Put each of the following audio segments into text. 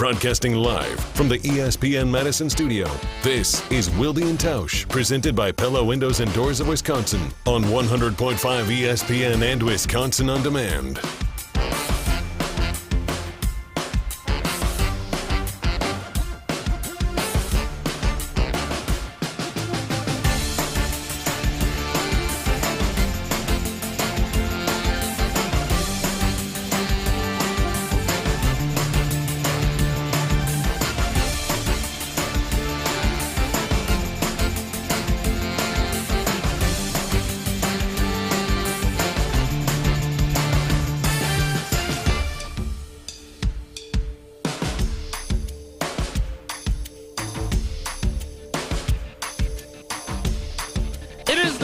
Broadcasting live from the ESPN Madison studio, this is Wilde Tausch, presented by Pella Windows and Doors of Wisconsin on 100.5 ESPN and Wisconsin On Demand.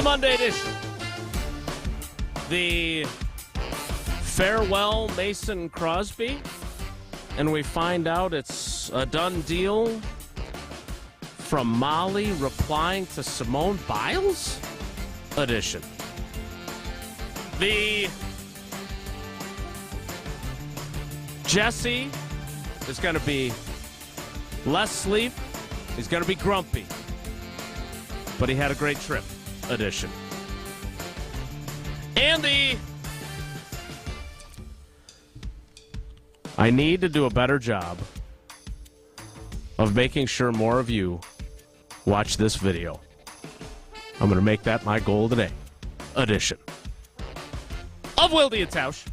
Monday edition. The farewell Mason Crosby, and we find out it's a done deal from Molly replying to Simone Biles edition. The Jesse is going to be less sleep. He's going to be grumpy, but he had a great trip edition. And the I need to do a better job of making sure more of you watch this video. I'm going to make that my goal today. Edition of Wilde Tausch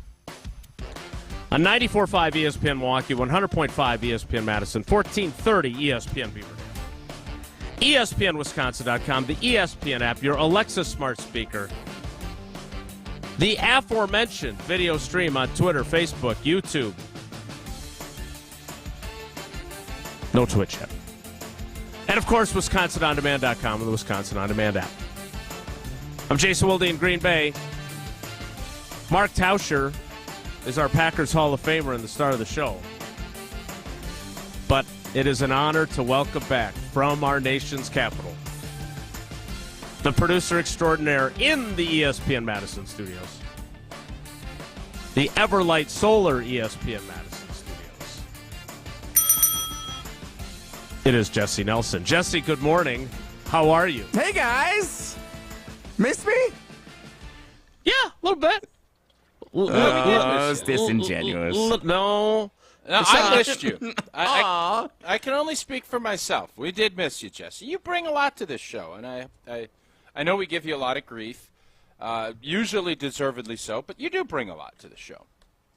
on 94.5 ESPN Milwaukee, 100.5 ESPN Madison, 1430 ESPN Beaver. ESPNWisconsin.com, the ESPN app, your Alexa smart speaker. The aforementioned video stream on Twitter, Facebook, YouTube. No Twitch yet. And, of course, WisconsinOnDemand.com and the Wisconsin On Demand app. I'm Jason Wilde in Green Bay. Mark Tauscher is our Packers Hall of Famer in the start of the show. But it is an honor to welcome back from our nation's capital the producer extraordinaire in the ESPN Madison studios, the Everlight Solar ESPN Madison studios. It is Jesse Nelson. Jesse, good morning. How are you? Hey, guys. Miss me? Yeah, a little bit. It's disingenuous. No. No, I missed you. I can only speak for myself. We did miss you, Jesse. You bring a lot to this show, and I know we give you a lot of grief, usually deservedly so, but you do bring a lot to the show.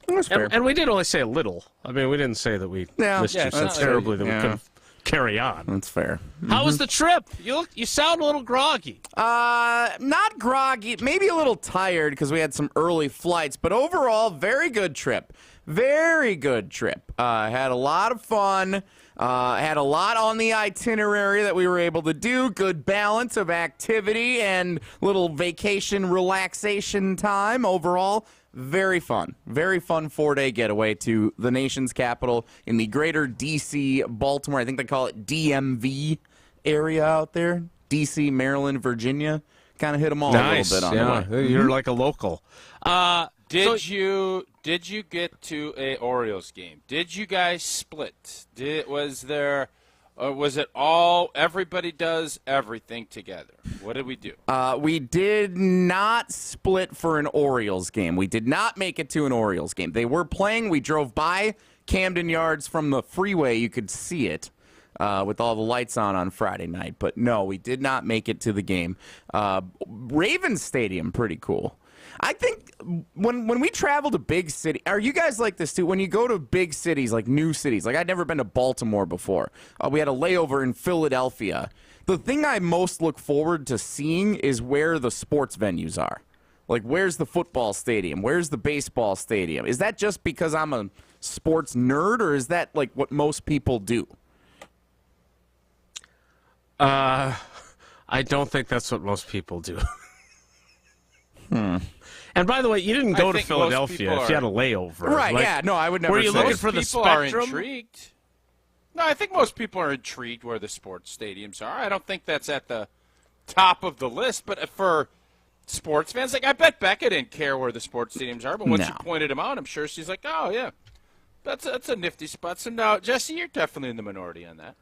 That's fair. And we did only say a little. I mean, we didn't say that we missed you so terribly that we couldn't carry on. That's fair. How was the trip? You sound a little groggy. Not groggy, maybe a little tired because we had some early flights, but overall, very good trip. Very good trip. Had a lot of fun. Had a lot on the itinerary that we were able to do. Good balance of activity and little vacation relaxation time. Overall, very fun. Very fun 4-day getaway to the nation's capital in the greater D.C., Baltimore. I think they call it DMV area out there. D.C., Maryland, Virginia. Kind of hit them all a little bit on the way. You're like a local. Did you get to a Orioles game? Did you guys split? Was it all everybody does everything together? What did we do? We did not split for an Orioles game. We did not make it to an Orioles game. They were playing. We drove by Camden Yards from the freeway. You could see it with all the lights on Friday night. But no, we did not make it to the game. Ravens Stadium, pretty cool. I think when we travel to big city, are you guys like this too? When you go to big cities, like new cities, like I'd never been to Baltimore before. We had a layover in Philadelphia. The thing I most look forward to seeing is where the sports venues are. Like, where's the football stadium? Where's the baseball stadium? Is that just because I'm a sports nerd, or is that like what most people do? I don't think that's what most people do. And by the way, you didn't go to Philadelphia if you had a layover. Right, like, yeah. No, I would never Were you say. looking for the People are Spectrum? intrigued. No, I think most people are intrigued where the sports stadiums are. I don't think that's at the top of the list, but for sports fans, like I bet Becca didn't care where the sports stadiums are, but once you pointed them out, I'm sure she's like, oh, yeah. That's a nifty spot. So now, Jesse, you're definitely in the minority on that.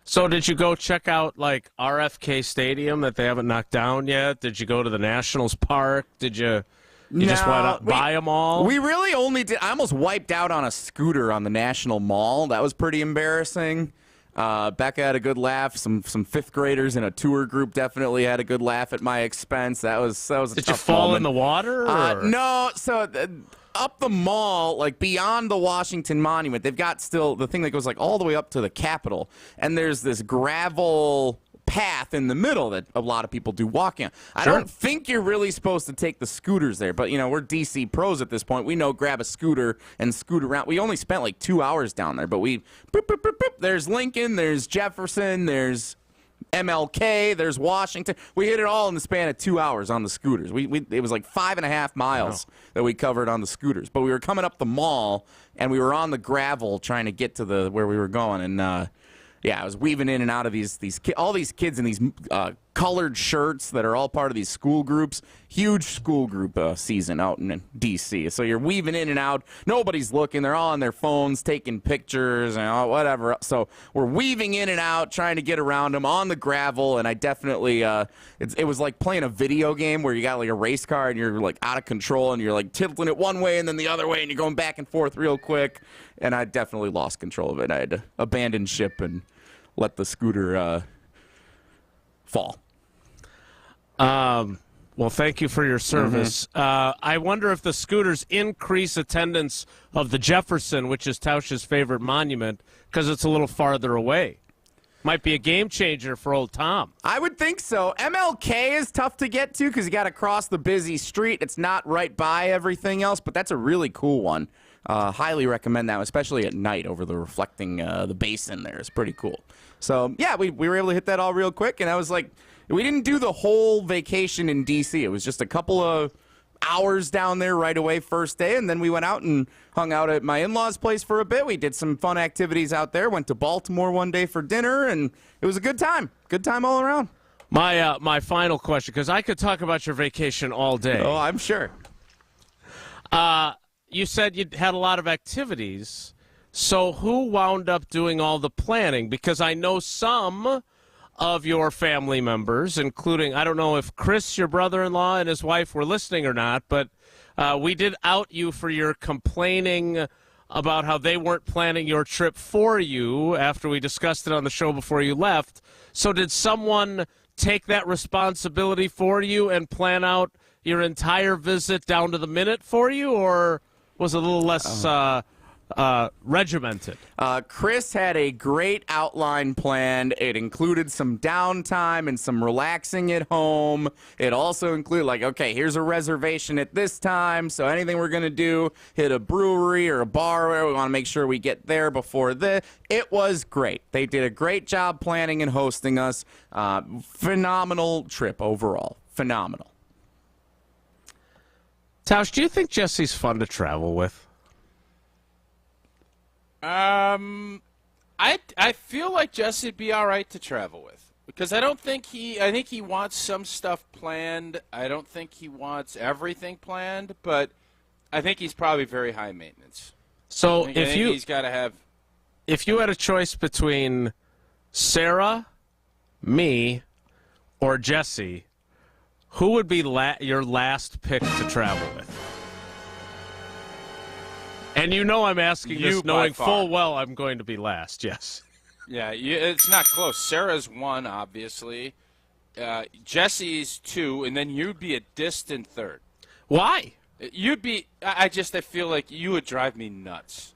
So did you go check out, like, RFK Stadium that they haven't knocked down yet? Did you go to the Nationals Park? Did you just went out buy them all? We really only did. I almost wiped out on a scooter on the National Mall. That was pretty embarrassing. Becca had a good laugh. Some fifth graders in a tour group definitely had a good laugh at my expense. That was a Did tough you fall moment. in the water? No. So up the mall, like beyond the Washington Monument, they've got still the thing that goes like all the way up to the Capitol, and there's this gravel path in the middle that a lot of people do walking on. I Sure. don't think you're really supposed to take the scooters there, but we're DC pros at this point. We know grab a scooter and scoot around. We only spent like 2 hours down there, but we boop, boop, boop, boop. There's Lincoln, there's Jefferson, there's MLK, there's Washington. We hit it all in the span of 2 hours on the scooters. It was like 5.5 miles that we covered on the scooters. But we were coming up the mall and we were on the gravel trying to get to where we were going, and I was weaving in and out of all these kids in these colored shirts that are all part of these school groups. Huge school group season out in D.C. So you're weaving in and out. Nobody's looking. They're all on their phones taking pictures and whatever. So we're weaving in and out, trying to get around them on the gravel. And I definitely, it was like playing a video game where you got like a race car and you're like out of control and you're like tilting it one way and then the other way and you're going back and forth real quick. And I definitely lost control of it. I had to abandon ship and let the scooter fall. Well, thank you for your service. I wonder if the scooters increase attendance of the Jefferson, which is Tausch's favorite monument, because it's a little farther away. Might be a game changer for old Tom. I would think so. MLK is tough to get to because you got to cross the busy street. It's not right by everything else, but that's a really cool one. Highly recommend that, especially at night over the reflecting the basin there. It's pretty cool. So, yeah, we were able to hit that all real quick, and I was like, we didn't do the whole vacation in D.C. It was just a couple of hours down there right away first day, and then we went out and hung out at my in-laws' place for a bit. We did some fun activities out there, went to Baltimore one day for dinner, and it was a good time. Good time all around. My final question, because I could talk about your vacation all day. Oh, I'm sure. You said you had a lot of activities. So who wound up doing all the planning? Because I know some of your family members, including, I don't know if Chris, your brother-in-law, and his wife were listening or not, but we did out you for your complaining about how they weren't planning your trip for you after we discussed it on the show before you left. So did someone take that responsibility for you and plan out your entire visit down to the minute for you, or was it a little less regimented? Chris had a great outline planned. It included some downtime and some relaxing at home. It also included, like, okay, here's a reservation at this time, so anything we're going to do, hit a brewery or a bar, we want to make sure we get there before this. It was great. They did a great job planning and hosting us. Phenomenal trip overall. Phenomenal. Tausch, do you think Jesse's fun to travel with? I feel like Jesse'd be all right to travel with because I think he wants some stuff planned. I don't think he wants everything planned, but I think he's probably very high maintenance. So I think he's got to have. If you had a choice between Sarah, me, or Jesse, who would be your last pick to travel with? And you know I'm asking this knowing full well I'm going to be last, yes. Yeah, it's not close. Sarah's one, obviously. Jesse's two, and then you'd be a distant third. Why? You'd be – I feel like you would drive me nuts.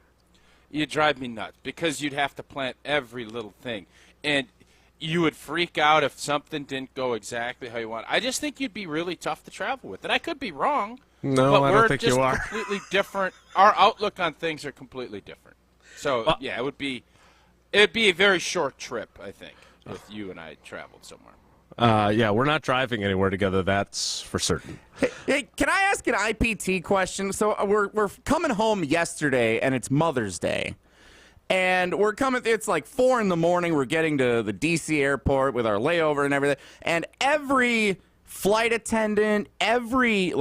You'd drive me nuts because you'd have to plan every little thing. And you would freak out if something didn't go exactly how you want. I just think you'd be really tough to travel with. And I could be wrong. No, but I don't think you are. we're just completely different. Our outlook on things are completely different. So, yeah, it'd be a very short trip, I think, if you and I traveled somewhere. Yeah, we're not driving anywhere together, that's for certain. Hey, can I ask an IPT question? So we're coming home yesterday, and it's Mother's Day. And we're coming, it's like 4 in the morning. We're getting to the D.C. airport with our layover and everything. And every flight attendant, we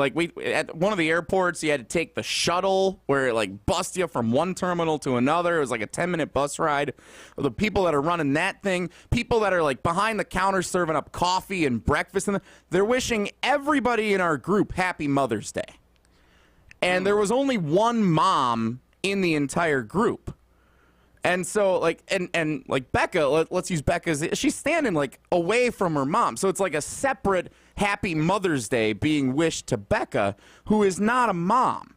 at one of the airports, you had to take the shuttle where it like busts you from one terminal to another. It was like a 10-minute bus ride. The people that are running that thing, people that are like behind the counter serving up coffee and breakfast, and they're wishing everybody in our group Happy Mother's Day. And there was only one mom in the entire group. And so, like, and like Becca, let's use Becca's. She's standing like away from her mom, so it's like a separate Happy Mother's Day being wished to Becca, who is not a mom.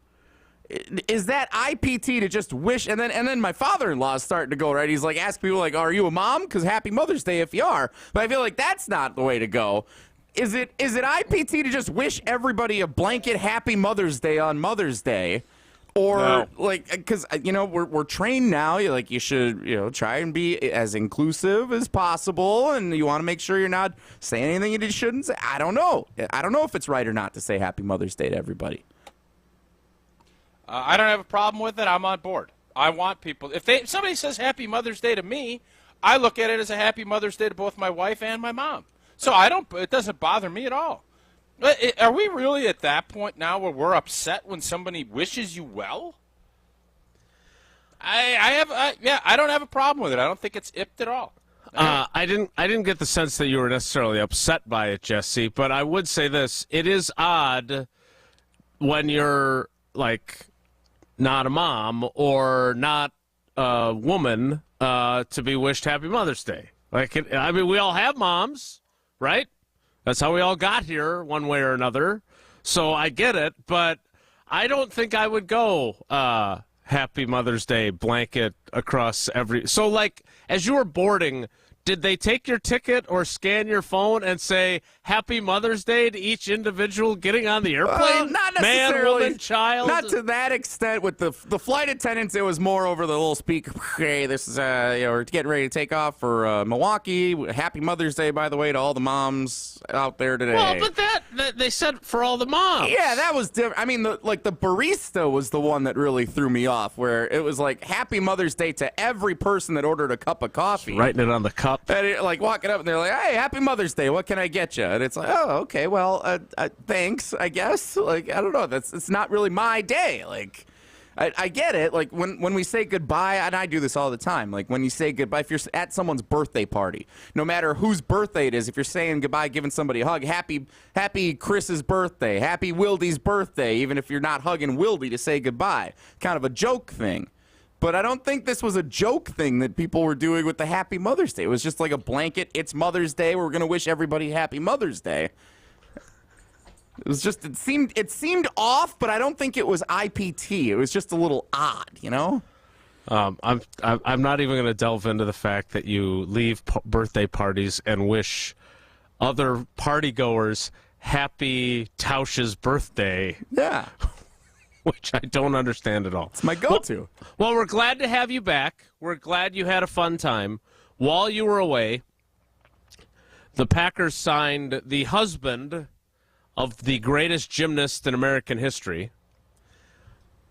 Is that IPT to just wish? And then my father-in-law is starting to go right. He's like, ask people like, "Are you a mom?" Because Happy Mother's Day if you are. But I feel like that's not the way to go. Is it IPT to just wish everybody a blanket Happy Mother's Day on Mother's Day? Or no. like, because we're trained now. You should try and be as inclusive as possible, and you want to make sure you're not saying anything you shouldn't say. I don't know if it's right or not to say Happy Mother's Day to everybody. I don't have a problem with it. I'm on board. I want people. If somebody says Happy Mother's Day to me, I look at it as a Happy Mother's Day to both my wife and my mom. So it doesn't bother me at all. Are we really at that point now where we're upset when somebody wishes you well? I don't have a problem with it. I don't think it's ipped at all. I didn't get the sense that you were necessarily upset by it, Jesse, but I would say this. It is odd when you're, like, not a mom or not a woman to be wished Happy Mother's Day. We all have moms, right? That's how we all got here one way or another. So I get it, but I don't think I would go Happy Mother's Day blanket across every. So, like, as you were boarding, did they take your ticket or scan your phone and say Happy Mother's Day to each individial getting on the airplane? Not necessarily. Man, woman, child? Not to that extent. With the flight attendants, it was more over the little speaker. Hey, this is we're getting ready to take off for Milwaukee. Happy Mother's Day, by the way, to all the moms out there today. Well, but that they said for all the moms. Yeah, that was different. I mean, the barista was the one that really threw me off, where it was like Happy Mother's Day to every person that ordered a cup of coffee. Just writing it on the cup. And like walking up and they're like, "Hey, Happy Mother's Day. What can I get you?" And it's like, "Oh, okay. Well, thanks, I guess." Like, I don't know. It's not really my day. Like, I get it. Like when we say goodbye, and I do this all the time. Like when you say goodbye, if you're at someone's birthday party, no matter whose birthday it is, if you're saying goodbye, giving somebody a hug, happy Chris's birthday, happy Wilde's birthday, even if you're not hugging Wilde to say goodbye, kind of a joke thing. But I don't think this was a joke thing that people were doing with the Happy Mother's Day. It was just like a blanket, it's Mother's Day, we're going to wish everybody Happy Mother's Day. It was just, it seemed off, but I don't think it was IPT. It was just a little odd, you know? I'm not even going to delve into the fact that you leave birthday parties and wish other partygoers Happy Tausch's birthday. Yeah. Which I don't understand at all. It's my go-to. Well, we're glad to have you back. We're glad you had a fun time. While you were away, the Packers signed the husband of the greatest gymnast in American history.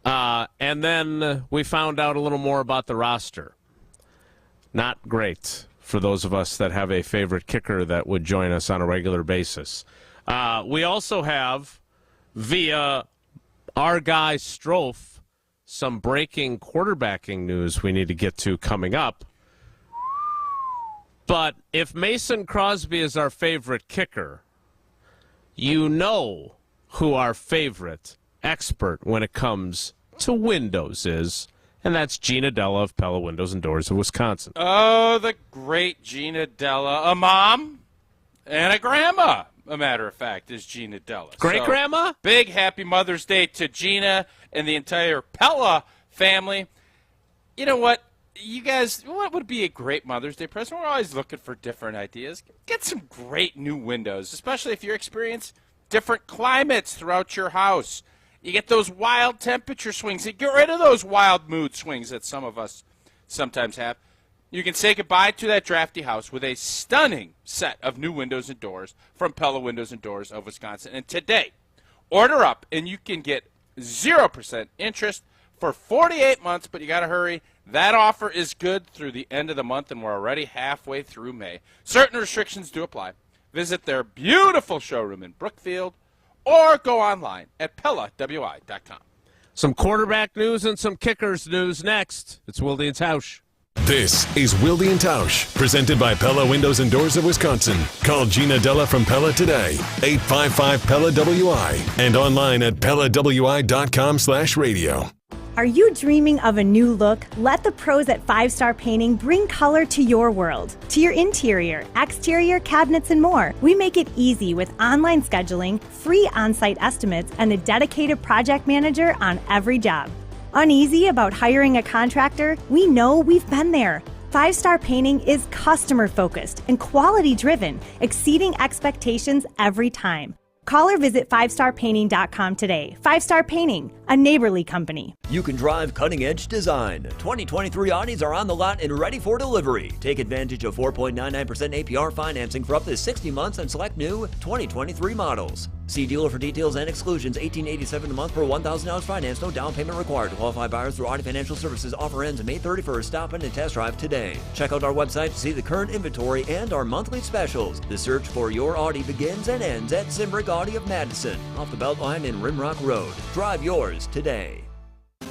And then we found out a little more about the roster. Not great for those of us that have a favorite kicker that would join us on a regular basis. We also have, via our guy Strofe, some breaking quarterbacking news we need to get to coming up. But if Mason Crosby is our favorite kicker, you know who our favorite expert when it comes to windows is, and that's Gina Della of Pella Windows and Doors of Wisconsin. Oh, the great Gina Della. A mom and a grandma, a matter of fact, is Gina Della. Great-grandma? So, big happy Mother's Day to Gina and the entire Pella family. You know what? You guys, what would be a great Mother's Day present? We're always looking for different ideas. Get some great new windows, especially if you experience different climates throughout your house. You get those wild temperature swings. Get rid of those wild mood swings that some of us sometimes have. You can say goodbye to that drafty house with a stunning set of new windows and doors from Pella Windows and Doors of Wisconsin. And today, order up, and you can get 0% interest for 48 months, but you got to hurry. That offer is good through the end of the month, and we're already halfway through May. Certain restrictions do apply. Visit their beautiful showroom in Brookfield or go online at PellaWI.com. Some quarterback news and some kickers news next. It's Wilde Tausch. This is Wilde Tausch, presented by Pella Windows and Doors of Wisconsin. Call Gina Della from Pella today, 855-PELLA-WI, and online at PellaWI.com/radio. Are you dreaming of a new look? Let the pros at 5 Star Painting bring color to your world, to your interior, exterior, cabinets, and more. We make it easy with online scheduling, free on-site estimates, and a dedicated project manager on every job. Uneasy about hiring a contractor? We know, we've been there. 5 Star Painting is customer-focused and quality-driven, exceeding expectations every time. Call or visit 5starpainting.com today. 5 Star Painting, a neighborly company. You can drive cutting-edge design. 2023 Audis are on the lot and ready for delivery. Take advantage of 4.99% APR financing for up to 60 months on select new 2023 models. See dealer for details and exclusions. $18.87 a month per $1,000 finance. No down payment required. Qualified buyers through Audi Financial Services. Offer ends May 31st. Stop in and test drive today. Check out our website to see the current inventory and our monthly specials. The search for your Audi begins and ends at Simbrick Audi of Madison, off the Beltline and Rimrock Road. Drive yours today.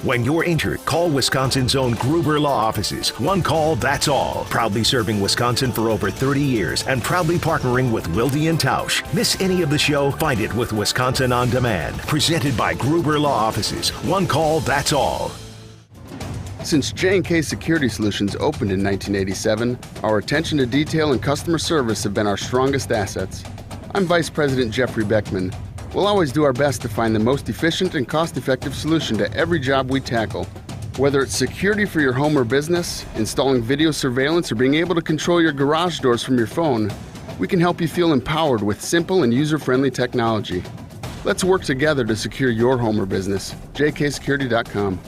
When you're injured, call Wisconsin's own Gruber Law Offices. One call, that's all. Proudly serving Wisconsin for over 30 years and proudly partnering with Wilde Tausch. Miss any of the show? Find it with Wisconsin On Demand. Presented by Gruber Law Offices. One call, that's all. Since J&K Security Solutions opened in 1987, our attention to detail and customer service have been our strongest assets. I'm Vice President Jeffrey Beckman. We'll always do our best to find the most efficient and cost-effective solution to every job we tackle. Whether it's security for your home or business, installing video surveillance, or being able to control your garage doors from your phone, we can help you feel empowered with simple and user-friendly technology. Let's work together to secure your home or business. jksecurity.com.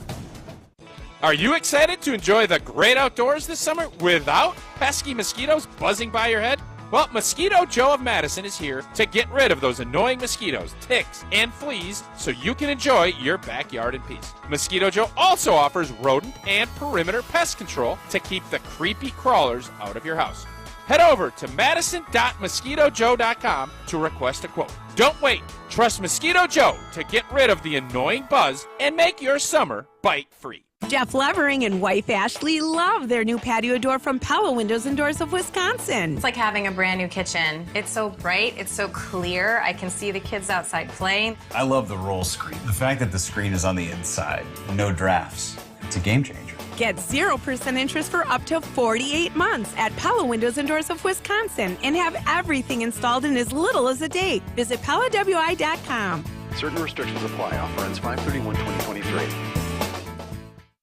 Are you excited to enjoy the great outdoors this summer without pesky mosquitoes buzzing by your head? Well, Mosquito Joe of Madison is here to get rid of those annoying mosquitoes, ticks, and fleas so you can enjoy your backyard in peace. Mosquito Joe also offers rodent and perimeter pest control to keep the creepy crawlers out of your house. Head over to madison.mosquitojoe.com to request a quote. Don't wait. Trust Mosquito Joe to get rid of the annoying buzz and make your summer bite-free. Jeff Levering and wife Ashley love their new patio door from Pella Windows and Doors of Wisconsin. It's like having a brand new kitchen. It's so bright, it's so clear. I can see the kids outside playing. I love the roll screen. The fact that the screen is on the inside, no drafts. It's a game changer. Get 0% interest for up to 48 months at Pella Windows and Doors of Wisconsin and have everything installed in as little as a day. Visit PellaWI.com. Certain restrictions apply. Offer ends 5/31/2023.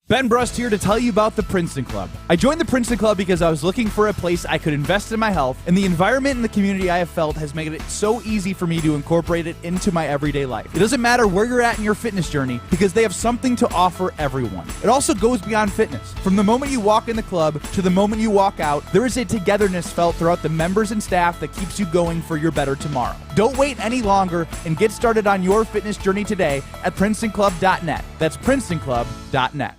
Ben Brust here to tell you about the Princeton Club. I joined the Princeton Club because I was looking for a place I could invest in my health, and the environment and the community I have felt has made it so easy for me to incorporate it into my everyday life. It doesn't matter where you're at in your fitness journey because they have something to offer everyone. It also goes beyond fitness. From the moment you walk in the club to the moment you walk out, there is a togetherness felt throughout the members and staff that keeps you going for your better tomorrow. Don't wait any longer and get started on your fitness journey today at PrincetonClub.net. That's PrincetonClub.net.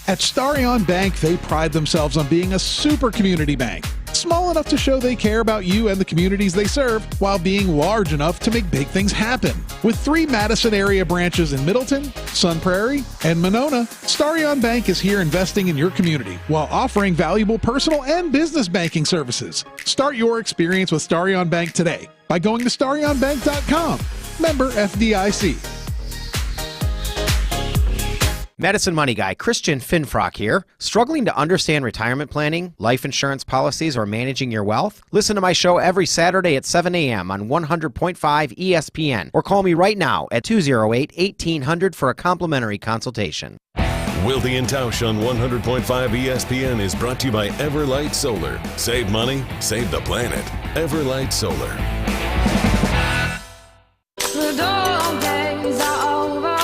At Starion Bank, they pride themselves on being a super community bank. Small enough to show they care about you and the communities they serve, while being large enough to make big things happen. With 3 Madison area branches in Middleton, Sun Prairie, and Monona, Starion Bank is here investing in your community while offering valuable personal and business banking services. Start your experience with Starion Bank today by going to starionbank.com. Member FDIC. Madison Money Guy, Christian Finfrock here. Struggling to understand retirement planning, life insurance policies, or managing your wealth? Listen to my show every Saturday at 7 a.m. on 100.5 ESPN, or call me right now at 208-1800 for a complimentary consultation. Wilde Tausch on 100.5 ESPN is brought to you by Everlight Solar. Save money, save the planet. Everlight Solar. The dog days are over.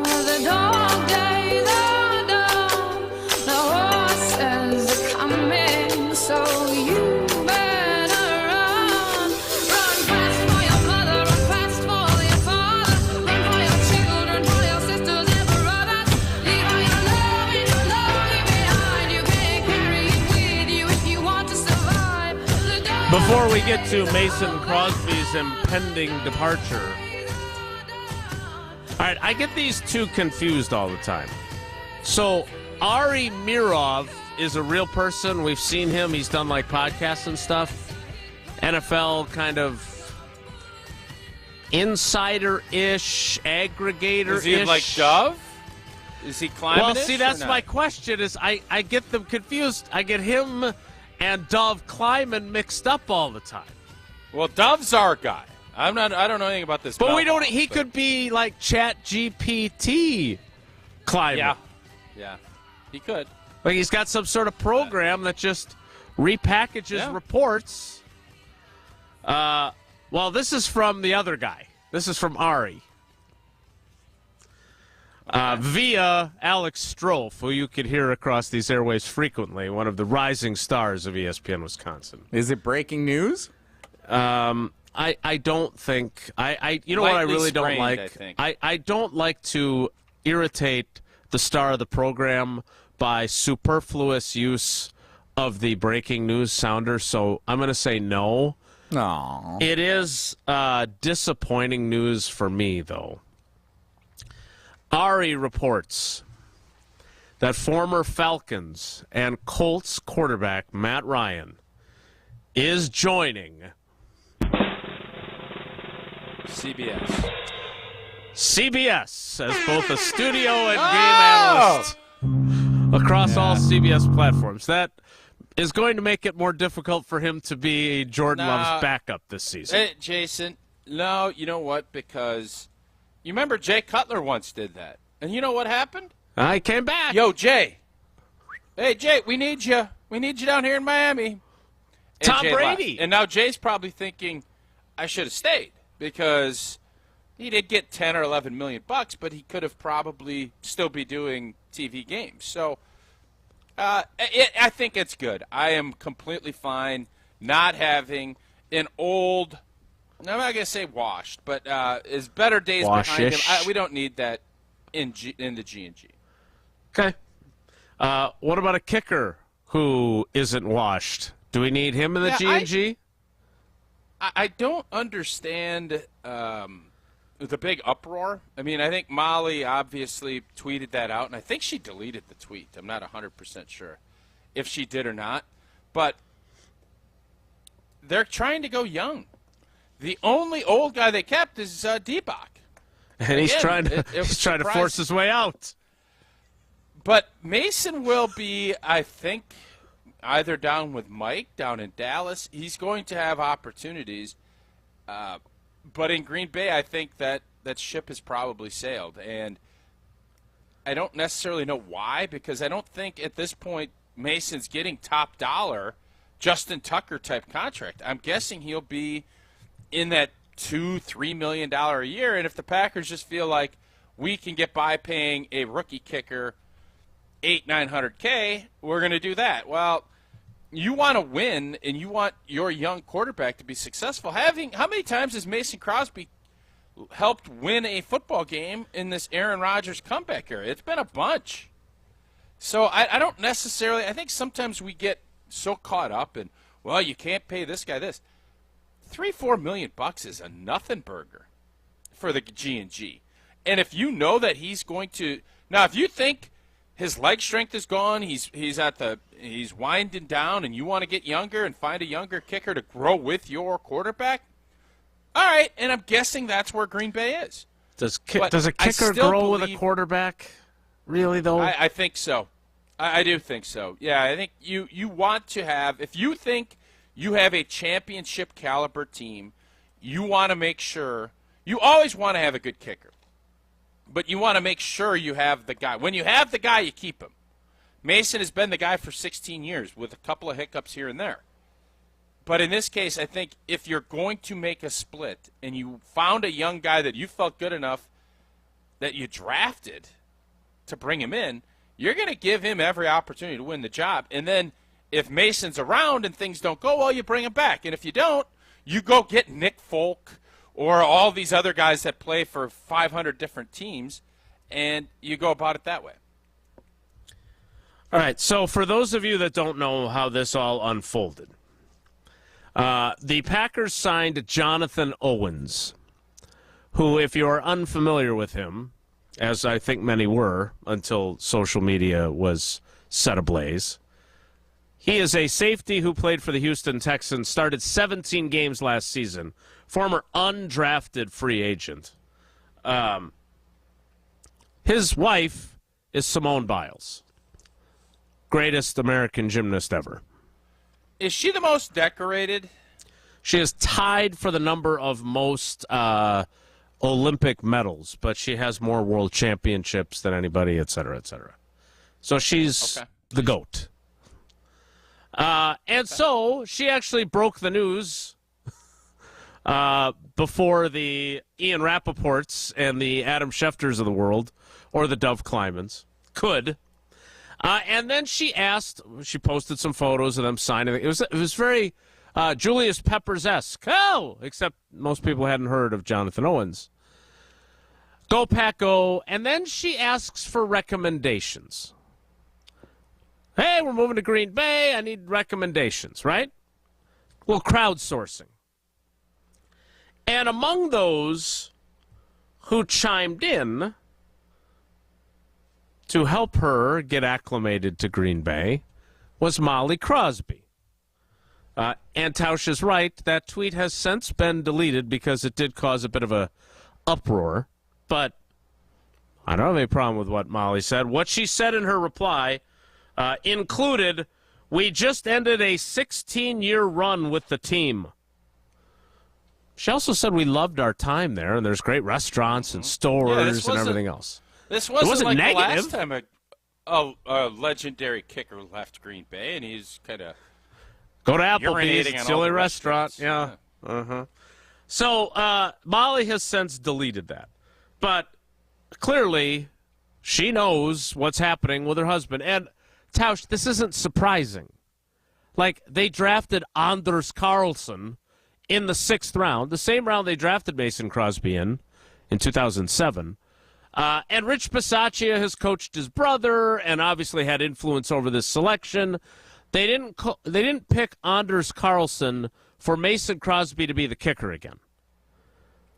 The dog days are done. The horses are coming, so you better run. Run fast for your mother, run fast for your father. Run for your children, for your sisters and brothers. Leave all your love behind. You can't carry it with you if you want to survive. Before we get to Mason Crosby's impending departure, all right, I get these two confused all the time. So, Ari Mirov is a real person. We've seen him. He's done like podcasts and stuff. NFL kind of insider-ish, aggregator-ish. Is he like Dove? Is he climbing? Well, see, that's my question. Is I get them confused. I get him and Dove Kleiman mixed up all the time. Well, Dove's our guy. I don't know anything about this. But we don't. He could be like Chat GPT Kleiman. Yeah, he could. Like he's got some sort of program that just repackages reports. Well, this is from the other guy. This is from Ari. Via Alex Strofe, who you could hear across these airways frequently, one of the rising stars of ESPN Wisconsin. Is it breaking news? I don't think you know what I really don't like? I don't like to irritate the star of the program by superfluous use of the breaking news sounder, so I'm going to say no. Aww. It is disappointing news for me, though. Ari reports that former Falcons and Colts quarterback Matt Ryan is joining CBS as both a studio and game analyst across all CBS platforms. That is going to make it more difficult for him to be Jordan Love's backup this season. Hey, Jason, no, you know what? Because you remember Jay Cutler once did that. And you know what happened? I came back. Yo, Jay. Hey, Jay, we need you. We need you down here in Miami. And Tom Jay Brady. left. And now Jay's probably thinking, I should have stayed because he did get 10 or 11 million bucks, but he could have probably still be doing TV games. So I think it's good. I am completely fine not having an old, I'm not going to say washed, but is better days behind him. We don't need that in the G&G. Okay. What about a kicker who isn't washed? Do we need him in the G&G? I don't understand the big uproar. I mean, I think Molly obviously tweeted that out, and I think she deleted the tweet. I'm not 100% sure if she did or not. But they're trying to go young. The only old guy they kept is Deepak. And he's trying to force his way out. But Mason will be, I think, either down with Mike down in Dallas. He's going to have opportunities. But in Green Bay, I think that ship has probably sailed. And I don't necessarily know why, because I don't think at this point Mason's getting top dollar Justin Tucker type contract. I'm guessing he'll be in that $2-3 million a year. And if the Packers just feel like we can get by paying a rookie kicker $800,000-900K, we're going to do that. Well, you want to win and you want your young quarterback to be successful. How many times has Mason Crosby helped win a football game in this Aaron Rodgers comeback era? It's been a bunch. So I don't necessarily – I think sometimes we get so caught up in, well, you can't pay this guy this. $3-4 million is a nothing burger for the G&G. And if you know that he's going to – now, if you think his leg strength is gone, he's winding down, and you want to get younger and find a younger kicker to grow with your quarterback, all right, and I'm guessing that's where Green Bay is. Does a kicker grow with a quarterback? Really, though? I think so. I do think so. Yeah, I think you want to have – if you think you have a championship caliber team, you want to make sure – you always want to have a good kicker. But you want to make sure you have the guy. When you have the guy, you keep him. Mason has been the guy for 16 years with a couple of hiccups here and there. But in this case, I think if you're going to make a split and you found a young guy that you felt good enough that you drafted to bring him in, you're going to give him every opportunity to win the job. And then if Mason's around and things don't go well, you bring him back. And if you don't, you go get Nick Folk or all these other guys that play for 500 different teams, and you go about it that way. All right, so for those of you that don't know how this all unfolded, The Packers signed Jonathan Owens, who, if you are unfamiliar with him, as I think many were until social media was set ablaze, he is a safety who played for the Houston Texans, started 17 games last season, former undrafted free agent. His wife is Simone Biles, greatest American gymnast ever. Is she the most decorated? She is tied for the number of most Olympic medals, but she has more world championships than anybody, et cetera, et cetera. So she's the GOAT. And so she actually broke the news before the Ian Rappaports and the Adam Schefters of the world, or the Dove Klymans, could. And then she posted some photos of them signing. It was very Julius Peppers-esque. Oh, except most people hadn't heard of Jonathan Owens. Go Pack Go. And then she asks for recommendations. Hey, we're moving to Green Bay. I need recommendations, right? A little crowdsourcing. And among those who chimed in to help her get acclimated to Green Bay was Molly Crosby. And Tausch is right. That tweet has since been deleted because it did cause a bit of a uproar. But I don't have any problem with what Molly said. What she said in her reply included, "We just ended a 16-year run with the team." She also said we loved our time there, and there's great restaurants and stores and everything else. This wasn't like negative. the last time a legendary kicker left Green Bay, and he's kind of go to Applebee's. It's the only restaurant. Yeah. So Molly has since deleted that. But clearly she knows what's happening with her husband. And, Tausch, this isn't surprising. Like, they drafted Anders Carlson in the 6th round, the same round they drafted Mason Crosby in 2007. And Rich Bisaccia has coached his brother and obviously had influence over this selection. They didn't pick Anders Carlson for Mason Crosby to be the kicker again.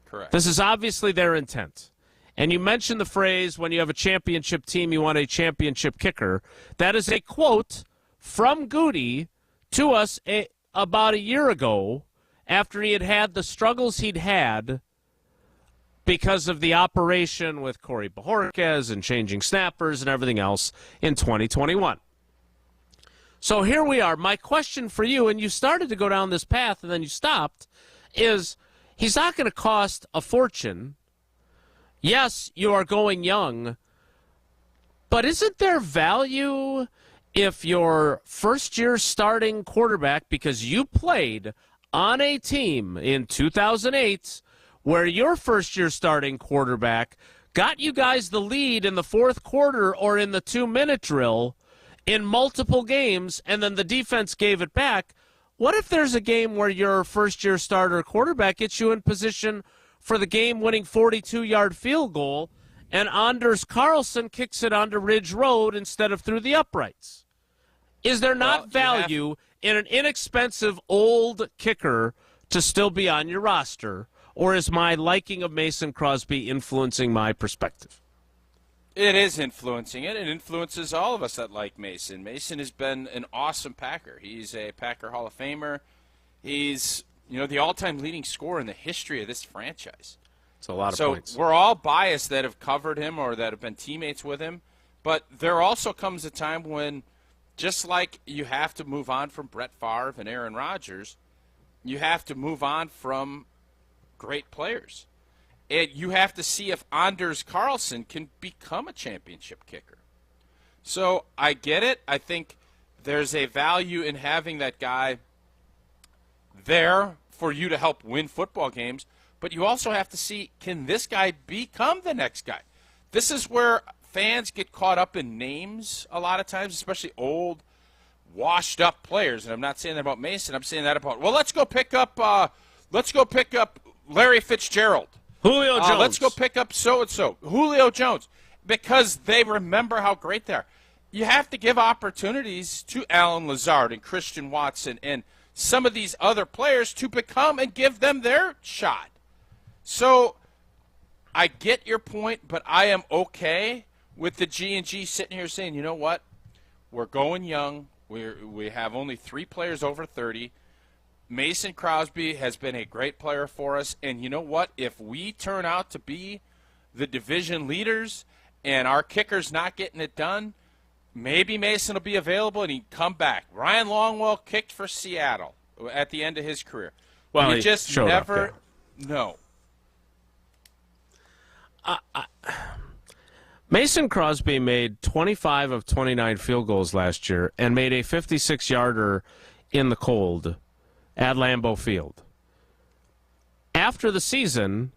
Correct. This is obviously their intent. And you mentioned the phrase, when you have a championship team, you want a championship kicker. That is a quote from Goody to us about a year ago after he had had the struggles he'd had because of the operation with Corey Bojorquez and changing snappers and everything else in 2021. So here we are. My question for you, and you started to go down this path and then you stopped, is he's not going to cost a fortune. Yes, you are going young, but isn't there value if your first-year starting quarterback, because you played on a team in 2008 where your first-year starting quarterback got you guys the lead in the 4th quarter or in the 2-minute drill in multiple games, and then the defense gave it back? What if there's a game where your first-year starter quarterback gets you in position for the game-winning 42-yard field goal, and Anders Carlson kicks it onto Ridge Road instead of through the uprights? Is there not value in an inexpensive old kicker to still be on your roster, or is my liking of Mason Crosby influencing my perspective? It is influencing it. It influences all of us that like Mason. Mason has been an awesome Packer. He's a Packer Hall of Famer. He's the all-time leading scorer in the history of this franchise. It's a lot of points. So we're all biased that have covered him or that have been teammates with him. But there also comes a time when, just like you have to move on from Brett Favre and Aaron Rodgers, you have to move on from great players. And you have to see if Anders Carlson can become a championship kicker. So I get it. I think there's a value in having that guy there for you to help win football games, but you also have to see, can this guy become the next guy? This is where fans get caught up in names a lot of times, especially old, washed-up players. And I'm not saying that about Mason. I'm saying that about, let's go pick up Larry Fitzgerald. Julio Jones. Let's go pick up so-and-so, Julio Jones, because they remember how great they are. You have to give opportunities to Alan Lazard and Christian Watson and some of these other players to become and give them their shot. So I get your point, but I am okay with the G&G sitting here saying, you know what? We're going young. We have only 3 players over 30. Mason Crosby has been a great player for us. And you know what? If we turn out to be the division leaders and our kicker's not getting it done, maybe Mason will be available and he can come back. Ryan Longwell kicked for Seattle at the end of his career. Well, you he just showed up never know. Mason Crosby made 25 of 29 field goals last year and made a 56-yarder in the cold at Lambeau Field. After the season,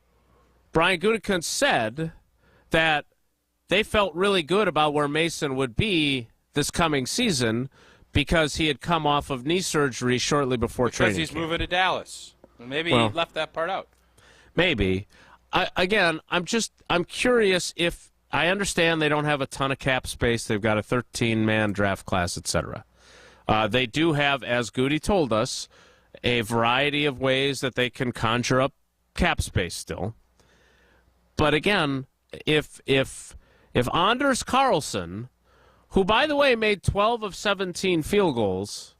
Brian Gutekunst said that they felt really good about where Mason would be this coming season because he had come off of knee surgery shortly before training Because he's camp. moving to Dallas. Maybe Well, he left that part out. Maybe. I'm curious if I understand they don't have a ton of cap space. They've got a 13-man draft class, etc. They do have, as Goody told us, a variety of ways that they can conjure up cap space still. But again, if Anders Carlson, who, by the way, made 12 of 17 field goals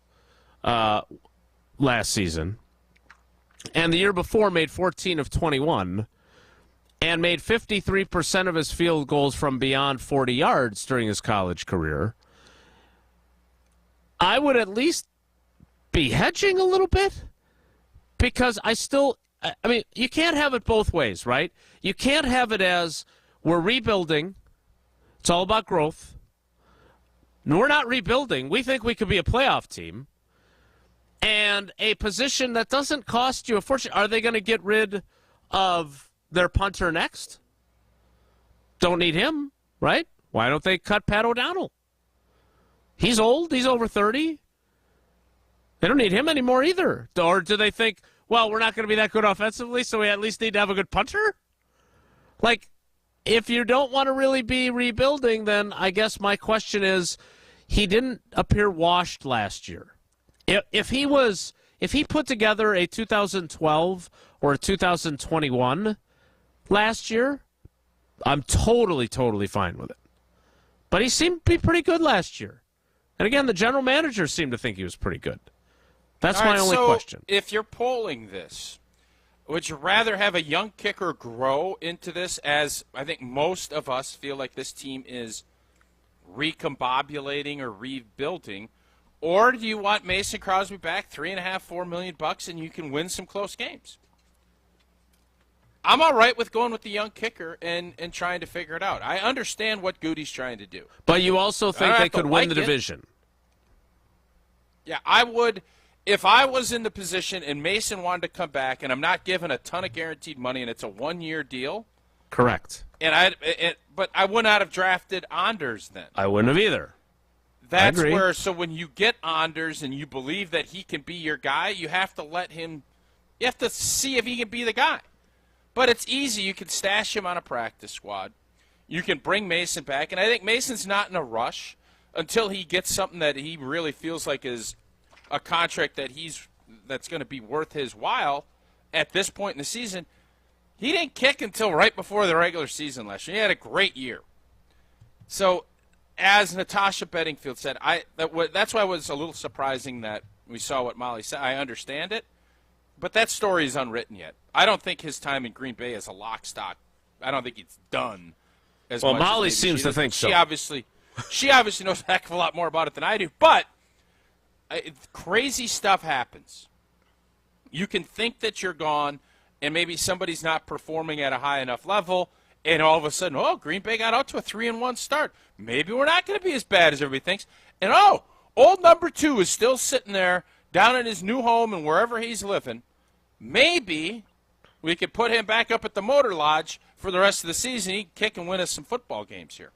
last season, and the year before made 14 of 21, and made 53% of his field goals from beyond 40 yards during his college career, I would at least be hedging a little bit, because you can't have it both ways, right? You can't have it as we're rebuilding. It's all about growth. And we're not rebuilding. We think we could be a playoff team. And a position that doesn't cost you a fortune. Are they going to get rid of their punter next? Don't need him, right? Why don't they cut Pat O'Donnell? He's old. He's over 30. They don't need him anymore either. Or do they think, well, we're not going to be that good offensively, so we at least need to have a good punter? Like, if you don't want to really be rebuilding, then I guess my question is, he didn't appear washed last year. If he put together a 2012 or a 2021 last year, I'm totally fine with it. But he seemed to be pretty good last year. And again, the general manager seemed to think he was pretty good. That's All my right, only so question. If you're polling this, would you rather have a young kicker grow into this, as I think most of us feel like this team is recombobulating or rebuilding, or do you want Mason Crosby back, $3.5–4 million, and you can win some close games? I'm all right with going with the young kicker and trying to figure it out. I understand what Goody's trying to do. But you also think they could win the division. Yeah, I would. If I was in the position and Mason wanted to come back, and I'm not given a ton of guaranteed money, and it's a one-year deal. Correct. But I would not have drafted Anders then. I wouldn't have either. That's I agree. where, so when you get Anders and you believe that he can be your guy, you have to let him, you have to see if he can be the guy. But it's easy. You can stash him on a practice squad. You can bring Mason back, and I think Mason's not in a rush until he gets something that he really feels like is a contract that's going to be worth his while at this point in the season. He didn't kick until right before the regular season last year. He had a great year. So, as Natasha Bedingfield said, that's why it was a little surprising that we saw what Molly said. I understand it, but that story is unwritten yet. I don't think his time in Green Bay is a lock stock. I don't think it's done. Well, Molly seems to think so. She obviously knows a heck of a lot more about it than I do, but crazy stuff happens. You can think that you're gone, and maybe somebody's not performing at a high enough level, and all of a sudden, Green Bay got out to a 3-1 start. Maybe we're not going to be as bad as everybody thinks. And old number 2 is still sitting there down in his new home and wherever he's living. Maybe we could put him back up at the Motor Lodge for the rest of the season. He can kick and win us some football games here.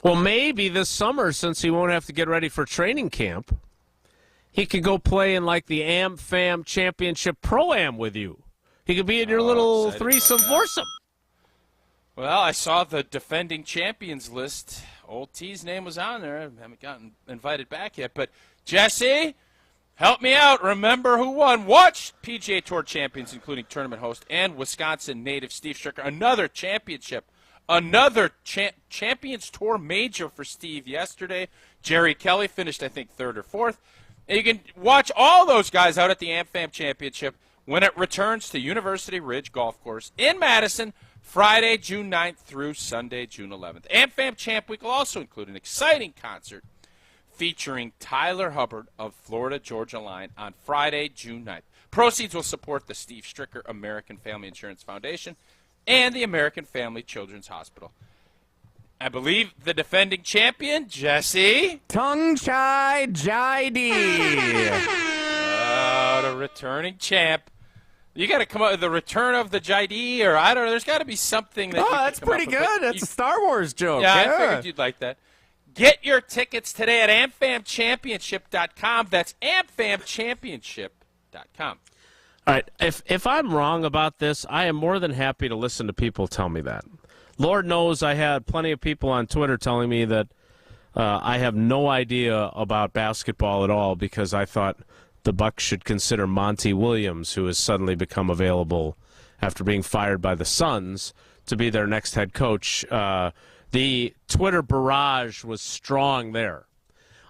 Well, maybe this summer, since he won't have to get ready for training camp, he could go play in like the Am-Fam Championship Pro-Am with you. He could be in your little threesome foursome. Well, I saw the defending champions list. Old T's name was on there. I haven't gotten invited back yet. But, Jesse, Help me out. Remember who won. Watch PGA Tour champions, including tournament host and Wisconsin native Steve Stricker. Another championship. Another Champions Tour major for Steve yesterday. Jerry Kelly finished, I think, 3rd or 4th. And you can watch all those guys out at the AmFam Championship when it returns to University Ridge Golf Course in Madison, Friday, June 9th through Sunday, June 11th. AmFam Champ Week will also include an exciting concert featuring Tyler Hubbard of Florida Georgia Line on Friday, June 9th. Proceeds will support the Steve Stricker American Family Insurance Foundation and the American Family Children's Hospital. I believe the defending champion, Jesse. Tongue Chai Jai-D. The returning champ. You got to come up with the return of the Jai-D, or I don't know. There's got to be something that. Oh, that's pretty good. That's a Star Wars joke. Yeah, I figured you'd like that. Get your tickets today at amfamchampionship.com. That's amfamchampionship.com. All right, if I'm wrong about this, I am more than happy to listen to people tell me that. Lord knows I had plenty of people on Twitter telling me that I have no idea about basketball at all because I thought the Bucks should consider Monty Williams, who has suddenly become available after being fired by the Suns, to be their next head coach. The Twitter barrage was strong there.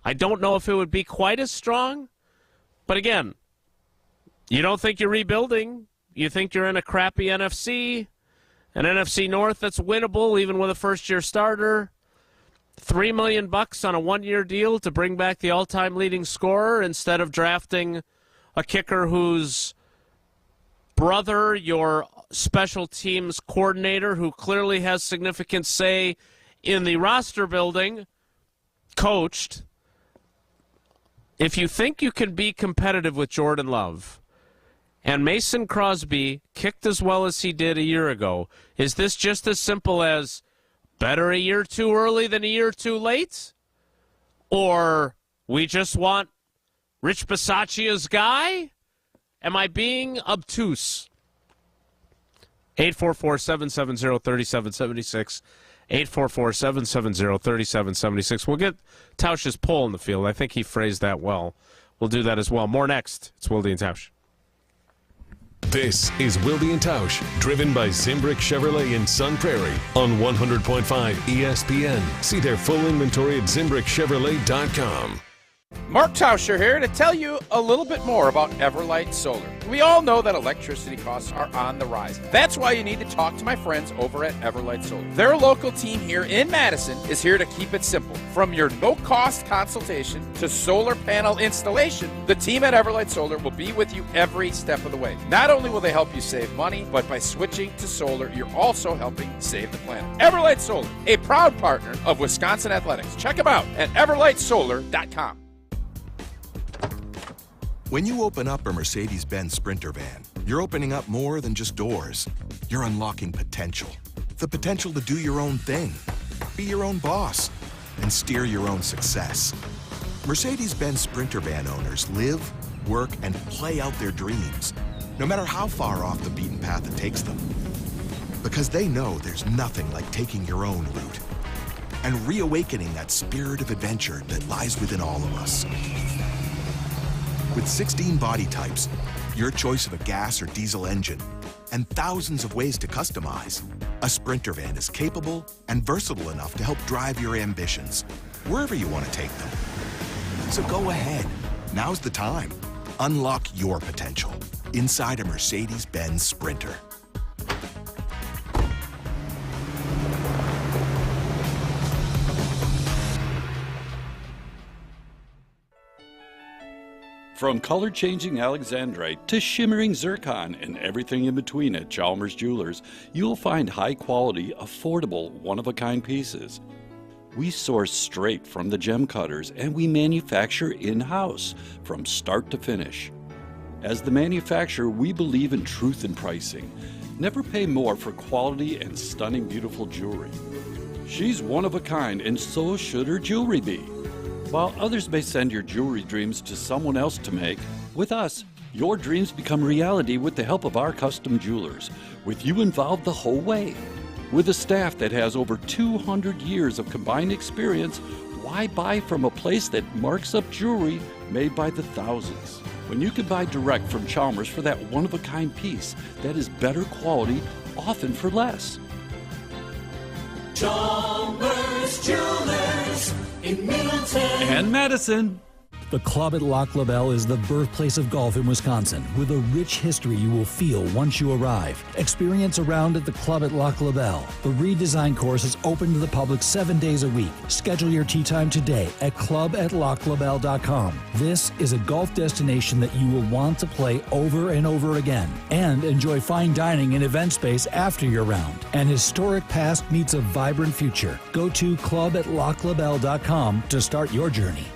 I don't know if it would be quite as strong, but again, you don't think you're rebuilding. You think you're in a crappy NFC, an NFC North that's winnable even with a first-year starter. $3 million on a one-year deal to bring back the all-time leading scorer instead of drafting a kicker whose brother, your special teams coordinator, who clearly has significant say in the roster building, coached. If you think you can be competitive with Jordan Love and Mason Crosby kicked as well as he did a year ago, is this just as simple as better a year too early than a year too late? Or we just want Rich Bisaccia's guy? Am I being obtuse? 844-770-3776. 844-770-3776. We'll get Tausch's poll in the field. I think he phrased that well. We'll do that as well. More next. It's Wilde and Tausch. This is Wilde and Tausch, driven by Zimbrick Chevrolet in Sun Prairie on 100.5 ESPN. See their full inventory at ZimbrickChevrolet.com. Mark Tauscher here to tell you a little bit more about Everlight Solar. We all know that electricity costs are on the rise. That's why you need to talk to my friends over at Everlight Solar. Their local team here in Madison is here to keep it simple. From your no-cost consultation to solar panel installation, the team at Everlight Solar will be with you every step of the way. Not only will they help you save money, but by switching to solar, you're also helping save the planet. Everlight Solar, a proud partner of Wisconsin Athletics. Check them out at everlightsolar.com. When you open up a Mercedes-Benz Sprinter van, you're opening up more than just doors. You're unlocking potential. The potential to do your own thing, be your own boss, and steer your own success. Mercedes-Benz Sprinter van owners live, work, and play out their dreams, no matter how far off the beaten path it takes them. Because they know there's nothing like taking your own route and reawakening that spirit of adventure that lies within all of us. With 16 body types, your choice of a gas or diesel engine, and thousands of ways to customize, a Sprinter van is capable and versatile enough to help drive your ambitions, wherever you want to take them. So go ahead. Now's the time. Unlock your potential inside a Mercedes-Benz Sprinter. From color-changing alexandrite to shimmering zircon and everything in between at Chalmers Jewelers, you'll find high-quality, affordable, one-of-a-kind pieces. We source straight from the gem cutters, and we manufacture in-house from start to finish. As the manufacturer, we believe in truth in pricing. Never pay more for quality and stunning, beautiful jewelry. She's one of a kind, and so should her jewelry be. While others may send your jewelry dreams to someone else to make, with us, your dreams become reality with the help of our custom jewelers, with you involved the whole way. With a staff that has over 200 years of combined experience, Why buy from a place that marks up jewelry made by the thousands, when you can buy direct from Chalmers for that one-of-a-kind piece that is better quality, often for less? Chalmers Jewelers in Middleton And Madison. The Club at Lac La Belle is the birthplace of golf in Wisconsin, with a rich history you will feel once you arrive. Experience a round at the Club at Lac La Belle. The redesigned course is open to the public 7 days a week. Schedule your tee time today at clubatlaclabelle.com. This is a golf destination that you will want to play over and over again, and enjoy fine dining and event space after your round. An historic past meets a vibrant future. Go to clubatlaclabelle.com to start your journey.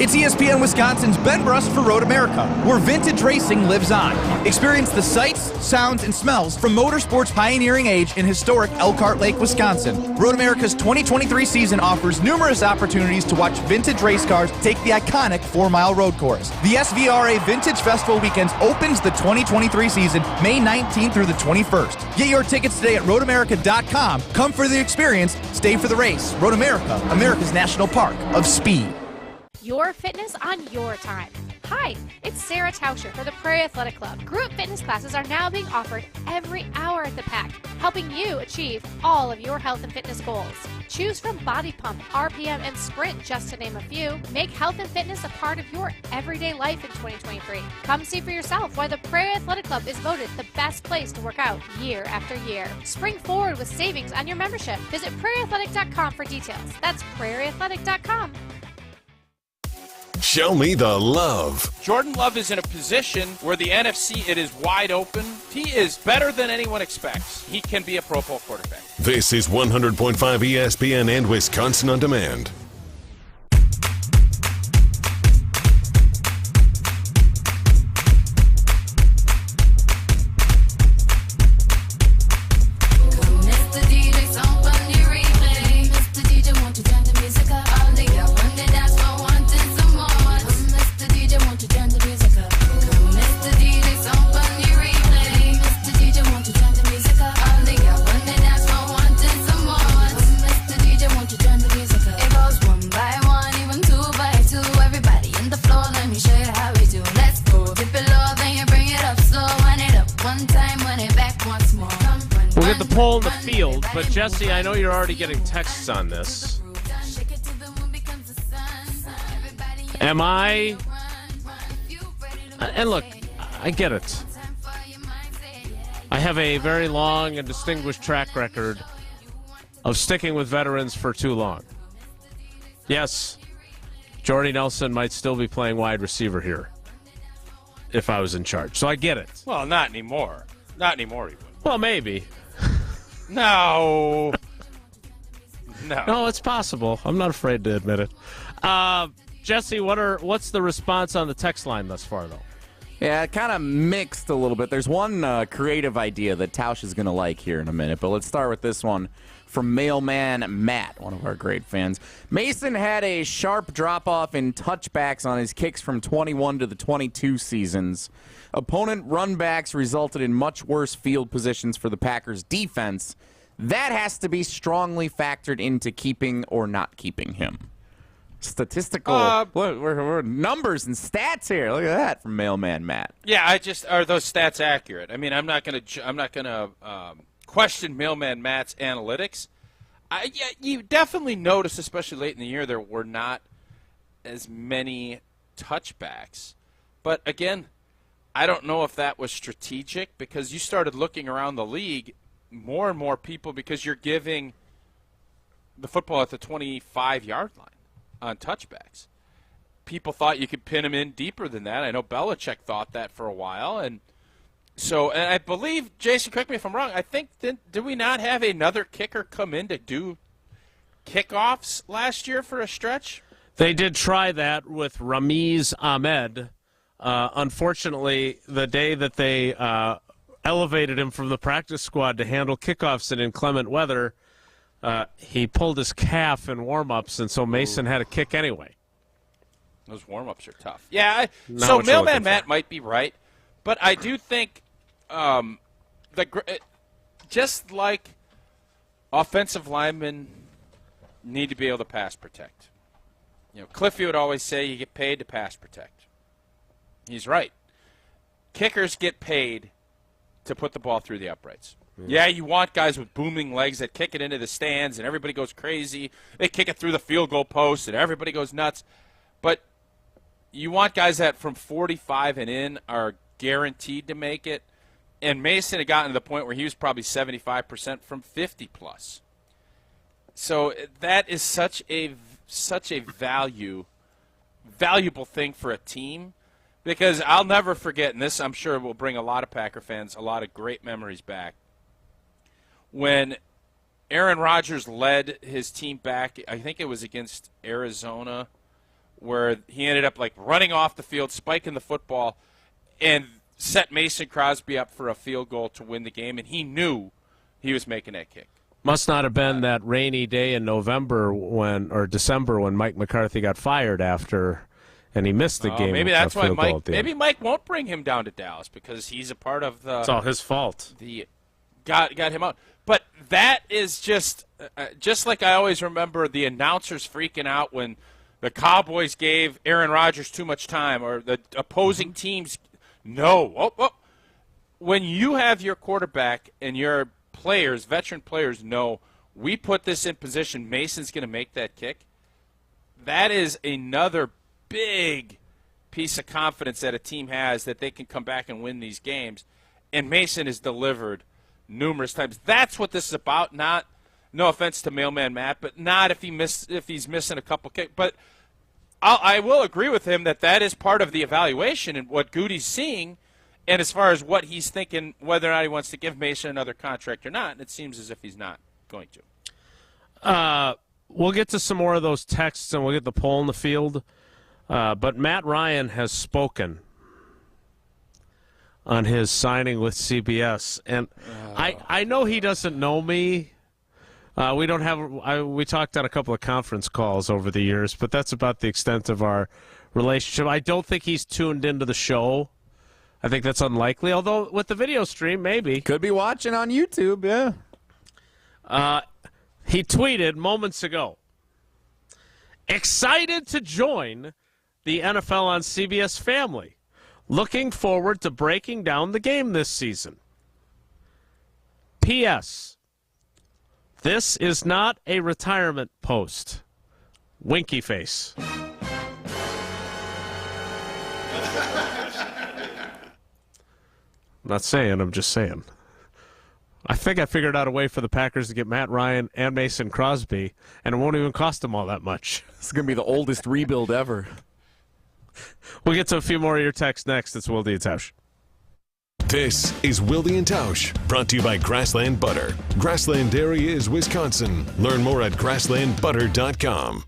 It's ESPN Wisconsin's Ben Brust for Road America, where vintage racing lives on. Experience the sights, sounds, and smells from motorsport's pioneering age in historic Elkhart Lake, Wisconsin. Road America's 2023 season offers numerous opportunities to watch vintage race cars take the iconic 4-mile road course. The SVRA Vintage Festival Weekends opens the 2023 season May 19th through the 21st. Get your tickets today at roadamerica.com. Come for the experience, stay for the race. Road America, America's National Park of Speed. Your fitness on your time. Hi, it's Sarah Tauscher for the Prairie Athletic Club. Group fitness classes are now being offered every hour at the Pack, helping you achieve all of your health and fitness goals. Choose from body pump, RPM, and sprint, just to name a few. Make health and fitness a part of your everyday life in 2023. Come see for yourself why the Prairie Athletic Club is voted the best place to work out year after year. Spring forward with savings on your membership. Visit prairieathletic.com for details. That's prairieathletic.com. Show me the love. Jordan Love is in a position where the NFC, it is wide open. He is better than anyone expects. He can be a Pro Bowl quarterback. This is 100.5 ESPN and Wisconsin On Demand. Poll in the field, but Jesse, I know you're already getting texts on this. Am I? And look, I get it. I have a very long and distinguished track record of sticking with veterans for too long. Yes, Jordy Nelson might still be playing wide receiver here if I was in charge. So I get it. Well, not anymore. Not anymore, even. Well, maybe. No. No, it's possible. I'm not afraid to admit it. Jesse, what's the response on the text line thus far, though? Yeah, kind of mixed a little bit. There's one creative idea that Tausch is going to like here in a minute, but let's start with this one from Mailman Matt, one of our great fans. Mason had a sharp drop-off in touchbacks on his kicks from 21 to the 22 seasons. Opponent runbacks resulted in much worse field positions for the Packers' defense. That has to be strongly factored into keeping or not keeping him. Statistical we're numbers and stats here. Look at that from Mailman Matt. Yeah, are those stats accurate? I mean, I'm not gonna question Mailman Matt's analytics. Yeah, you definitely notice, especially late in the year, there were not as many touchbacks. But again, I don't know if that was strategic, because you started looking around the league, more and more people, because you're giving the football at the 25-yard line on touchbacks. People thought you could pin him in deeper than that. I know Belichick thought that for a while. And I believe, Jason, correct me if I'm wrong, I think, did we not have another kicker come in to do kickoffs last year for a stretch? They did try that with Ramiz Ahmed. Unfortunately, the day that they elevated him from the practice squad to handle kickoffs in inclement weather, he pulled his calf in warm-ups, and so Mason had a kick anyway. Those warm-ups are tough. Yeah, so Mailman Matt might be right, but I do think just like offensive linemen need to be able to pass protect. Cliffy would always say you get paid to pass protect. He's right. Kickers get paid to put the ball through the uprights. Yeah, you want guys with booming legs that kick it into the stands and everybody goes crazy. They kick it through the field goal post and everybody goes nuts. But you want guys that from 45 and in are guaranteed to make it. And Mason had gotten to the point where he was probably 75% from 50+. So that is such a valuable thing for a team, because I'll never forget, and this I'm sure will bring a lot of Packer fans a lot of great memories back, when Aaron Rodgers led his team back, I think it was against Arizona, where he ended up like running off the field, spiking the football, and set Mason Crosby up for a field goal to win the game, and he knew he was making that kick. Must not have been that rainy day in December when Mike McCarthy got fired after, and he missed the game. Maybe that's why Mike won't bring him down to Dallas, because he's a part of the. It's all his fault. Got him out. But that is just like I always remember the announcers freaking out when the Cowboys gave Aaron Rodgers too much time, or the opposing teams. No. When you have your quarterback and your players, veteran players, know we put this in position, Mason's going to make that kick, that is another big piece of confidence that a team has that they can come back and win these games. And Mason has delivered numerous times. That's what this is about. Not, no offense to Mailman Matt, but not if he's missing a couple kicks. But I will agree with him that is part of the evaluation and what Goody's seeing, and as far as what he's thinking, whether or not he wants to give Mason another contract or not, and it seems as if he's not going to. We'll get to some more of those texts, and we'll get the poll in the field. But Matt Ryan has spoken on his signing with CBS, and I know he doesn't know me. We talked on a couple of conference calls over the years, but that's about the extent of our relationship. I don't think he's tuned into the show. I think that's unlikely, although with the video stream, maybe. Could be watching on YouTube, yeah. He tweeted moments ago, excited to join the NFL on CBS family. Looking forward to breaking down the game this season. P.S. This is not a retirement post. Winky face. I'm not saying, I'm just saying. I think I figured out a way for the Packers to get Matt Ryan and Mason Crosby, and it won't even cost them all that much. It's going to be the oldest rebuild ever. We'll get to a few more of your texts next. It's Wilde Tausch. This is Wilde Tausch, brought to you by Grassland Butter. Grassland Dairy is Wisconsin. Learn more at grasslandbutter.com.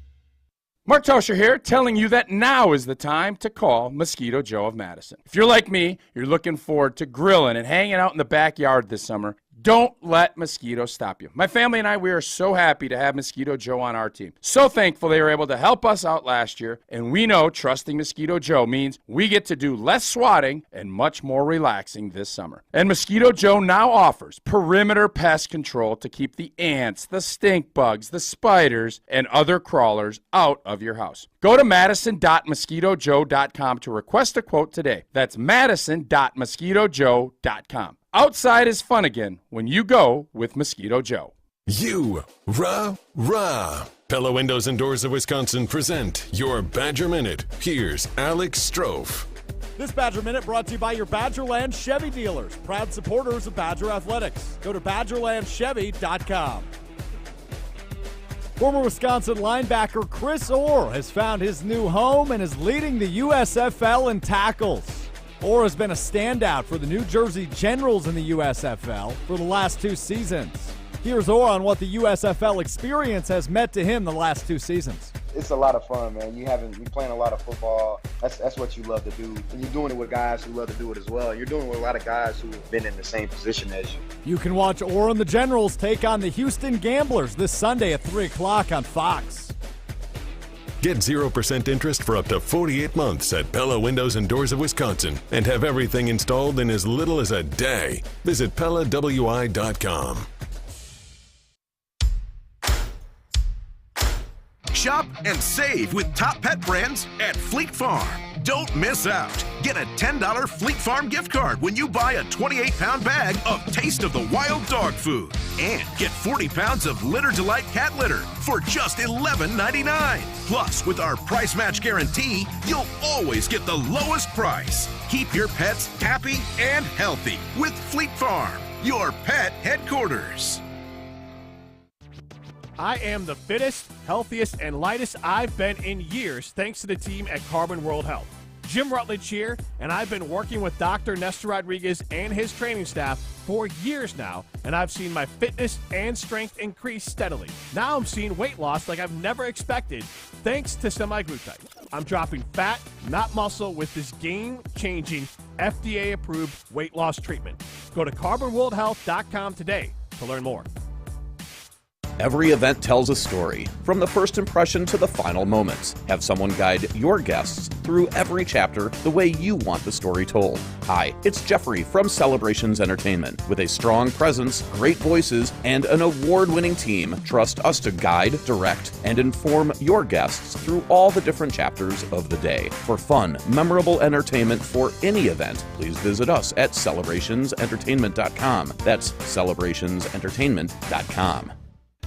Mark Tauscher here, telling you that now is the time to call Mosquito Joe of Madison. If you're like me, you're looking forward to grilling and hanging out in the backyard this summer, don't let mosquitoes stop you. My family and I, we are so happy to have Mosquito Joe on our team. So thankful they were able to help us out last year, and we know trusting Mosquito Joe means we get to do less swatting and much more relaxing this summer. And Mosquito Joe now offers perimeter pest control to keep the ants, the stink bugs, the spiders, and other crawlers out of your house. Go to madison.mosquitojoe.com to request a quote today. That's madison.mosquitojoe.com. Outside is fun again when you go with Mosquito Joe. Rah. Pella Windows and Doors of Wisconsin present your Badger Minute. Here's Alex Strofe. This Badger Minute brought to you by your Badgerland Chevy dealers, proud supporters of Badger Athletics. Go to BadgerlandChevy.com. Former Wisconsin linebacker Chris Orr has found his new home and is leading the USFL in tackles. Orr has been a standout for the New Jersey Generals in the USFL for the last 2 seasons. Here's Orr on what the USFL experience has meant to him the last 2 seasons. It's a lot of fun, man. You're playing a lot of football. That's what you love to do. And you're doing it with guys who love to do it as well. You're doing it with a lot of guys who have been in the same position as you. You can watch Orr and the Generals take on the Houston Gamblers this Sunday at 3 o'clock on Fox. Get 0% interest for up to 48 months at Pella Windows and Doors of Wisconsin and have everything installed in as little as a day. Visit PellaWI.com. Shop and save with top pet brands at Fleet Farm. Don't miss out. Get a $10 Fleet Farm gift card when you buy a 28-pound bag of Taste of the Wild dog food. And get 40 pounds of Litter Delight cat litter for just $11.99. Plus, with our price match guarantee, you'll always get the lowest price. Keep your pets happy and healthy with Fleet Farm, your pet headquarters. I am the fittest, healthiest, and lightest I've been in years thanks to the team at Carbon World Health. Jim Rutledge here, and I've been working with Dr. Nestor Rodriguez and his training staff for years now, and I've seen my fitness and strength increase steadily. Now I'm seeing weight loss like I've never expected thanks to semaglutide. I'm dropping fat, not muscle, with this game-changing, FDA-approved weight loss treatment. Go to carbonworldhealth.com today to learn more. Every event tells a story, from the first impression to the final moments. Have someone guide your guests through every chapter the way you want the story told. Hi, it's Jeffrey from Celebrations Entertainment. With a strong presence, great voices, and an award-winning team, trust us to guide, direct, and inform your guests through all the different chapters of the day. For fun, memorable entertainment for any event, please visit us at celebrationsentertainment.com. That's celebrationsentertainment.com.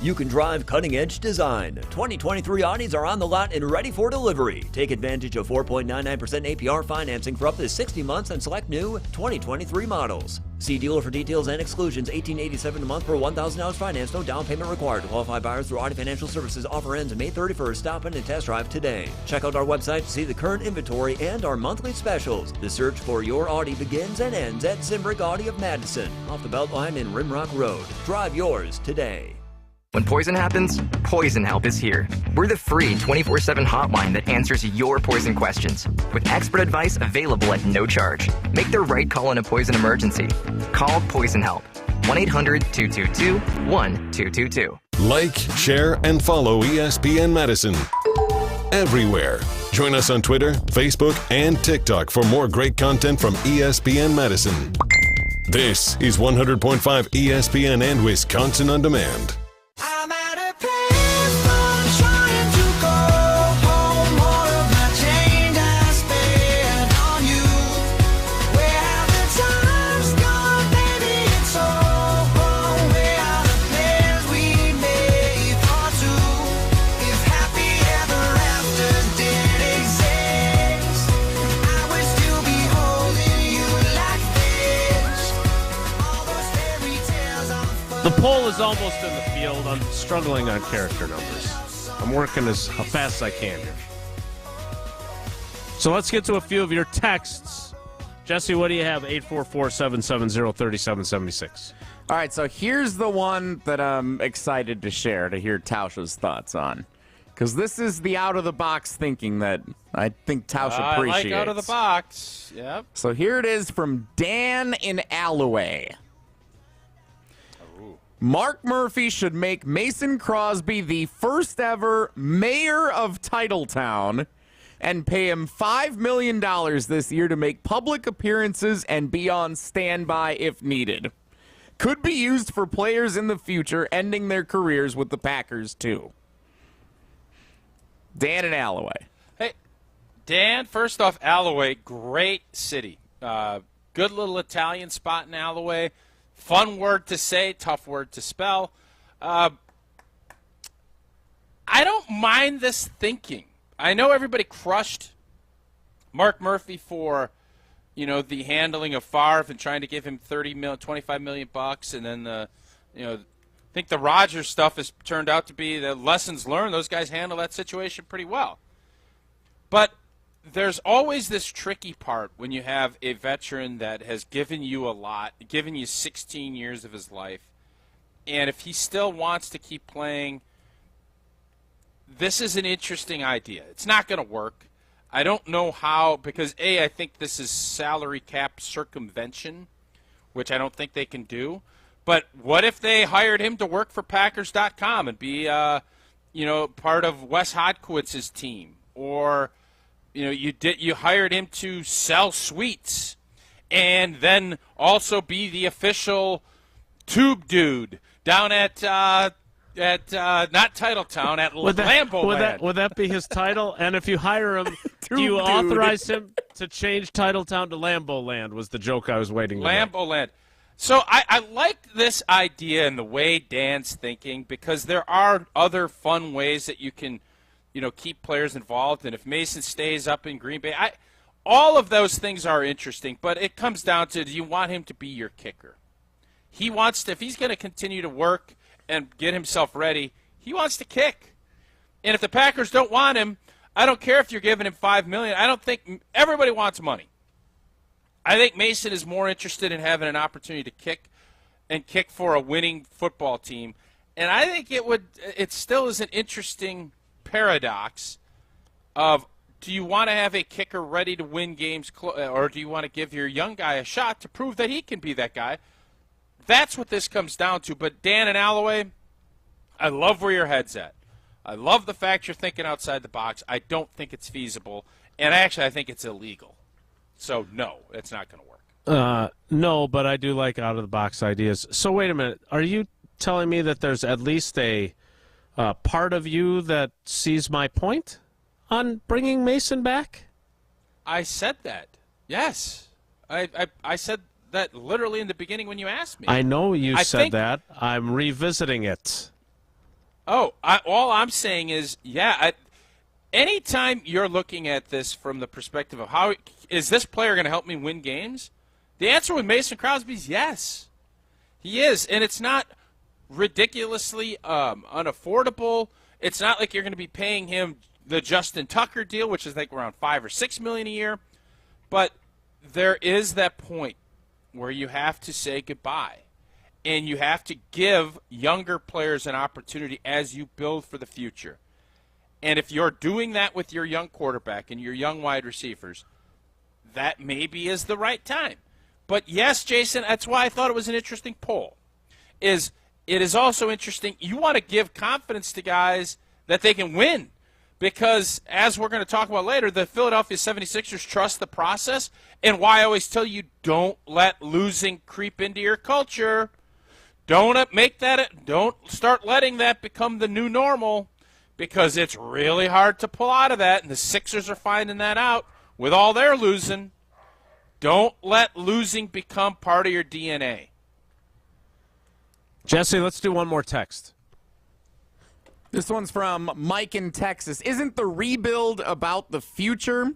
You can drive cutting-edge design. 2023 Audis are on the lot and ready for delivery. Take advantage of 4.99% APR financing for up to 60 months and select new 2023 models. See dealer for details and exclusions. $18.87 a month per $1,000 finance. No down payment required. Qualified buyers through Audi Financial Services. Offer ends May 31st. Stop in and test drive today. Check out our website to see the current inventory and our monthly specials. The search for your Audi begins and ends at Zimbrick Audi of Madison, off the Beltline in Rimrock Road. Drive yours today. When poison happens, Poison Help is here. We're the free 24/7 hotline that answers your poison questions, with expert advice available at no charge. Make the right call in a poison emergency. Call Poison Help. 1-800-222-1222. Like, share, and follow ESPN Madison everywhere. Join us on Twitter, Facebook, and TikTok for more great content from ESPN Madison. This is 100.5 ESPN and Wisconsin On Demand. I'm at a place I'm trying to go home. All of my change I spent on you. Where have the times gone, baby? It's so wrong. Where are the plans we made for two? If happy ever afters did exist, I would still be holding you like this. All those fairy tales are The poll is almost in the field. I'm struggling on character numbers. I'm working as fast as I can here. So let's get to a few of your texts. Jesse, what do you have? 844-770-3776. All right, so here's the one that I'm excited to share, to hear Tausch's thoughts on. Because this is the out-of-the-box thinking that I think Tausch appreciates. I like out of the box. Yep. So here it is from Dan in Alloway. Mark Murphy should make Mason Crosby the first ever mayor of Titletown and pay him $5 million this year to make public appearances and be on standby if needed. Could be used for players in the future ending their careers with the Packers, too. Dan in Alloway. Hey, Dan, first off, Alloway, great city. Good little Italian spot in Alloway. Fun word to say, tough word to spell. I don't mind this thinking. I know everybody crushed Mark Murphy for, the handling of Favre and trying to give him $25 million bucks, and then I think the Rodgers stuff has turned out to be the lessons learned. Those guys handle that situation pretty well. But there's always this tricky part when you have a veteran that has given you a lot, given you 16 years of his life, and if he still wants to keep playing, this is an interesting idea. It's not going to work. I don't know how, because I think this is salary cap circumvention, which I don't think they can do. But what if they hired him to work for Packers.com and be, part of Wes Hodkiewicz's team, or you hired him to sell sweets and then also be the official tube dude down at at not Titletown, at Lambeau Land. Would that be his title? And if you hire him, do you authorize him to change Titletown to Lambeau Land? Was the joke I was waiting to make. Lambeau Land. So I like this idea and the way Dan's thinking, because there are other fun ways that you can, keep players involved. And if Mason stays up in Green Bay, all of those things are interesting. But it comes down to, do you want him to be your kicker? He wants to, if he's going to continue to work and get himself ready, he wants to kick. And if the Packers don't want him, I don't care if you're giving him $5 million. I don't think everybody wants money. I think Mason is more interested in having an opportunity to kick for a winning football team. And I think it still is an interesting paradox of, do you want to have a kicker ready to win games, or do you want to give your young guy a shot to prove that he can be that guy? That's what this comes down to. But Dan and Alloway, I love where your head's at. I love the fact you're thinking outside the box. I don't think it's feasible. And actually, I think it's illegal. So, no, it's not going to work. No, but I do like out-of-the-box ideas. So, wait a minute. Are you telling me that there's at least a part of you that sees my point on bringing Mason back? I said that. Yes. I said that literally in the beginning when you asked me. I know you said that. I'm revisiting it. Oh, all I'm saying is, anytime you're looking at this from the perspective of how is this player going to help me win games, the answer with Mason Crosby is yes. He is, and it's not ridiculously unaffordable. It's not like you're going to be paying him the Justin Tucker deal, which is like around $5 or $6 million a year. But there is that point where you have to say goodbye, and you have to give younger players an opportunity as you build for the future. And if you're doing that with your young quarterback and your young wide receivers, that maybe is the right time. But yes, Jason, that's why I thought it was an interesting poll. It is also interesting, you want to give confidence to guys that they can win. Because, as we're going to talk about later, the Philadelphia 76ers trust the process. And why I always tell you, don't let losing creep into your culture. Don't start letting that become the new normal. Because it's really hard to pull out of that, and the Sixers are finding that out with all their losing. Don't let losing become part of your DNA. Jesse, let's do one more text. This one's from Mike in Texas. Isn't the rebuild about the future?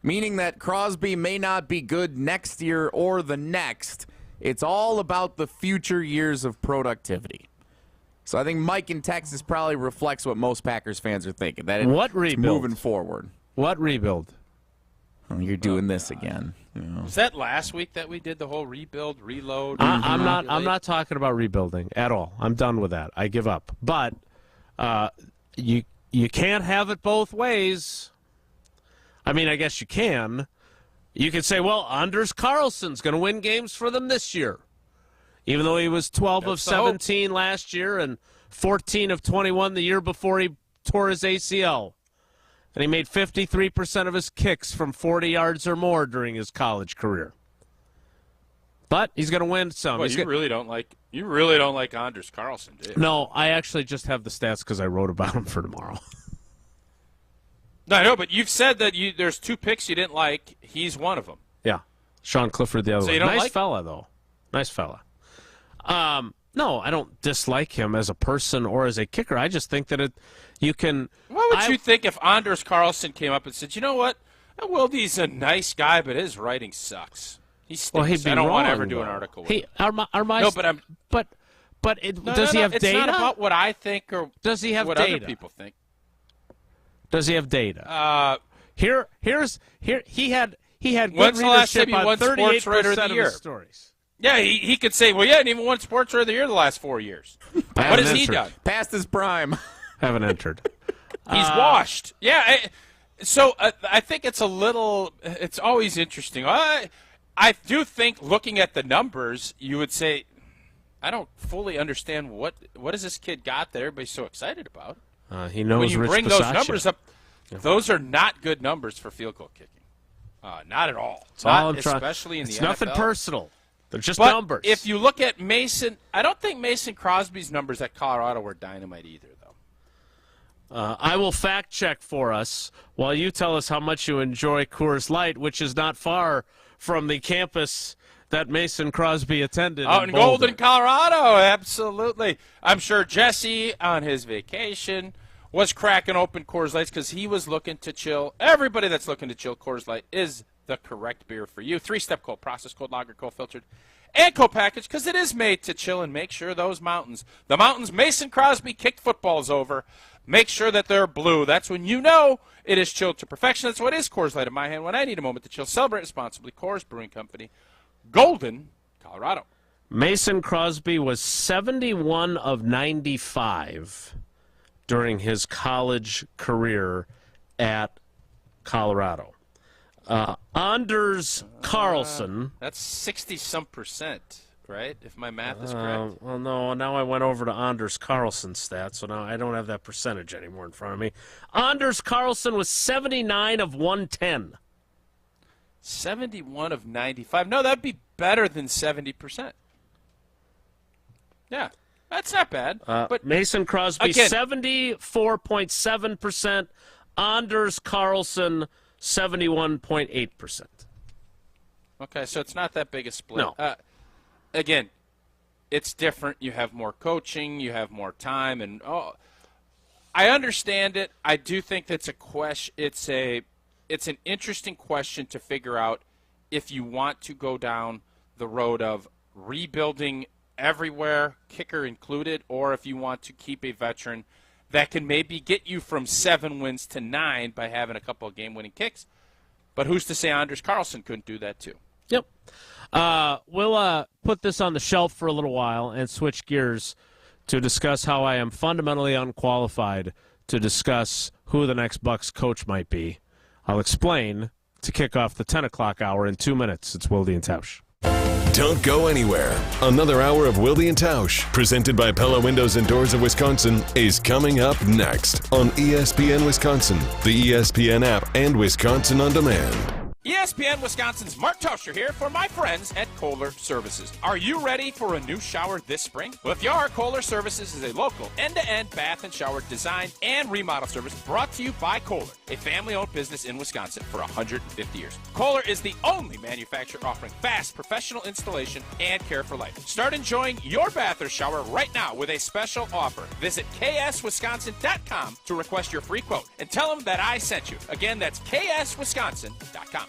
Meaning that Crosby may not be good next year or the next. It's all about the future years of productivity. So I think Mike in Texas probably reflects what most Packers fans are thinking. That what rebuild? Moving forward. What rebuild? Oh, you're doing this again. Was that last week that we did the whole rebuild, reload? I'm not talking about rebuilding at all. I'm done with that. I give up. But you can't have it both ways. I mean, I guess you can. You could say, well, Anders Carlson's going to win games for them this year. Even though he was 12 of 17 last year and 14 of 21 the year before he tore his ACL. And he made 53% of his kicks from 40 yards or more during his college career. But he's going to win some. Well, you really don't like Anders Carlson, do you? No, I actually just have the stats because I wrote about him for tomorrow. No, I know, but you've said that there's 2 picks you didn't like. He's one of them. Yeah. Sean Clifford, the other one. Nice fella, though. Nice fella. No, I don't dislike him as a person or as a kicker. I just think that you can. What would you think if Anders Carlson came up and said, you know what? Wilde's a nice guy, but his writing sucks. He stinks. Well, he'd be I don't wrong, want to ever do though. an article with him. No, but does he have it's data? It's not about what I think or does he have what data? Other people think. Does he have data? He had good When's the last time readership he on won Sports Writer of 38% the Year? of his stories. Yeah, he could say, well, yeah, and even won Sports Writer of the Year the last 4 years. What has he done? Past his prime. Haven't entered. He's washed. Yeah, so I think it's always interesting. I do think looking at the numbers, you would say, I don't fully understand what has this kid got that everybody's so excited about. He knows when you Rich bring Bisaccia. those numbers up, those are not good numbers for field goal kicking. Not at all. It's all I'm especially in the NFL. It's nothing personal. They're just But numbers. if you look at Mason, I don't think Mason Crosby's numbers at Colorado were dynamite either, though. I will fact check for us while you tell us how much you enjoy Coors Light, which is not far from the campus that Mason Crosby attended. Out in Golden, Colorado, absolutely. I'm sure Jesse, on his vacation, was cracking open Coors Lights because he was looking to chill. Everybody that's looking to chill, Coors Light is the correct beer for you. 3-step cold, process cold, lager, cold filtered, and co-packaged because it is made to chill and make sure the mountains Mason Crosby kicked footballs over, make sure that they're blue. That's when you know it is chilled to perfection. That's what is Coors Light in my hand when I need a moment to chill. Celebrate responsibly. Coors Brewing Company, Golden, Colorado. Mason Crosby was 71 of 95 during his college career at Colorado. Anders Carlson. That's 60-some%, right? If my math is correct. Well, no, now I went over to Anders Carlson's stats, so now I don't have that percentage anymore in front of me. Anders Carlson was 79 of 110. 71 of 95. No, that'd be better than 70%. Yeah, that's not bad. But Mason Crosby, again, 74.7%. Anders Carlson, 71.8%. Okay, so it's not that big a split. No. Again, it's different. You have more coaching. You have more time. And I understand it. I do think that's a question. It's an interesting question to figure out if you want to go down the road of rebuilding everywhere, kicker included, or if you want to keep a veteran that can maybe get you from 7 wins to 9 by having a couple of game-winning kicks. But who's to say Anders Carlson couldn't do that too? Yep. We'll put this on the shelf for a little while and switch gears to discuss how I am fundamentally unqualified to discuss who the next Bucks coach might be. I'll explain to kick off the 10 o'clock hour in 2 minutes. It's Wilde Tausch. Don't go anywhere. Another hour of Wilde Tausch, presented by Pella Windows and Doors of Wisconsin, is coming up next on ESPN Wisconsin, the ESPN app, and Wisconsin On Demand. ESPN Wisconsin's Mark Tauscher here for my friends at Kohler Services. Are you ready for a new shower this spring? Well, if you are, Kohler Services is a local end-to-end bath and shower design and remodel service brought to you by Kohler, a family-owned business in Wisconsin for 150 years. Kohler is the only manufacturer offering fast professional installation and care for life. Start enjoying your bath or shower right now with a special offer. Visit kswisconsin.com to request your free quote and tell them that I sent you. Again, that's kswisconsin.com.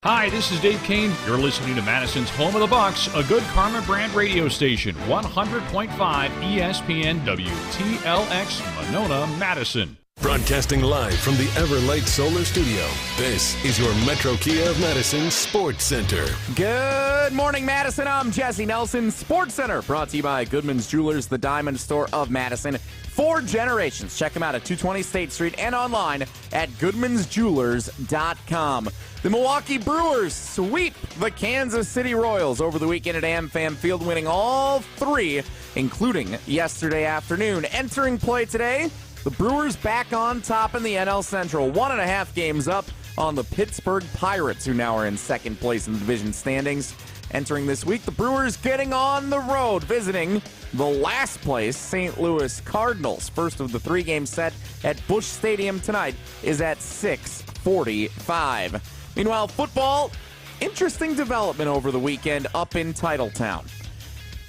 Hi, this is Dave Kane. You're listening to Madison's Home of the Bucks, a good Karma brand radio station, 100.5 ESPN WTLX, Monona, Madison. Broadcasting live from the Everlight Solar Studio, this is your Metro Kia of Madison Sports Center. Good morning, Madison. I'm Jesse Nelson. Sports Center, brought to you by Goodman's Jewelers, the Diamond Store of Madison. 4 generations. Check them out at 220 State Street and online at goodmansjewelers.com. The Milwaukee Brewers sweep the Kansas City Royals over the weekend at AmFam Field, winning all 3, including yesterday afternoon. Entering play today, the Brewers back on top in the NL Central, 1.5 games up on the Pittsburgh Pirates, who now are in second place in the division standings. Entering this week, the Brewers getting on the road, visiting the last place St. Louis Cardinals. First of the 3-game set at Busch Stadium tonight is at 6:45. Meanwhile, football, interesting development over the weekend up in Titletown.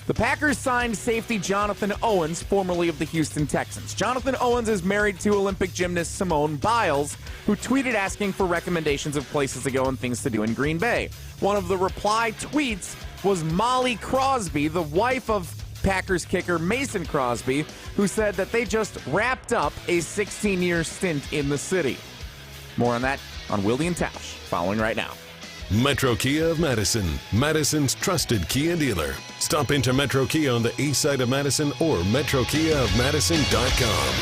The Packers signed safety Jonathan Owens, formerly of the Houston Texans. Jonathan Owens is married to Olympic gymnast Simone Biles, who tweeted asking for recommendations of places to go and things to do in Green Bay. One of the reply tweets was Molly Crosby, the wife of Packers kicker Mason Crosby, who said that they just wrapped up a 16-year stint in the city. More on that on Wilde Tausch, following right now. Metro Kia of Madison, Madison's trusted Kia dealer. Stop into Metro Kia on the east side of Madison or metrokiaofmadison.com.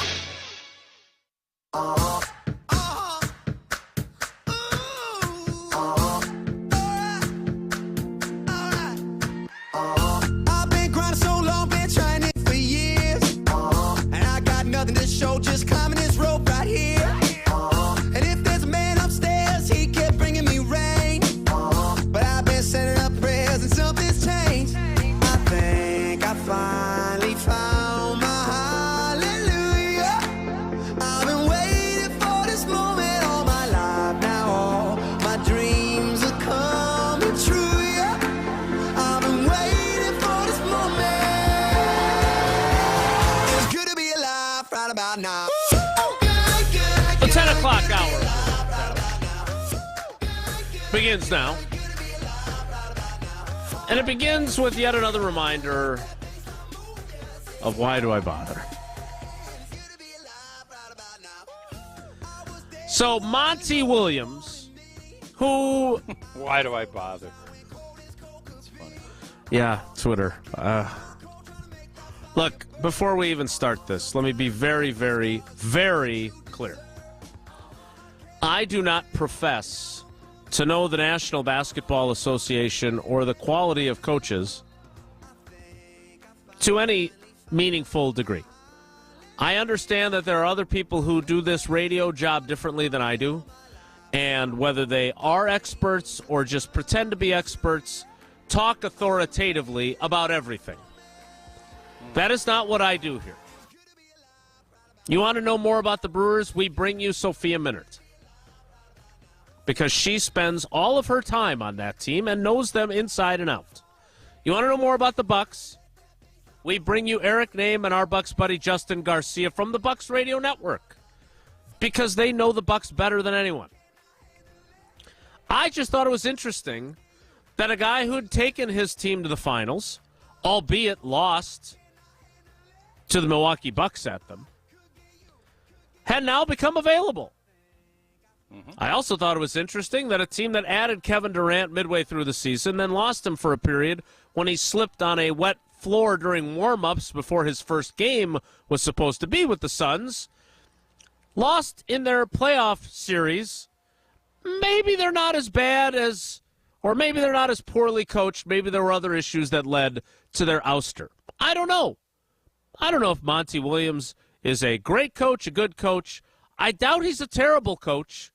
I've been grinding so long, been trying it for years. And I got nothing to show, just climbing this rope right here. And if there's a man upstairs, he kept bringing me rain. But I've been sending up prayers and something begins now. And it begins with yet another reminder of why do I bother. So Monty Williams, who... Why do I bother? That's funny. Yeah, Twitter. Look, before we even start this, let me be very, very, very clear. I do not profess to know the National Basketball Association or the quality of coaches to any meaningful degree. I understand that there are other people who do this radio job differently than I do, and whether they are experts or just pretend to be experts, talk authoritatively about everything. That is not what I do here. You want to know more about the Brewers? We bring you Sophia Minert, because she spends all of her time on that team and knows them inside and out. You want to know more about the Bucks? We bring you Eric Name and our Bucks buddy Justin Garcia from the Bucks Radio Network, because they know the Bucks better than anyone. I just thought it was interesting that a guy who had taken his team to the finals, albeit lost to the Milwaukee Bucks at them, had now become available. I also thought it was interesting that a team that added Kevin Durant midway through the season, then lost him for a period when he slipped on a wet floor during warm-ups before his first game was supposed to be with the Suns, lost in their playoff series. Maybe they're not as bad as, or maybe they're not as poorly coached. Maybe there were other issues that led to their ouster. I don't know. I don't know if Monty Williams is a great coach, a good coach. I doubt he's a terrible coach,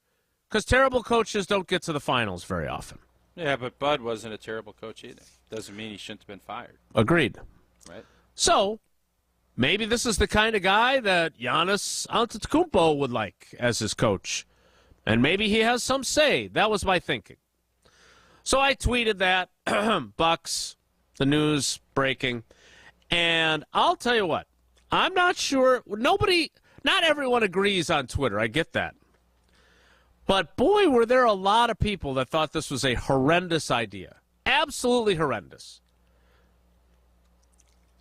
because terrible coaches don't get to the finals very often. Yeah, but Bud wasn't a terrible coach either. Doesn't mean he shouldn't have been fired. Agreed. Right. So, maybe this is the kind of guy that Giannis Antetokounmpo would like as his coach. And maybe he has some say. That was my thinking. So I tweeted that, Bucks, the news breaking. And I'll tell you what, I'm not sure, not everyone agrees on Twitter. I get that. But boy, were there a lot of people that thought this was a horrendous idea. Absolutely horrendous.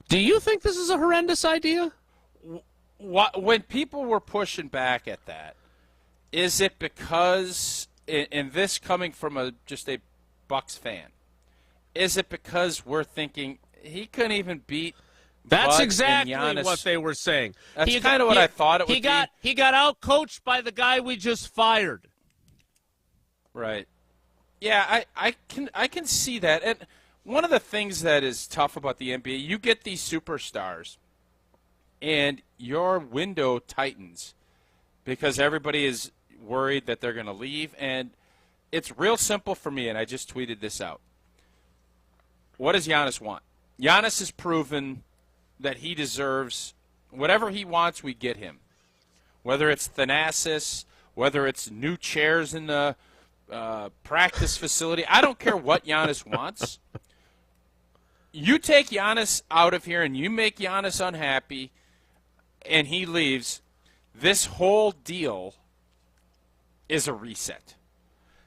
Do you think this is a horrendous idea? When people were pushing back at that, is it because, and this coming from just a Bucks fan, is it because we're thinking he couldn't even beat That's Bud exactly and Giannis? what they were saying. That's kind of what I thought it would be. He got out-coached by the guy we just fired. Right. Yeah, I can see that. And one of the things that is tough about the NBA, you get these superstars, and your window tightens because everybody is worried that they're going to leave. And it's real simple for me, and I just tweeted this out. What does Giannis want? Giannis has proven that he deserves whatever he wants, we get him. Whether it's Thanasis, whether it's new chairs in the practice facility. I don't care what Giannis wants. You take Giannis out of here and you make Giannis unhappy and he leaves, this whole deal is a reset.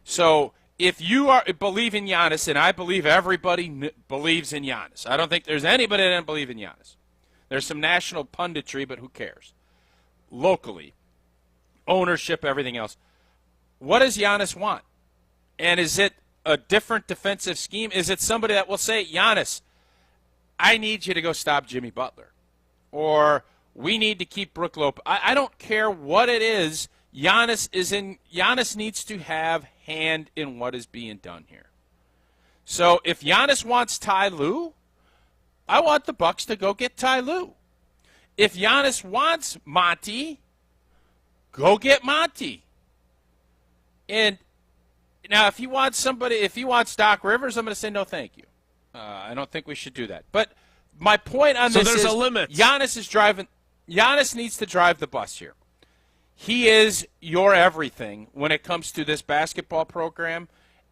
So if you believe in Giannis, and I believe everybody believes in Giannis. I don't think there's anybody that doesn't believe in Giannis. There's some national punditry, but who cares? Locally, ownership, everything else. What does Giannis want? And is it a different defensive scheme? Is it somebody that will say, Giannis, I need you to go stop Jimmy Butler? Or we need to keep Brook Lopez. I don't care what it is. Giannis needs to have hand in what is being done here. So if Giannis wants Ty Lue, I want the Bucks to go get Ty Lue. If Giannis wants Monty, go get Monty. And now, if he wants Doc Rivers, I'm going to say no, thank you. I don't think we should do that. But my point on this is, there's a limit. Giannis needs to drive the bus here. He is your everything when it comes to this basketball program.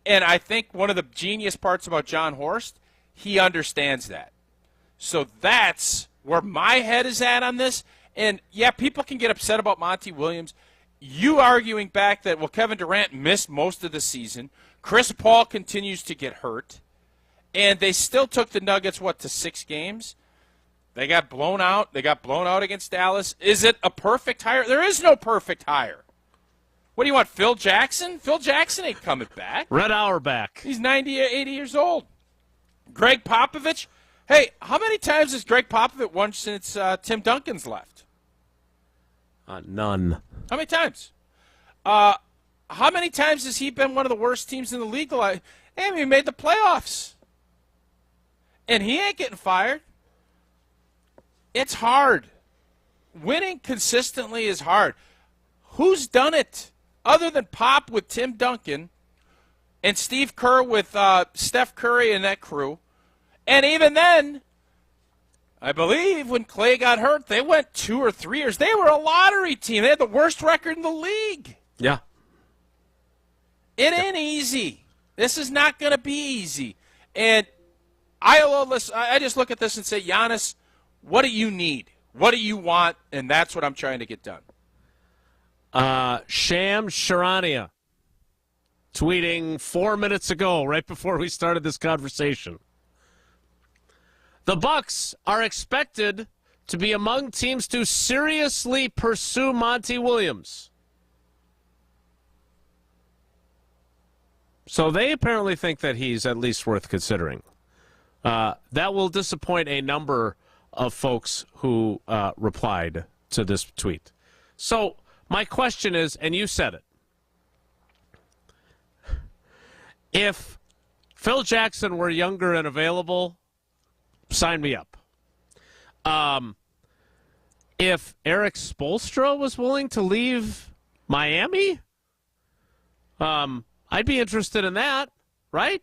And I think one of the genius parts about John Horst, he understands that. So that's where my head is at on this. And, yeah, people can get upset about Monty Williams. you arguing back that, well, Kevin Durant missed most of the season. Chris Paul continues to get hurt. And they still took the Nuggets, to 6 games? They got blown out. They got blown out against Dallas. Is it a perfect hire? There is no perfect hire. What do you want, Phil Jackson? Phil Jackson ain't coming back. Red Auerbach. He's 90 or 80 years old. Greg Popovich. Hey, how many times has Greg Popovich won since Tim Duncan's left? None. How many times? How many times has he been one of the worst teams in the league? And he made the playoffs. And he ain't getting fired. It's hard. Winning consistently is hard. Who's done it other than Pop with Tim Duncan and Steve Kerr with Steph Curry and that crew? And even then, I believe when Clay got hurt, they went 2 or 3 years. They were a lottery team. They had the worst record in the league. Yeah. It ain't easy. This is not going to be easy. And I just look at this and say, Giannis, what do you need? What do you want? And that's what I'm trying to get done. Sham Sharania tweeting 4 minutes ago, right before we started this conversation. The Bucks are expected to be among teams to seriously pursue Monty Williams. So they apparently think that he's at least worth considering. That will disappoint a number of folks who replied to this tweet. So my question is, and you said it, if Phil Jackson were younger and available, sign me up. If Eric Spoelstra was willing to leave Miami, I'd be interested in that, right?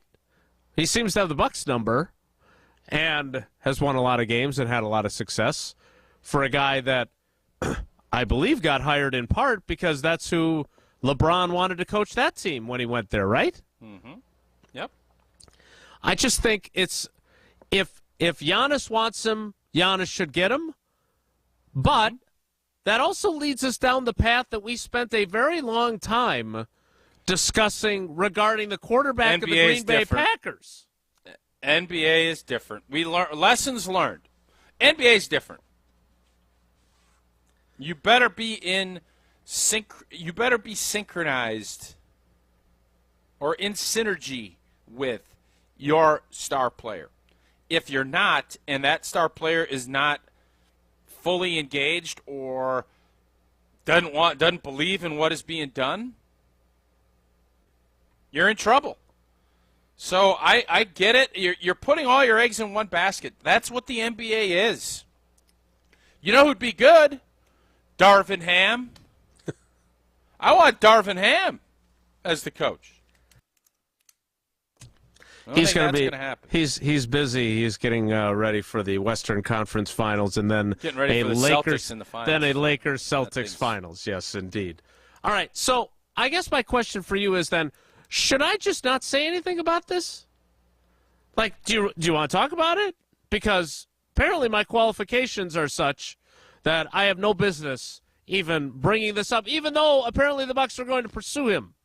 He seems to have the Bucks number and has won a lot of games and had a lot of success for a guy that I believe got hired in part because that's who LeBron wanted to coach that team when he went there, right? Mm-hmm. Yep. I just think it's if Giannis wants him, Giannis should get him. But that also leads us down the path that we spent a very long time discussing regarding the quarterback of the Green Bay Packers. NBA is different. We learn lessons learned. NBA is different. You better be You better be synchronized or in synergy with your star player. If you're not, and that star player is not fully engaged or doesn't believe in what is being done, you're in trouble. So I get it. You're putting all your eggs in one basket. That's what the NBA is. You know who'd be good? Darvin Ham. I want Darvin Ham as the coach. He's going to be. He's busy. He's getting ready for the Western Conference Finals, and then getting ready for the Celtics in the finals. Then a Lakers Celtics Finals. Yes, indeed. All right. So I guess my question for you is then: should I just not say anything about this? Like, do you want to talk about it? Because apparently my qualifications are such that I have no business even bringing this up, even though apparently the Bucks are going to pursue him.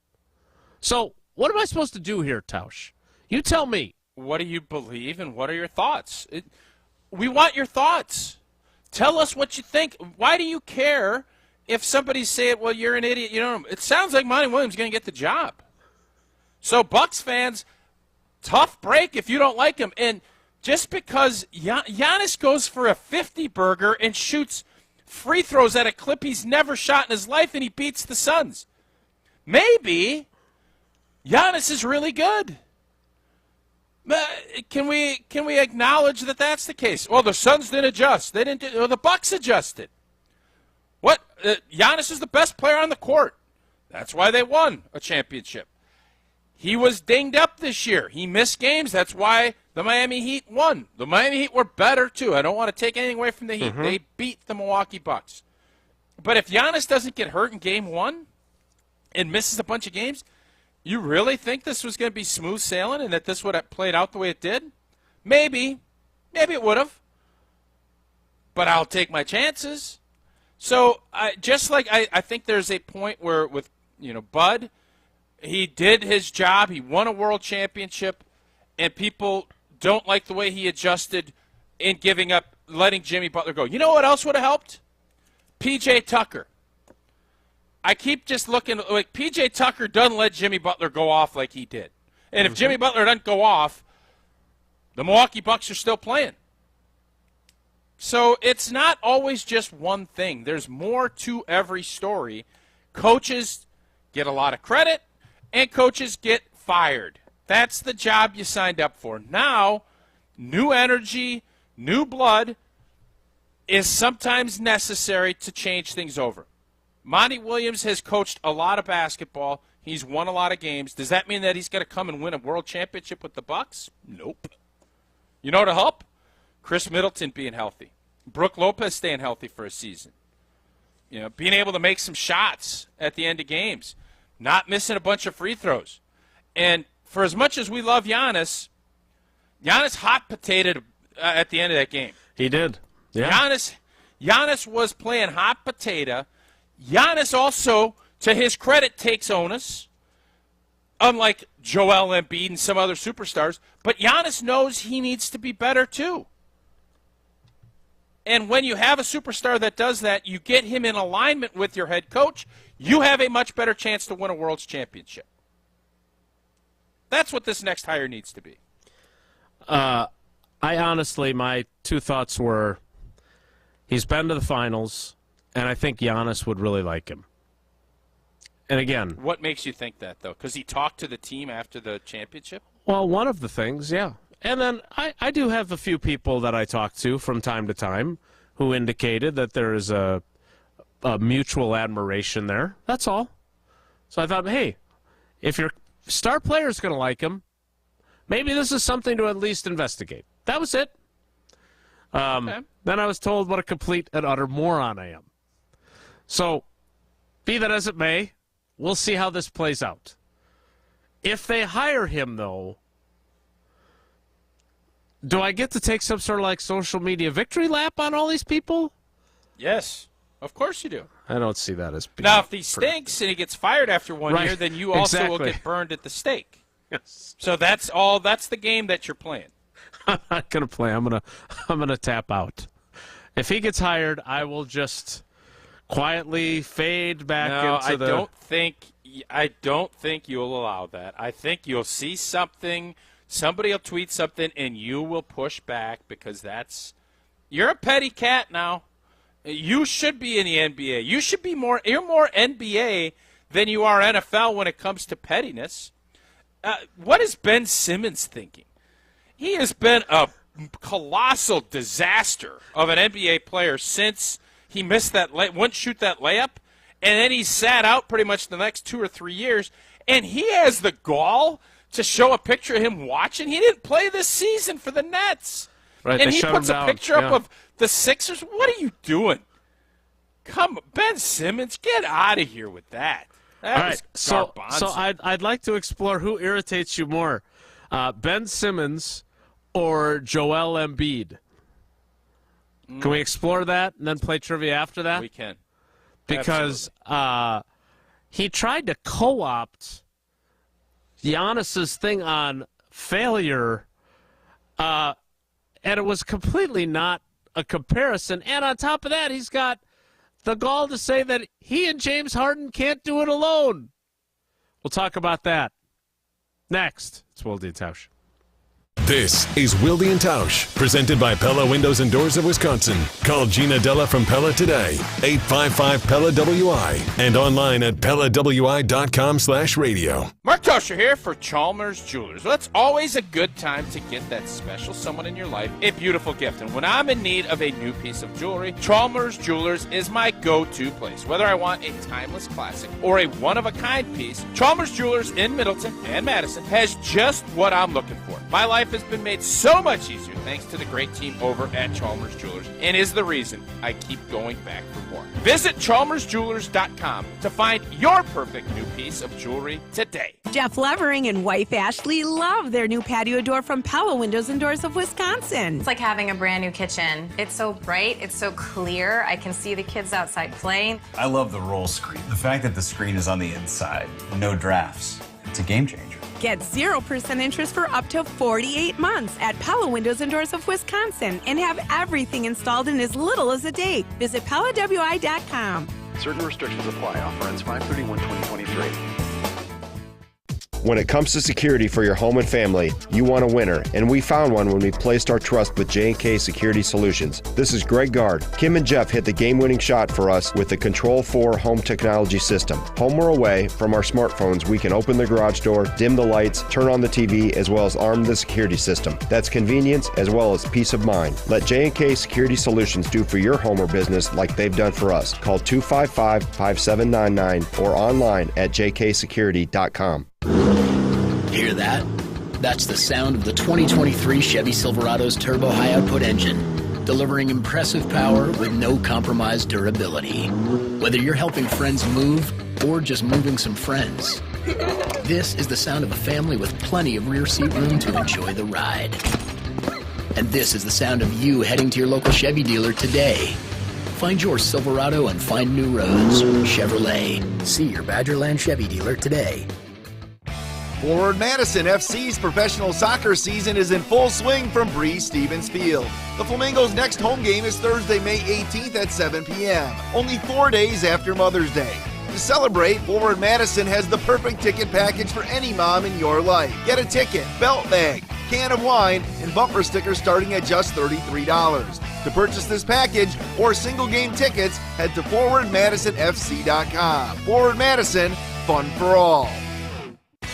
So what am I supposed to do here, Tausch? You tell me. What do you believe and what are your thoughts? We want your thoughts. Tell us what you think. Why do you care if somebody say, well, you're an idiot? You know, it sounds like Monty Williams is going to get the job. So Bucks fans, tough break if you don't like him. And just because Giannis goes for a 50-burger and shoots free throws at a clip he's never shot in his life and he beats the Suns, maybe Giannis is really good. Can we acknowledge that that's the case? Well, the Suns didn't adjust. They didn't. The Bucks adjusted. What? Giannis is the best player on the court. That's why they won a championship. He was dinged up this year. He missed games. That's why the Miami Heat won. The Miami Heat were better too. I don't want to take anything away from the Heat. Mm-hmm. They beat the Milwaukee Bucks. But if Giannis doesn't get hurt in Game 1 and misses a bunch of games, you really think this was going to be smooth sailing and that this would have played out the way it did? Maybe. Maybe it would have. But I'll take my chances. So I think there's a point where with Bud, he did his job. He won a world championship, and people don't like the way he adjusted in giving up, letting Jimmy Butler go. You know what else would have helped? P.J. Tucker. I keep just looking like P.J. Tucker doesn't let Jimmy Butler go off like he did. And if Jimmy Butler doesn't go off, the Milwaukee Bucks are still playing. So it's not always just one thing. There's more to every story. Coaches get a lot of credit, and coaches get fired. That's the job you signed up for. Now, new energy, new blood is sometimes necessary to change things over. Monty Williams has coached a lot of basketball. He's won a lot of games. Does that mean that he's going to come and win a world championship with the Bucks? Nope. You know what'll help? Chris Middleton being healthy. Brook Lopez staying healthy for a season. Being able to make some shots at the end of games. Not missing a bunch of free throws. And for as much as we love Giannis hot potatoed at the end of that game. He did. Yeah. Giannis was playing hot potato. Giannis also, to his credit, takes onus, unlike Joel Embiid and some other superstars. But Giannis knows he needs to be better too. And when you have a superstar that does that, you get him in alignment with your head coach, you have a much better chance to win a world's championship. That's what this next hire needs to be. I honestly, my two thoughts were, he's been to the finals, and I think Giannis would really like him. And again, what makes you think that, though? Because he talked to the team after the championship? Well, one of the things, yeah. And then I do have a few people that I talk to from time to time who indicated that there is a mutual admiration there. That's all. So I thought, hey, if your star player is going to like him, maybe this is something to at least investigate. That was it. Okay. Then I was told what a complete and utter moron I am. So, be that as it may, we'll see how this plays out. If they hire him, though, do I get to take some sort of social media victory lap on all these people? Yes, of course you do. I don't see that as being. Now, if he stinks and he gets fired after 1 year, then you also will get burned at the stake. Yes. So that's all. That's the game that you're playing. I'm not going to play. I'm gonna tap out. If he gets hired, I will just quietly fade back into the. I don't think you'll allow that. I think you'll see something. Somebody will tweet something, and you will push back because you're a petty cat now. You should be in the NBA. You're more NBA than you are NFL when it comes to pettiness. What is Ben Simmons thinking? He has been a colossal disaster of an NBA player since he missed that wouldn't shoot that layup, and then he sat out pretty much the next 2 or 3 years, and he has the gall to show a picture of him watching. He didn't play this season for the Nets. Right, and he puts a picture up of the Sixers. What are you doing? Come on, Ben Simmons, get out of here with that. All right, so I'd like to explore who irritates you more, Ben Simmons or Joel Embiid. Can we explore that and then play trivia after that? We can. Because he tried to co-opt Giannis's thing on failure, and it was completely not a comparison. And on top of that, he's got the gall to say that he and James Harden can't do it alone. We'll talk about that next. It's Wilde Tausch. This is Wilde Tausch, presented by Pella Windows and Doors of Wisconsin. Call Gina Della from Pella today, 855-PELLA-WI, and online at PellaWI.com/radio. Mark Tauscher here for Chalmers Jewelers. Well, it's always a good time to get that special someone in your life a beautiful gift. And when I'm in need of a new piece of jewelry, Chalmers Jewelers is my go-to place. Whether I want a timeless classic or a one-of-a-kind piece, Chalmers Jewelers in Middleton and Madison has just what I'm looking for. My life is has been made so much easier thanks to the great team over at Chalmers Jewelers, and is the reason I keep going back for more. Visit chalmersjewelers.com to find your perfect new piece of jewelry today. Jeff Levering and wife Ashley love their new patio door from Pella Windows and Doors of Wisconsin. It's like having a brand new kitchen. It's so bright, it's so clear. I can see the kids outside playing. I love the roll screen. The fact that the screen is on the inside, no drafts. It's a game changer. Get 0% interest for up to 48 months at Pella Windows and Doors of Wisconsin and have everything installed in as little as a day. Visit PellaWI.com. Certain restrictions apply. Offer ends 5/31/2023. When it comes to security for your home and family, you want a winner, and we found one when we placed our trust with J&K Security Solutions. This is Greg Gard. Kim and Jeff hit the game-winning shot for us with the Control 4 home technology system. Home or away, from our smartphones, we can open the garage door, dim the lights, turn on the TV, as well as arm the security system. That's convenience as well as peace of mind. Let J&K Security Solutions do for your home or business like they've done for us. Call 255-5799 or online at jksecurity.com. Hear that? That's the sound of the 2023 Chevy Silverado's turbo high-output engine, delivering impressive power with no compromised durability. Whether you're helping friends move or just moving some friends, this is the sound of a family with plenty of rear seat room to enjoy the ride. And this is the sound of you heading to your local Chevy dealer today. Find your Silverado and find new roads. Chevrolet. See your Badgerland Chevy dealer today. Forward Madison FC's professional soccer season is in full swing from Breeze Stevens Field. The Flamingos' next home game is Thursday, May 18th at 7 p.m., only 4 days after Mother's Day. To celebrate, Forward Madison has the perfect ticket package for any mom in your life. Get a ticket, belt bag, can of wine, and bumper stickers starting at just $33. To purchase this package or single game tickets, head to forwardmadisonfc.com. Forward Madison, fun for all.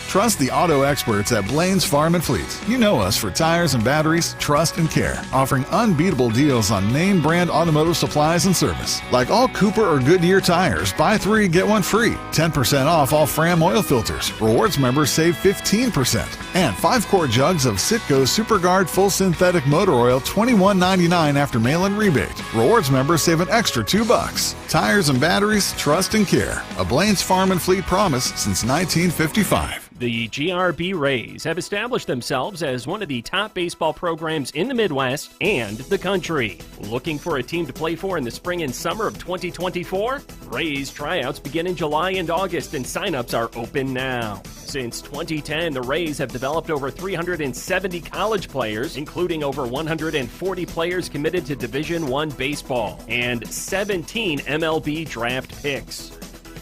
Trust the auto experts at Blaine's Farm and Fleet. You know us for tires and batteries, trust and care, offering unbeatable deals on name brand automotive supplies and service. Like all Cooper or Goodyear tires, buy 3, get 1 free. 10% off all Fram oil filters. Rewards members save 15%. And 5-quart jugs of Citgo SuperGuard full synthetic motor oil, $21.99 after mail-in rebate. Rewards members save an extra $2. Tires and batteries, trust and care. A Blaine's Farm and Fleet promise since 1955. The GRB Rays have established themselves as one of the top baseball programs in the Midwest and the country. Looking for a team to play for in the spring and summer of 2024? Rays tryouts begin in July and August, and signups are open now. Since 2010, the Rays have developed over 370 college players, including over 140 players committed to Division I baseball, and 17 MLB draft picks.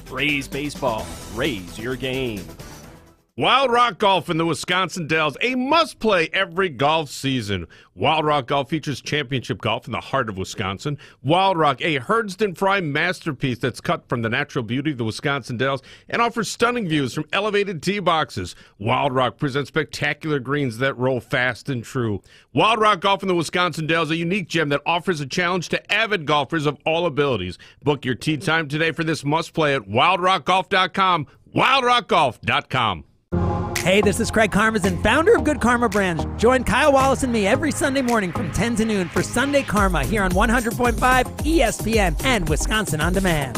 Rays baseball. Raise your game. Wild Rock Golf in the Wisconsin Dells, a must-play every golf season. Wild Rock Golf features championship golf in the heart of Wisconsin. Wild Rock, a Herdston Fry masterpiece that's cut from the natural beauty of the Wisconsin Dells and offers stunning views from elevated tee boxes. Wild Rock presents spectacular greens that roll fast and true. Wild Rock Golf in the Wisconsin Dells, a unique gem that offers a challenge to avid golfers of all abilities. Book your tee time today for this must-play at wildrockgolf.com, wildrockgolf.com. Hey, this is Craig Karmazin, founder of Good Karma Brands. Join Kyle Wallace and me every Sunday morning from 10 to noon for Sunday Karma here on 100.5 ESPN and Wisconsin On Demand.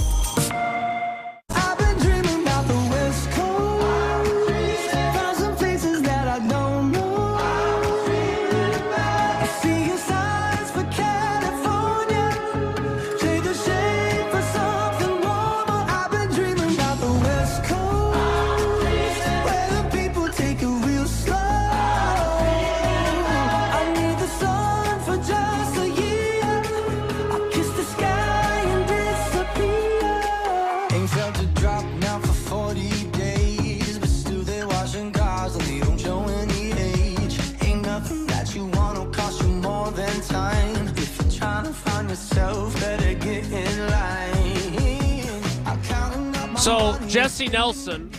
I've been dreaming about the West Coast. Found some places that I don't know. I see your signs for California. Trade the shade for something warmer. I've been dreaming about the West Coast. Take it real slow. I need the sun for just a year. I kiss the sky and disappear. Ain't felt a drop now for 40 days, but still they're washing cars and they don't show any age. Ain't nothing that you want will cost you more than time. If you're trying to find yourself, better get in line. I'm counting up my So Jesse Nelson,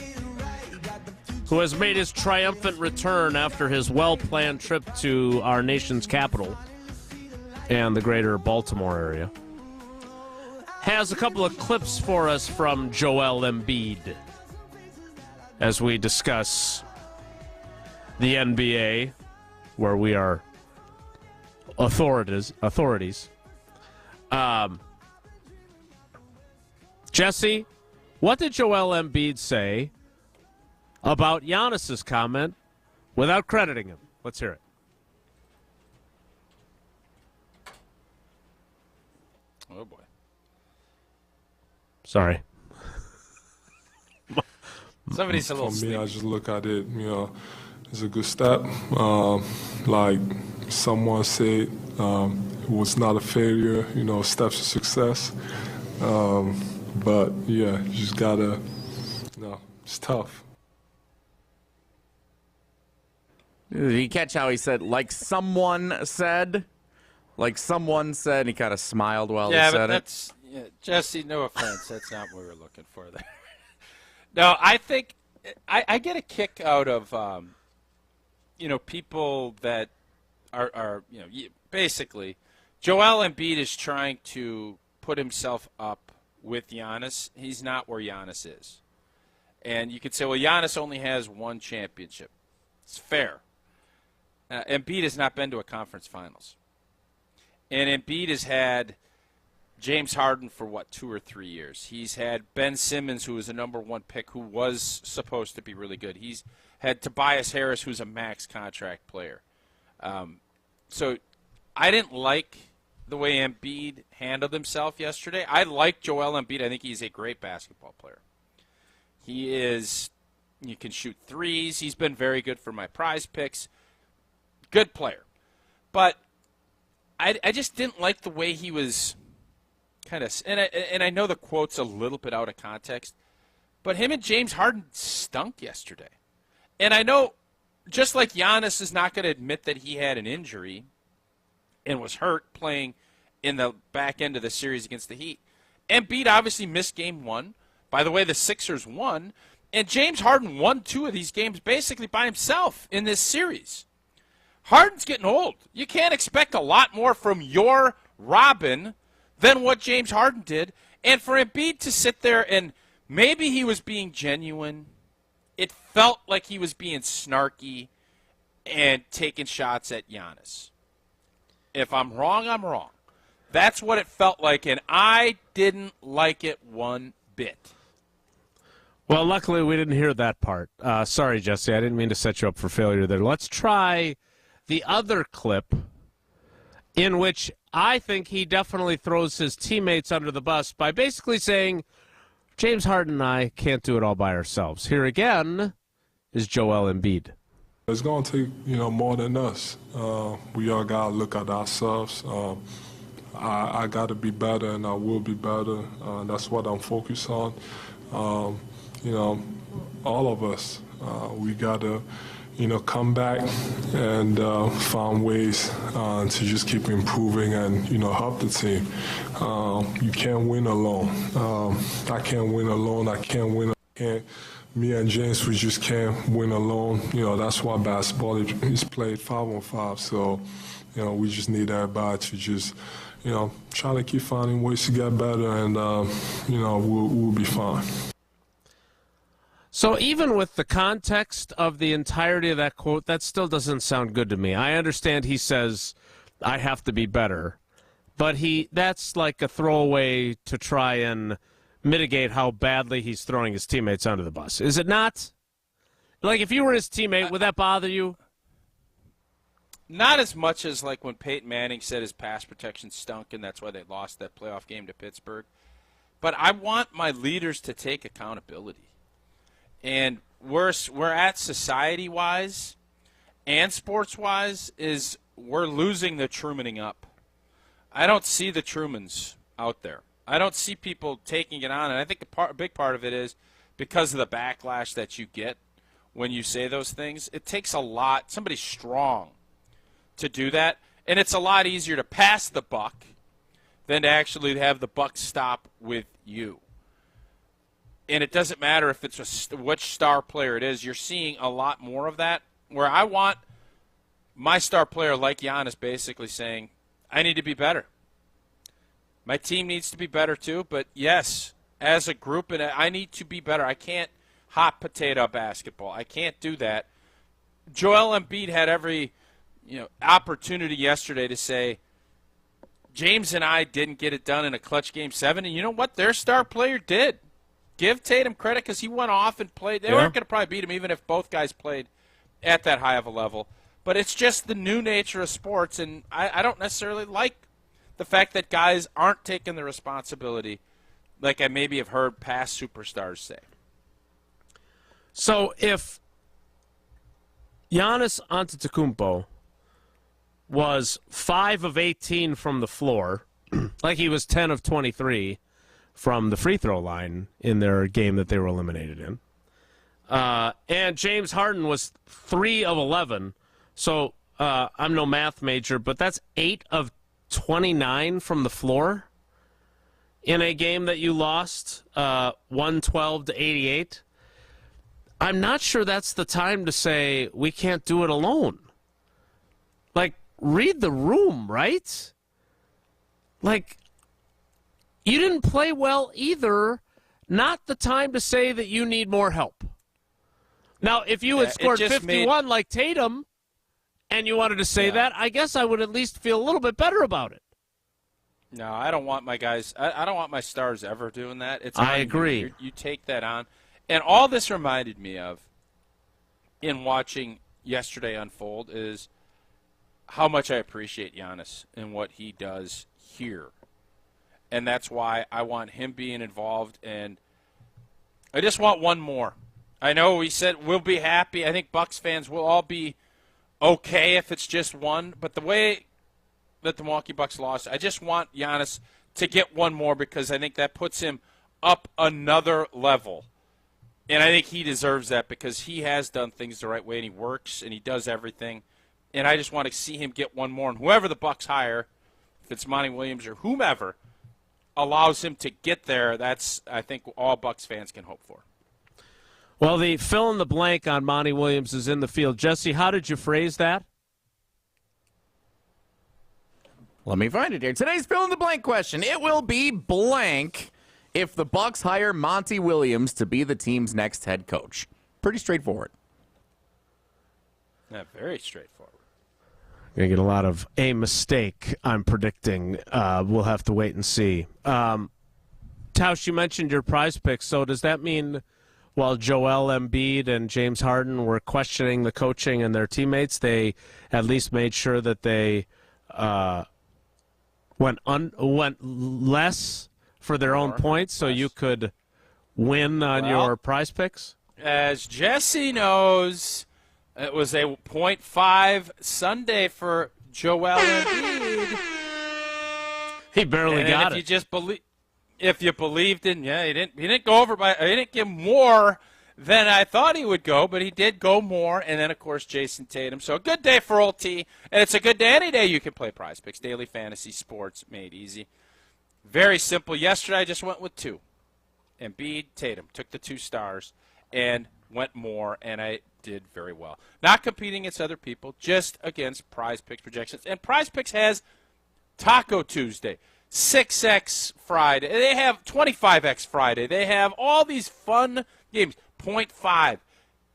who has made his triumphant return after his well-planned trip to our nation's capital and the greater Baltimore area, has a couple of clips for us from Joel Embiid as we discuss the NBA where we are authorities. Jesse, what did Joel Embiid say about Giannis's comment without crediting him? Let's hear it. Oh, boy. Sorry. Somebody's a little For me, I sleepy. just look at it, as a good step. Like someone said, it was not a failure, steps to success. But, yeah, you just got to, it's tough. Did you catch how he said, like someone said? Like someone said, and he kind of smiled while he Yeah, said but it. that's Jesse. No offense, that's not what we were looking for there. No, I think I get a kick out of people that are basically Joel Embiid is trying to put himself up with Giannis. He's not where Giannis is, and you could say, well, Giannis only has one championship. It's fair. Embiid has not been to a conference finals. And Embiid has had James Harden for, 2 or 3 years. He's had Ben Simmons, who was a number 1 pick, who was supposed to be really good. He's had Tobias Harris, who's a max contract player. So I didn't like the way Embiid handled himself yesterday. I like Joel Embiid. I think he's a great basketball player. He can shoot threes. He's been very good for my prize picks. Good player. But I just didn't like the way he was kind of, and I know the quote's a little bit out of context, but him and James Harden stunk yesterday. And I know, just like Giannis is not going to admit that he had an injury and was hurt playing in the back end of the series against the Heat, Embiid obviously missed game 1. By the way, the Sixers won, and James Harden won 2 of these games basically by himself in this series. Harden's getting old. You can't expect a lot more from your Robin than what James Harden did. And for Embiid to sit there and maybe he was being genuine. It felt like he was being snarky and taking shots at Giannis. If I'm wrong, I'm wrong. That's what it felt like, and I didn't like it one bit. Well, luckily we didn't hear that part. Sorry, Jesse. I didn't mean to set you up for failure there. Let's try the other clip in which I think he definitely throws his teammates under the bus by basically saying, James Harden and I can't do it all by ourselves. Here again is Joel Embiid. It's going to take, more than us. We all got to look at ourselves. I got to be better, and I will be better. That's what I'm focused on. All of us, we got to, come back and find ways to just keep improving and, help the team. You can't win alone. I can't win alone. I can't win. Me and James, we just can't win alone. That's why basketball is played 5-on-5. So, we just need everybody to just, try to keep finding ways to get better, and, we'll be fine. So even with the context of the entirety of that quote, that still doesn't sound good to me. I understand he says, I have to be better, but that's like a throwaway to try and mitigate how badly he's throwing his teammates under the bus. Is it not? Like, if you were his teammate, would that bother you? Not as much as like when Peyton Manning said his pass protection stunk, and that's why they lost that playoff game to Pittsburgh. But I want my leaders to take accountability. And we're at society-wise and sports-wise is we're losing the Trumaning up. I don't see the Trumans out there. I don't see people taking it on, and I think a big part of it is because of the backlash that you get when you say those things. It takes a lot, somebody strong, to do that, and it's a lot easier to pass the buck than to actually have the buck stop with you. And it doesn't matter if it's which star player it is. You're seeing a lot more of that, where I want my star player like Giannis basically saying, I need to be better. My team needs to be better too, but yes, as a group, and I need to be better. I can't hot potato basketball. I can't do that. Joel Embiid had every opportunity yesterday to say James and I didn't get it done in a clutch Game 7, and you know what? Their star player did. Give Tatum credit because he went off and played. They weren't going to probably beat him even if both guys played at that high of a level. But it's just the new nature of sports, and I don't necessarily like the fact that guys aren't taking the responsibility like I maybe have heard past superstars say. So if Giannis Antetokounmpo was 5 of 18 from the floor, like he was 10 of 23 from the free throw line in their game that they were eliminated in. And James Harden was 3 of 11. So I'm no math major, but that's 8 of 29 from the floor in a game that you lost 112 to 88. I'm not sure that's the time to say we can't do it alone. Like, read the room, right? Like, you didn't play well either. Not the time to say that you need more help. Now, if you had scored 51 like Tatum and you wanted to say that, I guess I would at least feel a little bit better about it. No, I don't want my guys. I don't want my stars ever doing that. I agree. You take that on. And all this reminded me of in watching yesterday unfold is how much I appreciate Giannis and what he does here. And that's why I want him being involved. And I just want one more. I know we said we'll be happy. I think Bucks fans will all be okay if it's just one. But the way that the Milwaukee Bucks lost, I just want Giannis to get one more because I think that puts him up another level. And I think he deserves that because he has done things the right way and he works and he does everything. And I just want to see him get one more. And whoever the Bucks hire, if it's Monty Williams or whomever, allows him to get there, that's, I think, all Bucks fans can hope for. Well, the fill in the blank on Monty Williams is in the field. Jesse, how did you phrase that? Let me find it here. Today's fill in the blank question. It will be blank if the Bucks hire Monty Williams to be the team's next head coach. Pretty straightforward. Yeah, very straightforward. Going to get a lot of a mistake, I'm predicting. We'll have to wait and see. Tausch, you mentioned your prize picks, so does that mean while Joel Embiid and James Harden were questioning the coaching and their teammates, they at least made sure that they went less for their own points so you could win on your prize picks? As Jesse knows, it was a 0.5 Sunday for Joel Embiid. He barely got it. If you believed in, he didn't go over he didn't give more than I thought he would go, but he did go more. And then, of course, Jason Tatum. So a good day for old T. And it's a good day any day you can play prize picks. Daily fantasy sports made easy. Very simple. Yesterday I just went with 2. Embiid, Tatum. Took the 2 stars and went more, and I did very well. Not competing against other people, just against prize picks projections. And prize picks has Taco Tuesday, 6X Friday. They have 25X Friday. They have all these fun games. 0.5.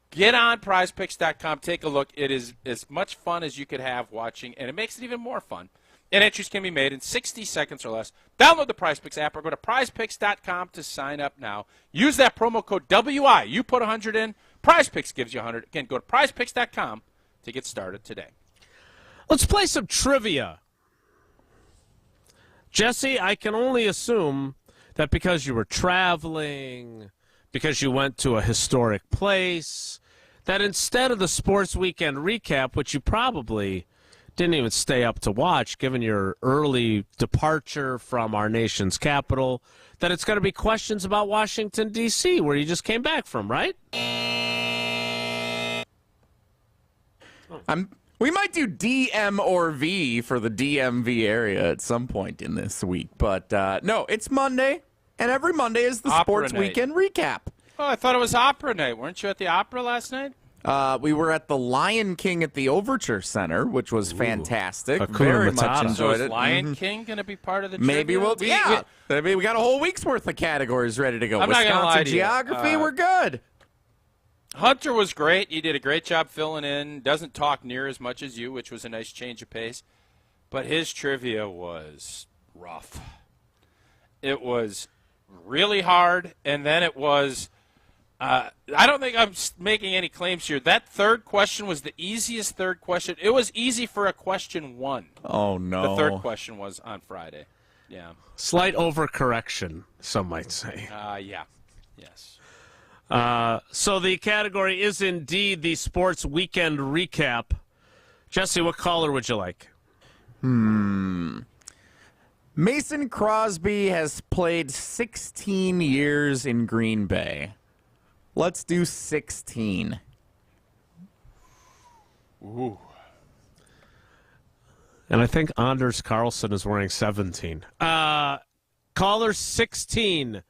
Get on prizepicks.com. Take a look. It is as much fun as you could have watching, and it makes it even more fun. And entries can be made in 60 seconds or less. Download the PrizePicks app or go to prizepicks.com to sign up now. Use that promo code WI. You put 100 in, PrizePicks gives you 100. Again, go to prizepicks.com to get started today. Let's play some trivia. Jesse, I can only assume that because you were traveling, because you went to a historic place, that instead of the Sports Weekend recap, which you probably didn't even stay up to watch, given your early departure from our nation's capital, that it's going to be questions about Washington, D.C., where you just came back from, right? We might do DM or V for the DMV area at some point in this week. But, no, it's Monday, and every Monday is the Opera Sports night. Weekend recap. Oh, I thought it was opera night. Weren't you at the opera last night? We were at the Lion King at the Overture Center, which was fantastic. Hakuna Very Matata. much enjoyed So is it. Lion King going to be part of the Maybe trivia? we got a whole week's worth of categories ready to go. I'm not gonna lie Wisconsin to you. geography, we're good. Hunter was great. He did a great job filling in. Doesn't talk near as much as you, which was a nice change of pace. But his trivia was rough. It was really hard, and then it was I don't think I'm making any claims here. That third question was the easiest third question. It was easy for a question 1. Oh, no. The third question was on Friday. Yeah. Slight overcorrection, some might say. Yeah. Yes. So the category is indeed the sports weekend recap. Jesse, what caller would you like? Mason Crosby has played 16 years in Green Bay. Let's do 16. Ooh. And I think Anders Carlson is wearing 17. Caller 16,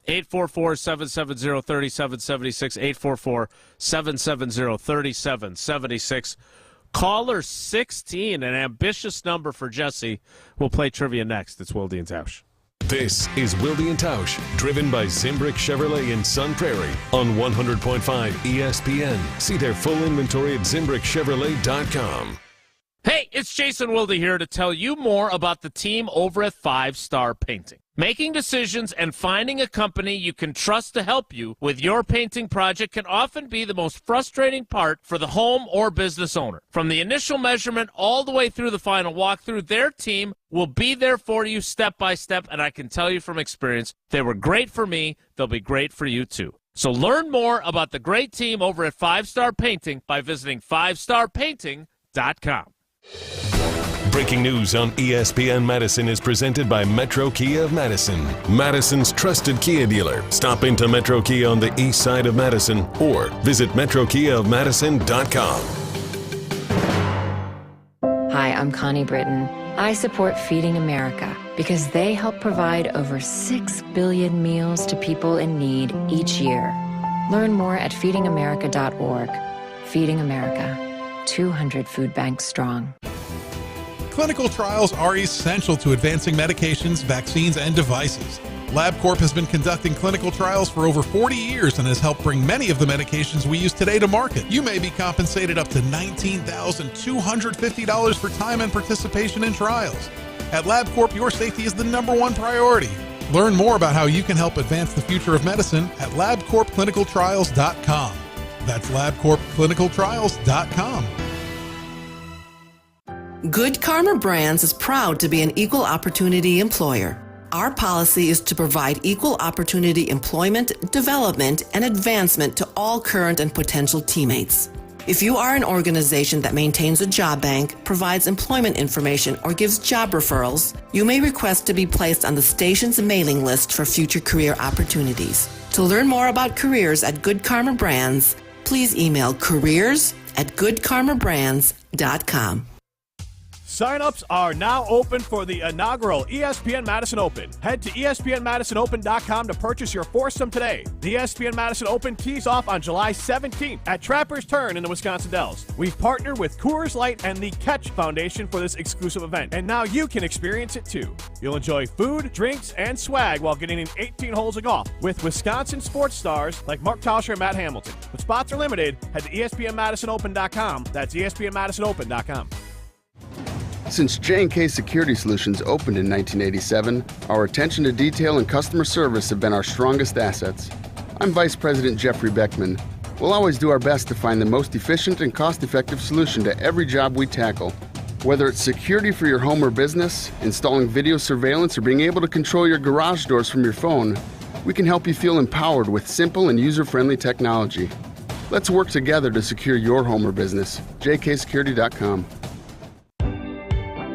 844-770-3776, 844-770-3776. Caller 16, an ambitious number for Jesse. We'll play trivia next. It's Wilde Tausch. This is Wilde Tausch, driven by Zimbrick Chevrolet in Sun Prairie on 100.5 ESPN. See their full inventory at ZimbrickChevrolet.com. Hey, it's Jason Wilde here to tell you more about the team over at 5 Star Painting. Making decisions and finding a company you can trust to help you with your painting project can often be the most frustrating part for the home or business owner. From the initial measurement all the way through the final walkthrough, their team will be there for you step by step, and I can tell you from experience, they were great for me. They'll be great for you too. So learn more about the great team over at 5 Star Painting by visiting 5starpainting.com. Breaking news on ESPN Madison is presented by Metro Kia of Madison, Madison's trusted Kia dealer. Stop into Metro Kia on the east side of Madison or visit metrokiaofmadison.com. Hi, I'm Connie Britton. I support Feeding America because they help provide over 6 billion meals to people in need each year. Learn more at feedingamerica.org. Feeding America, 200 food banks strong. Clinical trials are essential to advancing medications, vaccines, and devices. LabCorp has been conducting clinical trials for over 40 years and has helped bring many of the medications we use today to market. You may be compensated up to $19,250 for time and participation in trials. At LabCorp, your safety is the #1 priority. Learn more about how you can help advance the future of medicine at LabCorpClinicalTrials.com. That's LabCorpClinicalTrials.com. Good Karma Brands is proud to be an equal opportunity employer. Our policy is to provide equal opportunity employment, development, and advancement to all current and potential teammates. If you are an organization that maintains a job bank, provides employment information, or gives job referrals, you may request to be placed on the station's mailing list for future career opportunities. To learn more about careers at Good Karma Brands, please email careers@goodkarmabrands.com. Sign-ups are now open for the inaugural ESPN Madison Open. Head to ESPNMadisonOpen.com to purchase your foursome today. The ESPN Madison Open tees off on July 17th at Trapper's Turn in the Wisconsin Dells. We've partnered with Coors Light and the Catch Foundation for this exclusive event, and now you can experience it too. You'll enjoy food, drinks, and swag while getting in 18 holes of golf with Wisconsin sports stars like Mark Tauscher and Matt Hamilton. But spots are limited. Head to ESPNMadisonOpen.com. That's ESPNMadisonOpen.com. Since J&K Security Solutions opened in 1987, our attention to detail and customer service have been our strongest assets. I'm Vice President Jeffrey Beckman. We'll always do our best to find the most efficient and cost-effective solution to every job we tackle. Whether it's security for your home or business, installing video surveillance, or being able to control your garage doors from your phone, we can help you feel empowered with simple and user-friendly technology. Let's work together to secure your home or business. jksecurity.com.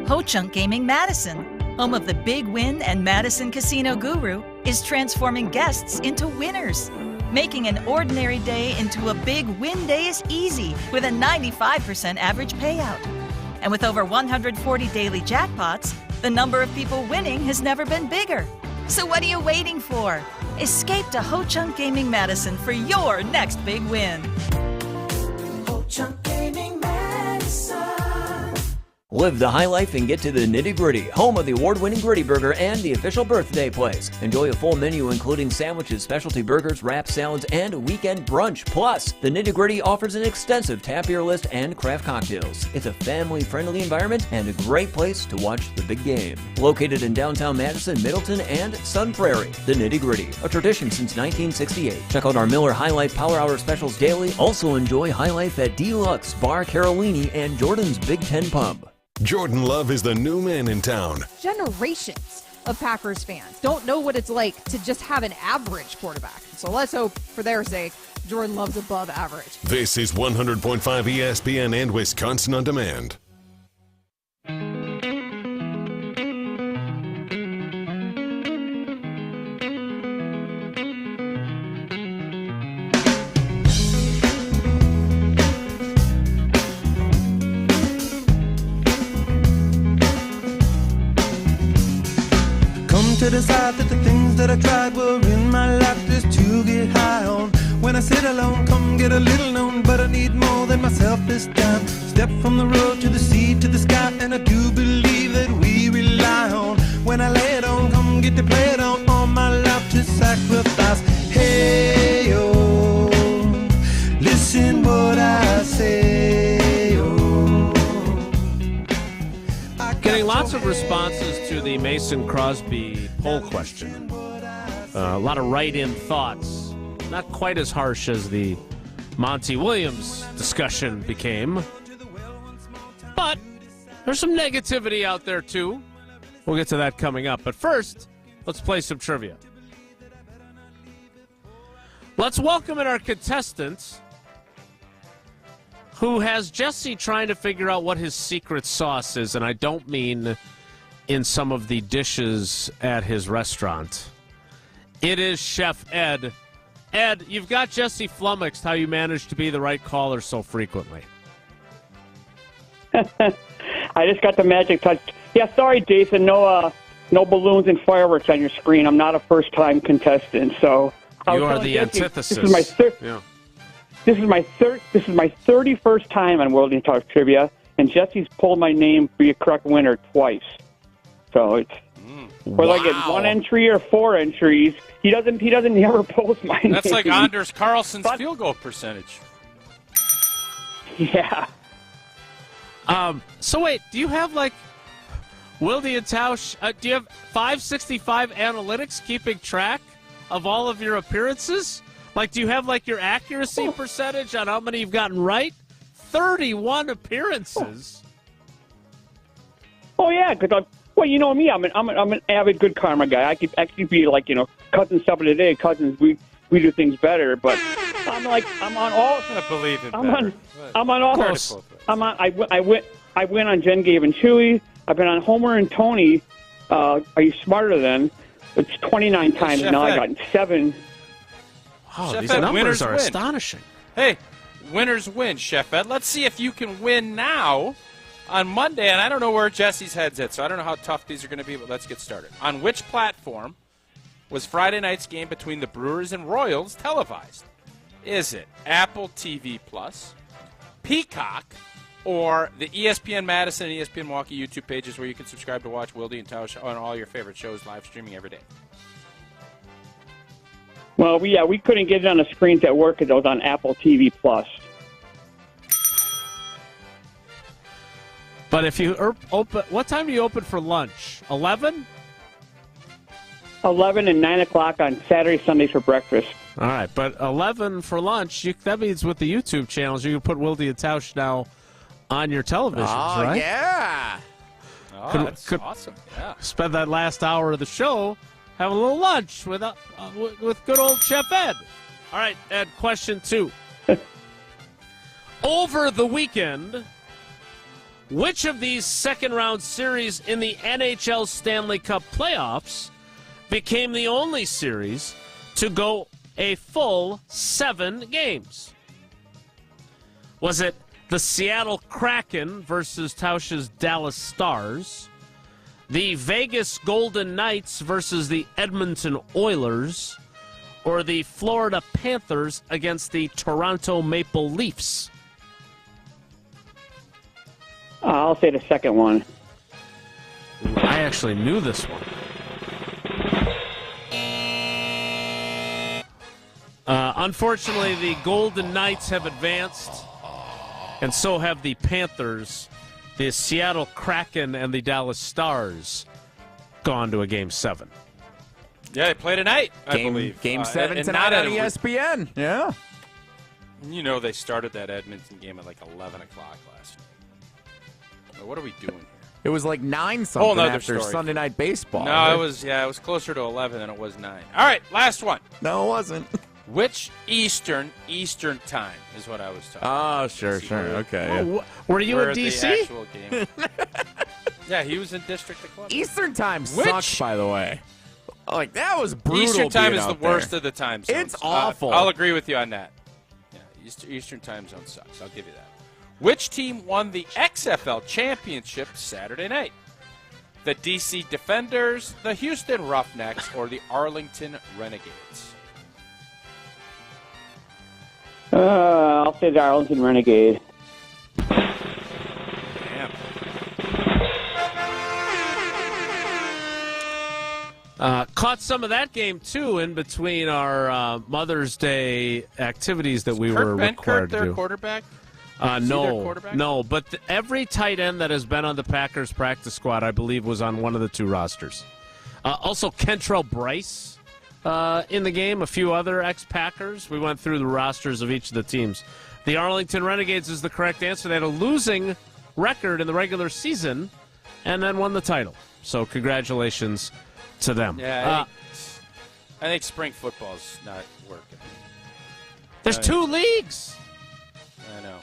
Ho-Chunk Gaming Madison, home of the Big Win and Madison Casino Guru, is transforming guests into winners. Making an ordinary day into a big win day is easy with a 95% average payout. And with over 140 daily jackpots, the number of people winning has never been bigger. So what are you waiting for? Escape to Ho-Chunk Gaming Madison for your next big win. Ho-Chunk Gaming Madison. Live the high life and get to the nitty-gritty, home of the award-winning Gritty Burger and the official birthday place. Enjoy a full menu including sandwiches, specialty burgers, wraps, salads, and weekend brunch. Plus, the nitty-gritty offers an extensive tap beer list and craft cocktails. It's a family-friendly environment and a great place to watch the big game. Located in downtown Madison, Middleton, and Sun Prairie, the nitty-gritty, a tradition since 1968. Check out our Miller High Life Power Hour specials daily. Also enjoy High Life at Deluxe, Bar Carolini, and Jordan's Big Ten Pub. Jordan Love is the new man in town. Generations of Packers fans don't know what it's like to just have an average quarterback. So let's hope, for their sake, Jordan Love's above average. This is 100.5 ESPN and Wisconsin On Demand. To decide that the things that I tried were in my life just to get high on. When I sit alone, come get a little known, but I need more than myself this time. Step from the road to the sea to the sky, and I do believe that we rely on. When I lay it on, come get to play it on, all my life to sacrifice. Hey, oh, listen what I say, oh. Getting lots of responses to the Mason Crosby poll question. A lot of write-in thoughts. Not quite as harsh as the Monty Williams discussion became. But there's some negativity out there, too. We'll get to that coming up. But first, let's play some trivia. Let's welcome in our contestant, who has Jesse trying to figure out what his secret sauce is, and I don't mean in some of the dishes at his restaurant. It is Chef Ed. Ed, you've got Jesse flummoxed how you managed to be the right caller so frequently. I just got the magic touch. Yeah, sorry, Jason. No balloons and fireworks on your screen. I'm not a first-time contestant, so You are the Jesse, antithesis. This is my third. Yeah. This is my 31st time on Wilde Tausch Trivia, and Jesse's pulled my name to be a correct winner twice. So it's whether I get one entry or four entries, he doesn't ever post my name. That's like Anders Carlson's field goal percentage. Yeah. So wait, do you have like Wilde Tausch? Do you have 565 analytics keeping track of all of your appearances? Like, do you have like your accuracy percentage on how many you've gotten right? 31 appearances. Oh yeah, because well, you know me, I'm an avid Good Karma guy. I could actually be like, Cousins stuff of the day. Cousins, we do things better. But I'm on all. I believe it. I'm on all. Close. I went on Jen, Gabe, and Chewy. I've been on Homer and Tony. Are you smarter than? It's 29 times Chef now. Ed. I got 7. Oh, Chef these Ed, numbers winners are win. astonishing. Hey, winners win, Chef Ed. Let's see if you can win now on Monday. And I don't know where Jesse's head's at, so I don't know how tough these are going to be, but let's get started. On which platform was Friday night's game between the Brewers and Royals televised? Is it Apple TV Plus, Peacock, or the ESPN Madison and ESPN Milwaukee YouTube pages where you can subscribe to watch Wilde and Tausch on all your favorite shows live streaming every day? Well, we couldn't get it on the screens at work because it was on Apple TV Plus. But if you open, what time do you open for lunch? 11? 11 and 9 o'clock on Saturday, Sunday for breakfast. All right, but 11 for lunch, that means with the YouTube channels, you can put Wilde and Tausch now on your televisions, right? Yeah. Oh, that's awesome. Yeah. Spend that last hour of the show having a little lunch with good old Chef Ed. All right, Ed, question 2. Over the weekend, which of these second-round series in the NHL Stanley Cup playoffs became the only series to go a full 7 games? Was it the Seattle Kraken versus Tausch's Dallas Stars, the Vegas Golden Knights versus the Edmonton Oilers, or the Florida Panthers against the Toronto Maple Leafs? I'll say the second one. I actually knew this one. Unfortunately, the Golden Knights have advanced, and so have the Panthers. The Seattle Kraken and the Dallas Stars gone to a Game 7. Yeah, they play tonight, I believe. Game 7 and tonight not on at ESPN. Yeah. You know they started that Edmonton game at like 11 o'clock last night. Well, what are we doing here? It was like 9 something after story. Sunday Night Baseball. No, right? it was closer to 11 than it was 9. All right, last one. No, it wasn't. Which Eastern time is what I was talking Oh, about. sure. Okay. Oh, were you in D.C.? The actual game. Yeah, he was in District of Columbia. Eastern time sucks, by the way. Like, that was brutal. Eastern time being is the out there. worst of the time zones. It's awful. I'll agree with you on that. Yeah, Eastern time zone sucks. I'll give you that. Which team won the XFL championship Saturday night? The D.C. Defenders, the Houston Roughnecks, or the Arlington Renegades? I'll say the Arlington Renegade. Damn. Caught some of that game, too, in between our Mother's Day activities that we were required to do. Their quarterback? No, but every tight end that has been on the Packers practice squad, I believe, was on one of the two rosters. Also, Kentrell Bryce in the game, a few other ex-Packers. We went through the rosters of each of the teams. The Arlington Renegades is the correct answer. They had a losing record in the regular season and then won the title. So congratulations to them. Yeah, I think spring football's not working. There's 2 leagues. I know.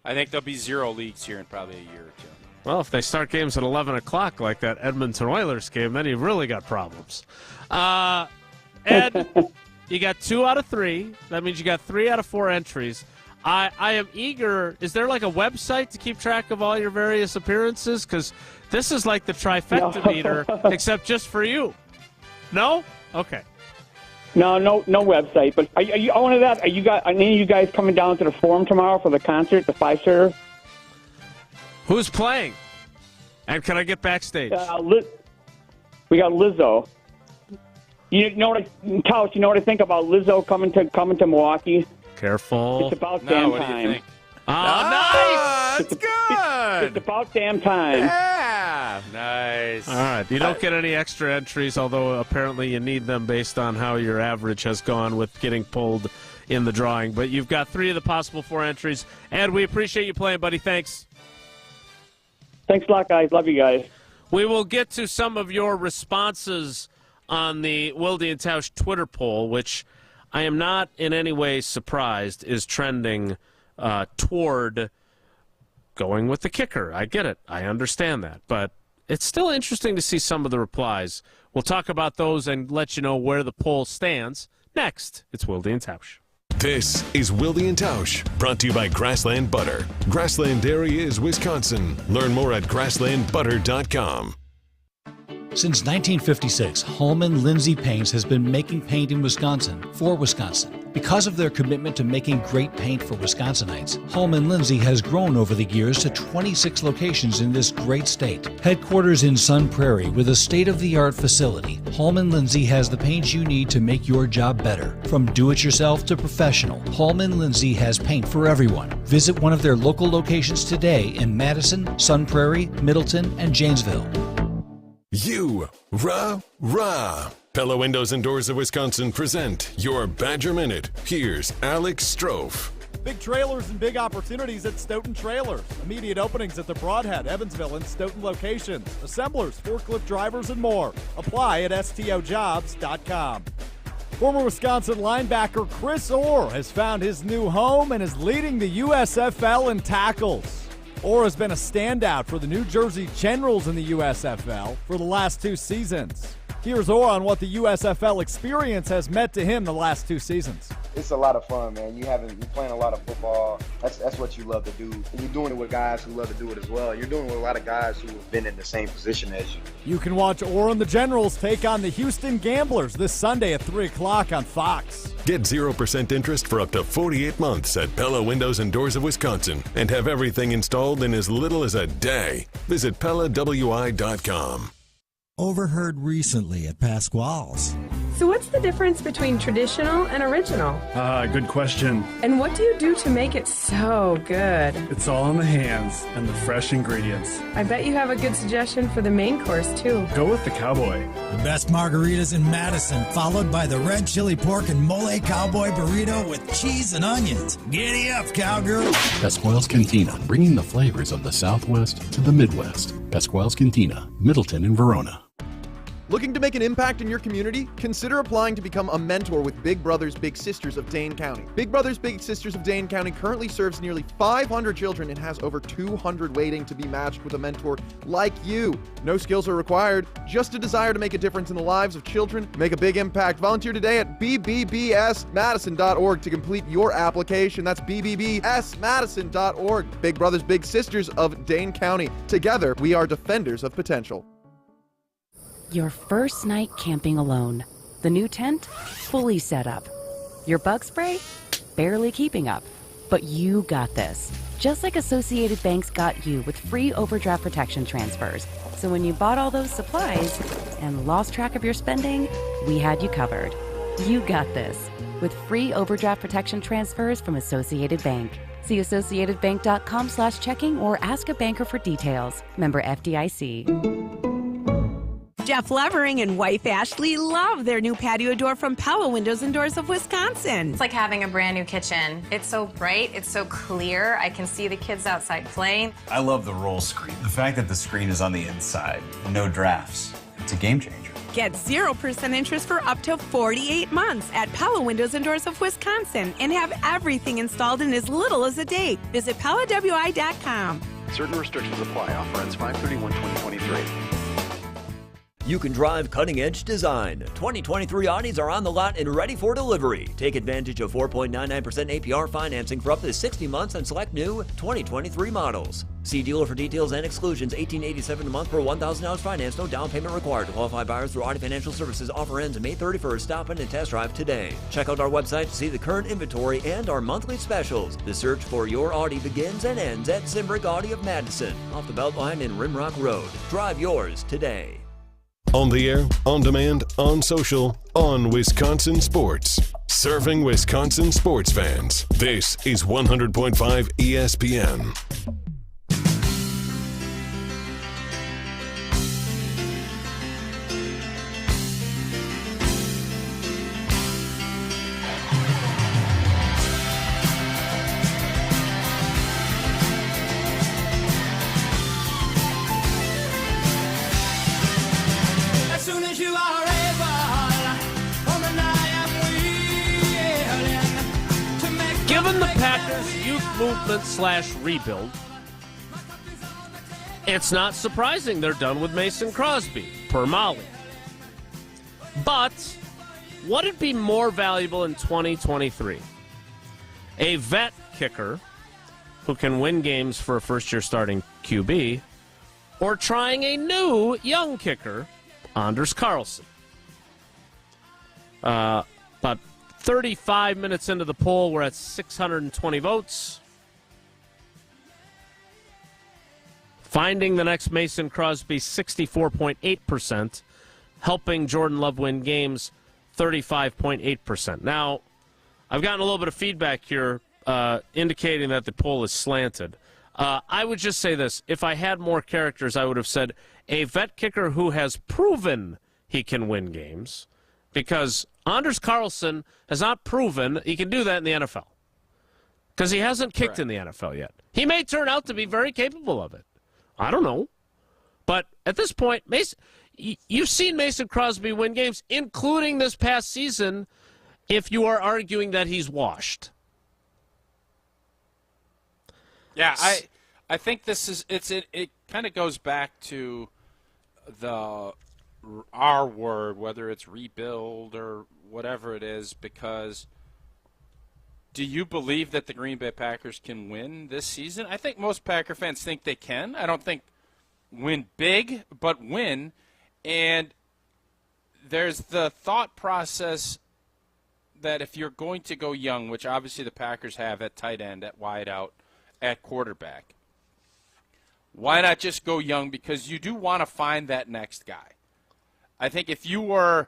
I think there'll be 0 leagues here in probably a year or two. Well, if they start games at 11 o'clock like that Edmonton Oilers game, then you've really got problems. Ed, you got 2 out of 3. That means you got 3 out of 4 entries. I am eager. Is there like a website to keep track of all your various appearances? Because this is like the trifecta meter, except just for you. No? Okay. No website. But are you on to that? Are any of you guys coming down to the Forum tomorrow for the concert, the 5-seater? Who's playing? And can I get backstage? We got Lizzo. You know what, Tausch? You know what I think about Lizzo coming to Milwaukee? Careful. It's about damn what time. do you think? Oh, nice! That's good. It's about damn time. Yeah. Nice. All right. You don't get any extra entries, although apparently you need them based on how your average has gone with getting pulled in the drawing. But you've got 3 of the possible 4 entries. Ed, we appreciate you playing, buddy. Thanks. Thanks a lot, guys. Love you guys. We will get to some of your responses on the Wilde Tausch Twitter poll, which I am not in any way surprised is trending toward going with the kicker. I get it. I understand that. But it's still interesting to see some of the replies. We'll talk about those and let you know where the poll stands. Next, it's Wilde Tausch. This is Wilde Tausch, brought to you by Grassland Butter. Grassland Dairy is Wisconsin. Learn more at grasslandbutter.com. Since 1956, Holman Lindsay Paints has been making paint in Wisconsin for Wisconsin. Because of their commitment to making great paint for Wisconsinites, Holman Lindsay has grown over the years to 26 locations in this great state. Headquarters in Sun Prairie with a state-of-the-art facility, Holman Lindsay has the paint you need to make your job better. From do-it-yourself to professional, Holman Lindsay has paint for everyone. Visit one of their local locations today in Madison, Sun Prairie, Middleton, and Janesville. Rah. Pella Windows and Doors of Wisconsin present your Badger Minute. Here's Alex Strofe. Big trailers and big opportunities at Stoughton Trailers. Immediate openings at the Broadhead, Evansville, and Stoughton locations. Assemblers, forklift drivers, and more. Apply at stojobs.com. Former Wisconsin linebacker Chris Orr has found his new home and is leading the USFL in tackles. Orr has been a standout for the New Jersey Generals in the USFL for the last 2 seasons. Here's Orr on what the USFL experience has meant to him the last 2 seasons. It's a lot of fun, man. You're playing a lot of football. That's what you love to do. And you're doing it with guys who love to do it as well. You're doing it with a lot of guys who have been in the same position as you. You can watch Orr and the Generals take on the Houston Gamblers this Sunday at 3 o'clock on Fox. Get 0% interest for up to 48 months at Pella Windows and Doors of Wisconsin and have everything installed in as little as a day. Visit PellaWI.com. Overheard recently at Pasquale's. So what's the difference between traditional and original? Good question. And what do you do to make it so good? It's all in the hands and the fresh ingredients. I bet you have a good suggestion for the main course, too. Go with the Cowboy. The best margaritas in Madison, followed by the red chili pork and mole cowboy burrito with cheese and onions. Giddy up, cowgirl. Pasquale's Cantina, bringing the flavors of the Southwest to the Midwest. Pasquale's Cantina, Middleton and Verona. Looking to make an impact in your community? Consider applying to become a mentor with Big Brothers Big Sisters of Dane County. Big Brothers Big Sisters of Dane County currently serves nearly 500 children and has over 200 waiting to be matched with a mentor like you. No skills are required, just a desire to make a difference in the lives of children. Make a big impact. Volunteer today at bbbsmadison.org to complete your application. That's bbbsmadison.org. Big Brothers Big Sisters of Dane County. Together, we are defenders of potential. Your first night camping alone. The new tent, fully set up. Your bug spray, barely keeping up. But you got this. Just like Associated Bank's got you with free overdraft protection transfers. So when you bought all those supplies and lost track of your spending, we had you covered. You got this with free overdraft protection transfers from Associated Bank. See associatedbank.com/checking or ask a banker for details. Member FDIC. Jeff Levering and wife Ashley love their new patio door from Pella Windows and Doors of Wisconsin. It's like having a brand new kitchen. It's so bright, it's so clear. I can see the kids outside playing. I love the roll screen. The fact that the screen is on the inside, no drafts. It's a game changer. Get 0% interest for up to 48 months at Pella Windows and Doors of Wisconsin and have everything installed in as little as a day. Visit PellaWI.com. Certain restrictions apply. Offer ends 5/31/2023. You can drive cutting-edge design. 2023 Audis are on the lot and ready for delivery. Take advantage of 4.99% APR financing for up to 60 months on select new 2023 models. See dealer for details and exclusions. $18.87 a month per $1,000 finance. No down payment required. Qualify buyers through Audi Financial Services. Offer ends May 31st. Stop in and test drive today. Check out our website to see the current inventory and our monthly specials. The search for your Audi begins and ends at Simbrick Audi of Madison, off the Beltline and Rimrock Road. Drive yours today. On the air, on demand, on social, on Wisconsin Sports. Serving Wisconsin sports fans. This is 100.5 ESPN. Given the Packers' youth movement/rebuild, it's not surprising they're done with Mason Crosby, per Molly. But would it be more valuable in 2023? A vet kicker who can win games for a first-year starting QB, or trying a new young kicker, Anders Carlson? About 35 minutes into the poll, we're at 620 votes. Finding the next Mason Crosby, 64.8%. Helping Jordan Love win games, 35.8%. Now, I've gotten a little bit of feedback here indicating that the poll is slanted. I would just say this. If I had more characters, I would have said a vet kicker who has proven he can win games, because Anders Carlson has not proven he can do that in the NFL, because he hasn't kicked in the NFL yet. He may turn out to be very capable of it. I don't know. But at this point, you've seen Mason Crosby win games, including this past season, if you are arguing that he's washed. Yeah, I think this is it kind of goes back to the our word, whether it's rebuild or whatever it is, because do you believe that the Green Bay Packers can win this season? I think most Packer fans think they can. I don't think win big, but win. And there's the thought process that if you're going to go young, which obviously the Packers have at tight end, at wide out, at quarterback, why not just go young? Because you do want to find that next guy. I think if you were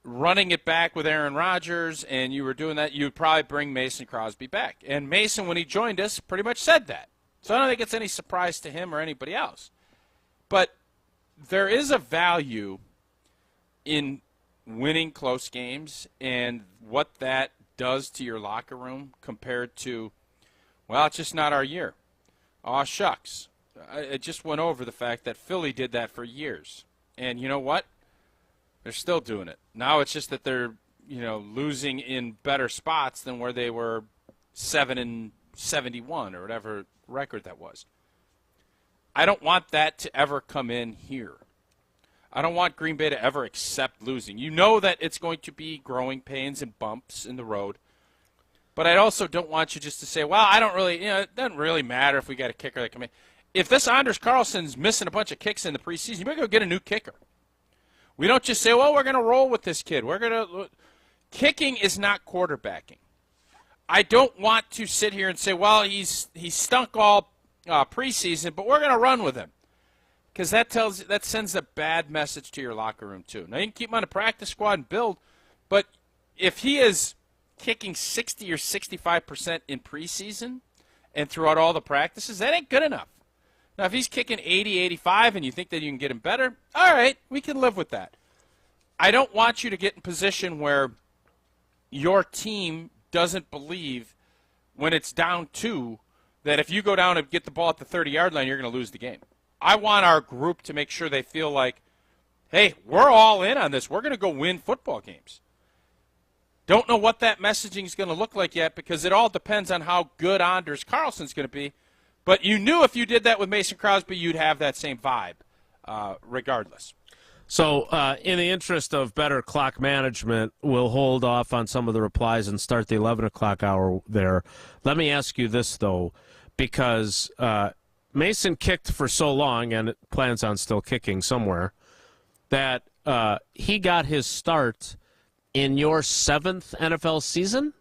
running it back with Aaron Rodgers and you were doing that, you'd probably bring Mason Crosby back. And Mason, when he joined us, pretty much said that. So I don't think it's any surprise to him or anybody else. But there is a value in winning close games and what that does to your locker room compared to, well, it's just not our year. Aw, shucks. I just went over the fact that Philly did that for years. And you know what? They're still doing it. Now it's just that they're, losing in better spots than where they were 7-71 or whatever record that was. I don't want that to ever come in here. I don't want Green Bay to ever accept losing. You know that it's going to be growing pains and bumps in the road. But I also don't want you just to say, well, I don't really, it doesn't really matter if we got a kicker that come in. If this Anders Carlson's missing a bunch of kicks in the preseason, you better go get a new kicker. We don't just say, well, we're going to roll with this kid. Kicking is not quarterbacking. I don't want to sit here and say, well, he's stunk all preseason, but we're going to run with him. Because that sends a bad message to your locker room, too. Now, you can keep him on the practice squad and build, but if he is kicking 60 or 65% in preseason and throughout all the practices, that ain't good enough. Now, if he's kicking 80, 85 and you think that you can get him better, all right, we can live with that. I don't want you to get in position where your team doesn't believe when it's down 2 that if you go down and get the ball at the 30-yard line, you're going to lose the game. I want our group to make sure they feel like, hey, we're all in on this. We're going to go win football games. Don't know what that messaging is going to look like yet because it all depends on how good Anders Carlson's going to be. But you knew if you did that with Mason Crosby, you'd have that same vibe regardless. So in the interest of better clock management, we'll hold off on some of the replies and start the 11 o'clock hour there. Let me ask you this, though, because Mason kicked for so long and plans on still kicking somewhere that he got his start in your 7th NFL season.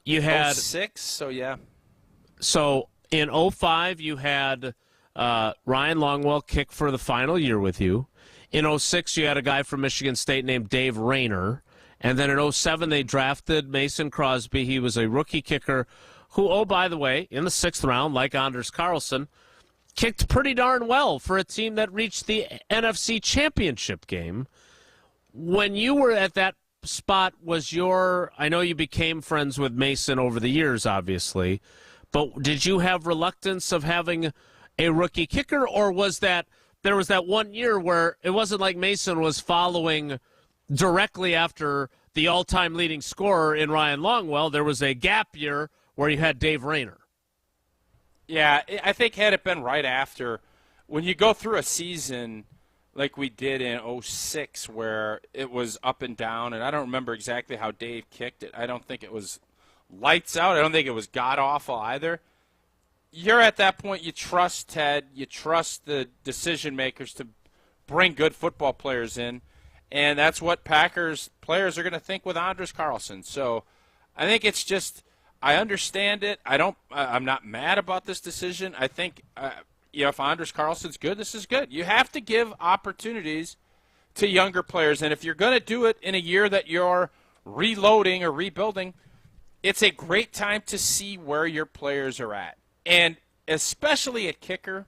You had 06, so yeah. So in 05, you had Ryan Longwell kick for the final year with you. In 06, you had a guy from Michigan State named Dave Rayner. And then in 07, they drafted Mason Crosby. He was a rookie kicker who, oh, by the way, in the 6th round, like Anders Carlson, kicked pretty darn well for a team that reached the NFC Championship game. When you were at that spot, I know you became friends with Mason over the years, obviously, but did you have reluctance of having a rookie kicker, or was that there was that one year where it wasn't like Mason was following directly after the all-time leading scorer in Ryan Longwell? There was a gap year where you had Dave Rayner. Yeah, I think had it been right after, when you go through a season like we did in 06 where it was up and down, and I don't remember exactly how Dave kicked it. I don't think it was lights out. I don't think it was god-awful either. You're at that point, you trust Ted, you trust the decision makers to bring good football players in, and that's what Packers players are going to think with Anders Carlson. So I think it's just, I understand it. I'm not mad about this decision. I think if Anders Carlson's good, this is good. You have to give opportunities to younger players, and if you're going to do it in a year that you're reloading or rebuilding, it's a great time to see where your players are at. And especially at kicker,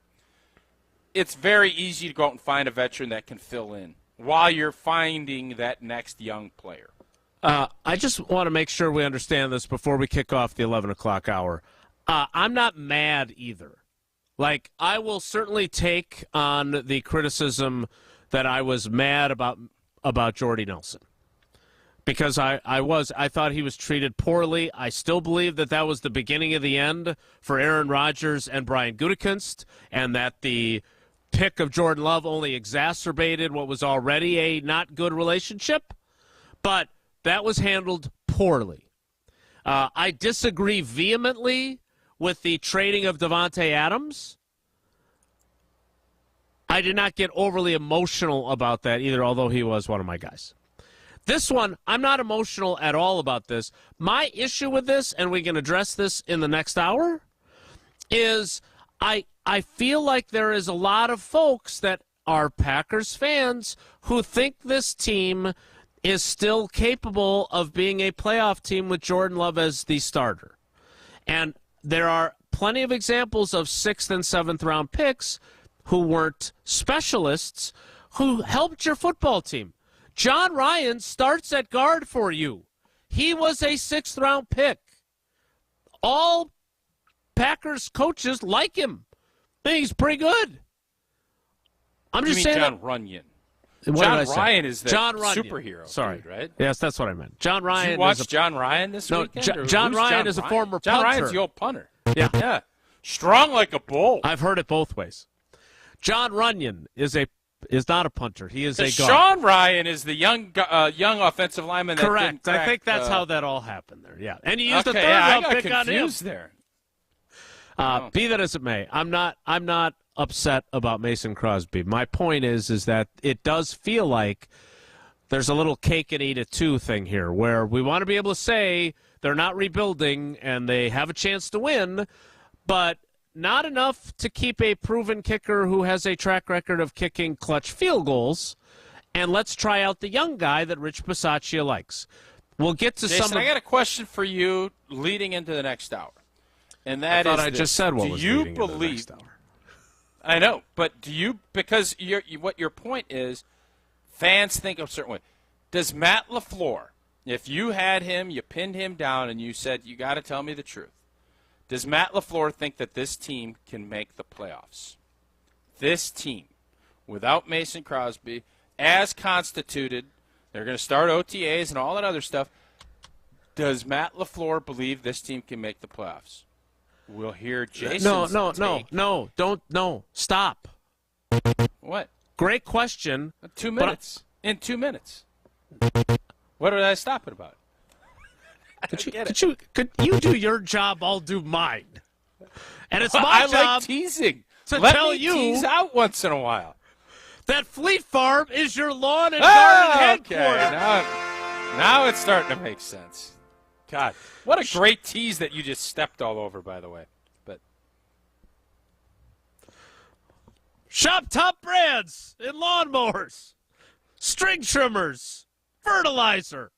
it's very easy to go out and find a veteran that can fill in while you're finding that next young player. I just want to make sure we understand this before we kick off the 11 o'clock hour. I'm not mad either. Like, I will certainly take on the criticism that I was mad about Jordy Nelson. Because I thought he was treated poorly. I still believe that was the beginning of the end for Aaron Rodgers and Brian Gutekunst, and that the pick of Jordan Love only exacerbated what was already a not good relationship, but that was handled poorly. I disagree vehemently with the trading of Davante Adams. I did not get overly emotional about that either, although he was one of my guys. This one, I'm not emotional at all about this. My issue with this, and we can address this in the next hour, is I feel like there is a lot of folks that are Packers fans who think this team is still capable of being a playoff team with Jordan Love as the starter. And there are plenty of examples of 6th and 7th round picks who weren't specialists who helped your football team. John Ryan starts at guard for you. He was a 6th round pick. All Packers coaches like him. I think he's pretty good. I'm just saying. John Runyon. John Ryan is the Runyon. superhero. Sorry, dude, right? Yes, that's what I meant. John Ryan. Did you watch John Ryan this weekend? John Ryan is a former John punter. Ryan's the old punter. Yeah. Strong like a bull. I've heard it both ways. John Runyon is not a punter. He is a guard. Sean Ryan is the young offensive lineman. Correct. That I think that's how that all happened there. Yeah, and you used okay, a third round I got pick on him. confused there. Be that as it may, I'm not upset about Mason Crosby. My point is that it does feel like there's a little cake and eat it too thing here, where we want to be able to say they're not rebuilding and they have a chance to win, but not enough to keep a proven kicker who has a track record of kicking clutch field goals. And let's try out the young guy that Rich Bisaccia likes. We'll get to Jason, some. I got a question for you leading into the next hour, and that I thought is I this. just said what do was you leading into the believe? next hour. I know, but do you? Because what your point is, fans think a certain way. Does Matt LaFleur, if you had him, you pinned him down, and you said you got to tell me the truth? Does Matt LaFleur think that this team can make the playoffs? This team, without Mason Crosby, as constituted, they're going to start OTAs and all that other stuff. Does Matt LaFleur believe this team can make the playoffs? We'll hear Jason's No, stop. What? Great question. 2 minutes. In 2 minutes. What did I stop it about? Could you do your job? I'll do mine. And it's my I job like teasing. to Let tell me you tease out once in a while. that Fleet Farm is your lawn and garden headquarters. Okay, now it's starting to make sense. God, what a great tease that you just stepped all over, by the way. But shop top brands in lawnmowers, string trimmers, fertilizer,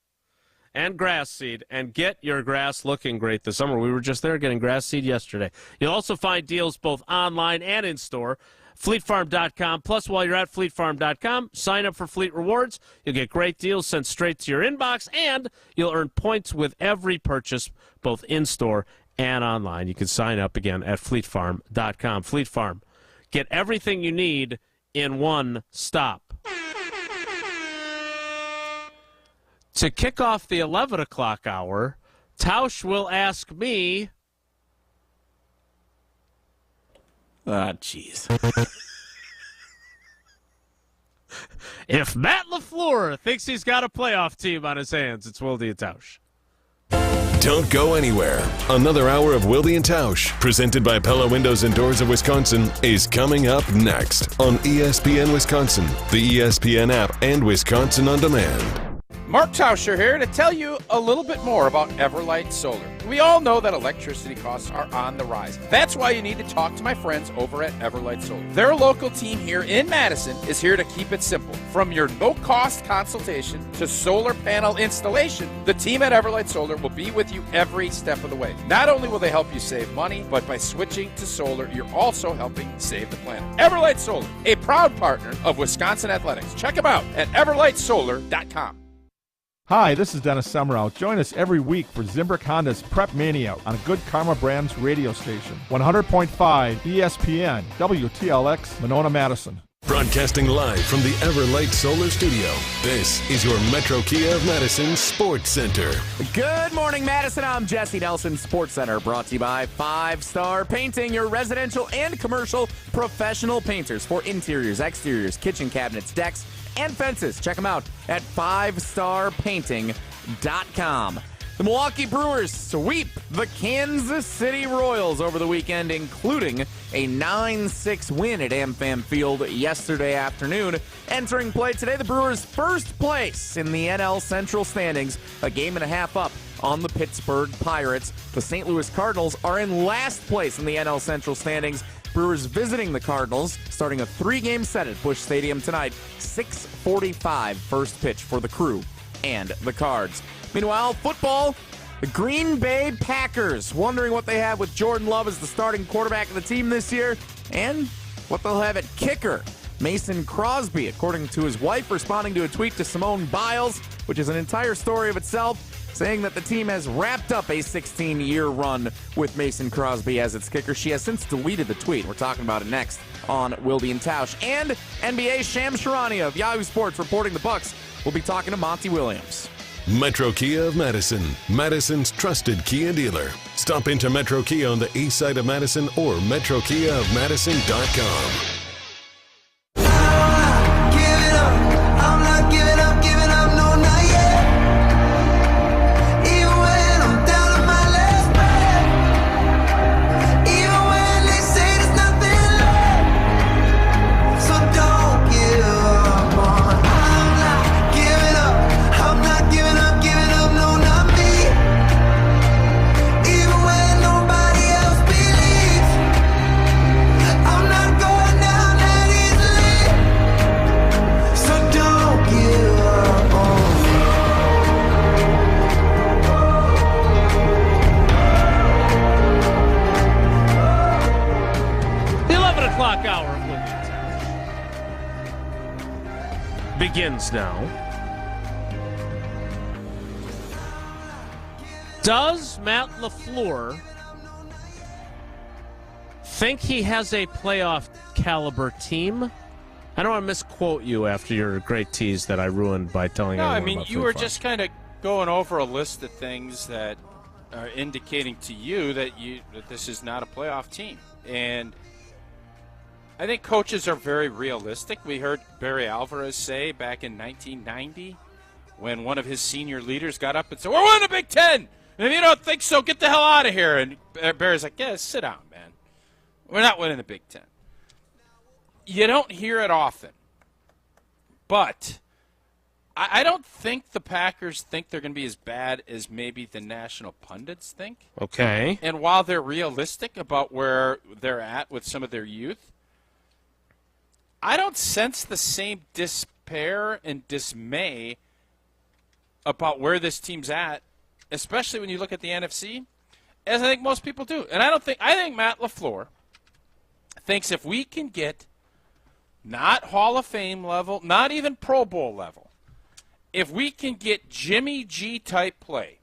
and grass seed, and get your grass looking great this summer. We were just there getting grass seed yesterday. You'll also find deals both online and in store. FleetFarm.com. Plus, while you're at FleetFarm.com, sign up for Fleet Rewards. You'll get great deals sent straight to your inbox, and you'll earn points with every purchase, both in-store and online. You can sign up again at FleetFarm.com. Fleet Farm. Get everything you need in one stop. To kick off the 11 o'clock hour, Tausch will ask me. Jeez. If Matt LaFleur thinks he's got a playoff team on his hands, it's Wilde Tausch. Don't go anywhere. Another hour of Wilde and Tausch, presented by Pella Windows and Doors of Wisconsin, is coming up next on ESPN Wisconsin, the ESPN app, and Wisconsin On Demand. Mark Tauscher here to tell you a little bit more about Everlight Solar. We all know that electricity costs are on the rise. That's why you need to talk to my friends over at Everlight Solar. Their local team here in Madison is here to keep it simple. From your no-cost consultation to solar panel installation, the team at Everlight Solar will be with you every step of the way. Not only will they help you save money, but by switching to solar, you're also helping save the planet. Everlight Solar, a proud partner of Wisconsin Athletics. Check them out at everlightsolar.com. Hi, this is Dennis Summerout. Join us every week for Zimbrick Honda's Prep Mania on Good Karma Brands radio station. 100.5 ESPN, WTLX, Monona, Madison. Brought Broadcasting live from the Everlight Solar Studio, this is your Metro Kia of Madison Sports Center. Good morning, Madison. I'm Jesse Nelson, Sports Center, brought to you by 5 Star Painting, your residential and commercial professional painters for interiors, exteriors, kitchen cabinets, decks, and fences. Check them out at 5starpainting.com. The Milwaukee Brewers sweep the Kansas City Royals over the weekend, including a 9-6 win at AmFam Field yesterday afternoon. Entering play today, the Brewers first place in the NL Central standings, a game and a half up on the Pittsburgh Pirates. The St. Louis Cardinals are in last place in the NL Central standings. Brewers visiting the Cardinals, starting a 3-game set at Busch Stadium tonight. 6:45 first pitch for the Crew and the Cards. Meanwhile, football, the Green Bay Packers wondering what they have with Jordan Love as the starting quarterback of the team this year and what they'll have at kicker. Mason Crosby, according to his wife, responding to a tweet to Simone Biles, which is an entire story of itself, saying that the team has wrapped up a 16-year run with Mason Crosby as its kicker. She has since deleted the tweet. We're talking about it next on Wilde Tausch. And NBA Shams Charania of Yahoo Sports reporting the Bucks will be talking to Monty Williams. Metro Kia of Madison, Madison's trusted Kia dealer. Stop into Metro Kia on the east side of Madison or metrokiaofmadison.com. Begins now. Does Matt LaFleur think he has a playoff caliber team? I don't want to misquote you after your great tease that I ruined by telling everyone. No, I mean, about you were Foo just kind of going over a list of things that are indicating to you that this is not a playoff team. And I think coaches are very realistic. We heard Barry Alvarez say back in 1990 when one of his senior leaders got up and said, "We're winning the Big Ten. And if you don't think so, get the hell out of here." And Barry's like, "Yeah, sit down, man. We're not winning the Big Ten." You don't hear it often. But I don't think the Packers think they're going to be as bad as maybe the national pundits think. Okay. And while they're realistic about where they're at with some of their youth, I don't sense the same despair and dismay about where this team's at, especially when you look at the NFC, as I think most people do. And I think Matt LaFleur thinks if we can get not Hall of Fame level, not even Pro Bowl level, if we can get Jimmy G type play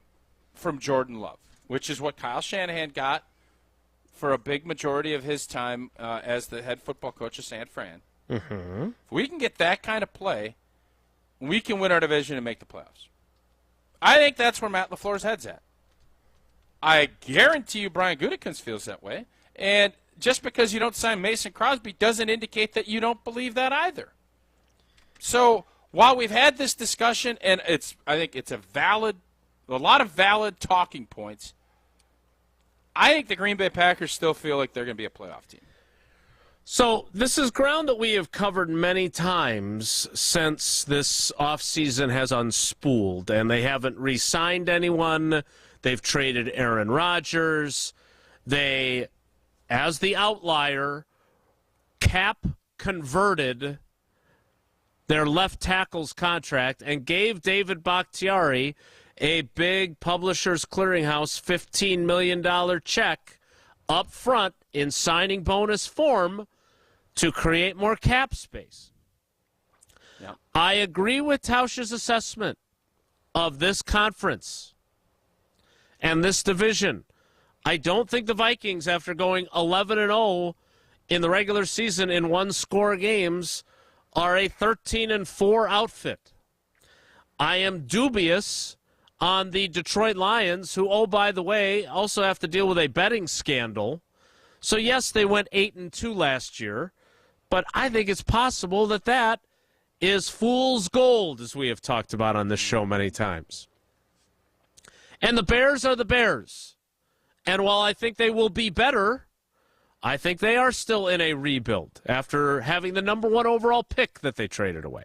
from Jordan Love, which is what Kyle Shanahan got for a big majority of his time as the head football coach of San Fran. Mm-hmm. If we can get that kind of play, we can win our division and make the playoffs. I think that's where Matt LaFleur's head's at. I guarantee you Brian Gutekunst feels that way. And just because you don't sign Mason Crosby doesn't indicate that you don't believe that either. So while we've had this discussion, and I think it's a lot of valid talking points, I think the Green Bay Packers still feel like they're going to be a playoff team. So this is ground that we have covered many times since this offseason has unspooled, and they haven't re-signed anyone. They've traded Aaron Rodgers. They, as the outlier, cap converted their left tackle's contract and gave David Bakhtiari a big Publishers Clearinghouse $15 million check up front in signing bonus form to create more cap space. Yeah. I agree with Tausch's assessment of this conference and this division. I don't think the Vikings, after going 11-0 in the regular season in one-score games, are a 13-4 outfit. I am dubious on the Detroit Lions, who, oh, by the way, also have to deal with a betting scandal. So, yes, they went 8-2 last year, but I think it's possible that that is fool's gold, as we have talked about on this show many times. And the Bears are the Bears. And while I think they will be better, I think they are still in a rebuild after having the number 1 overall pick that they traded away.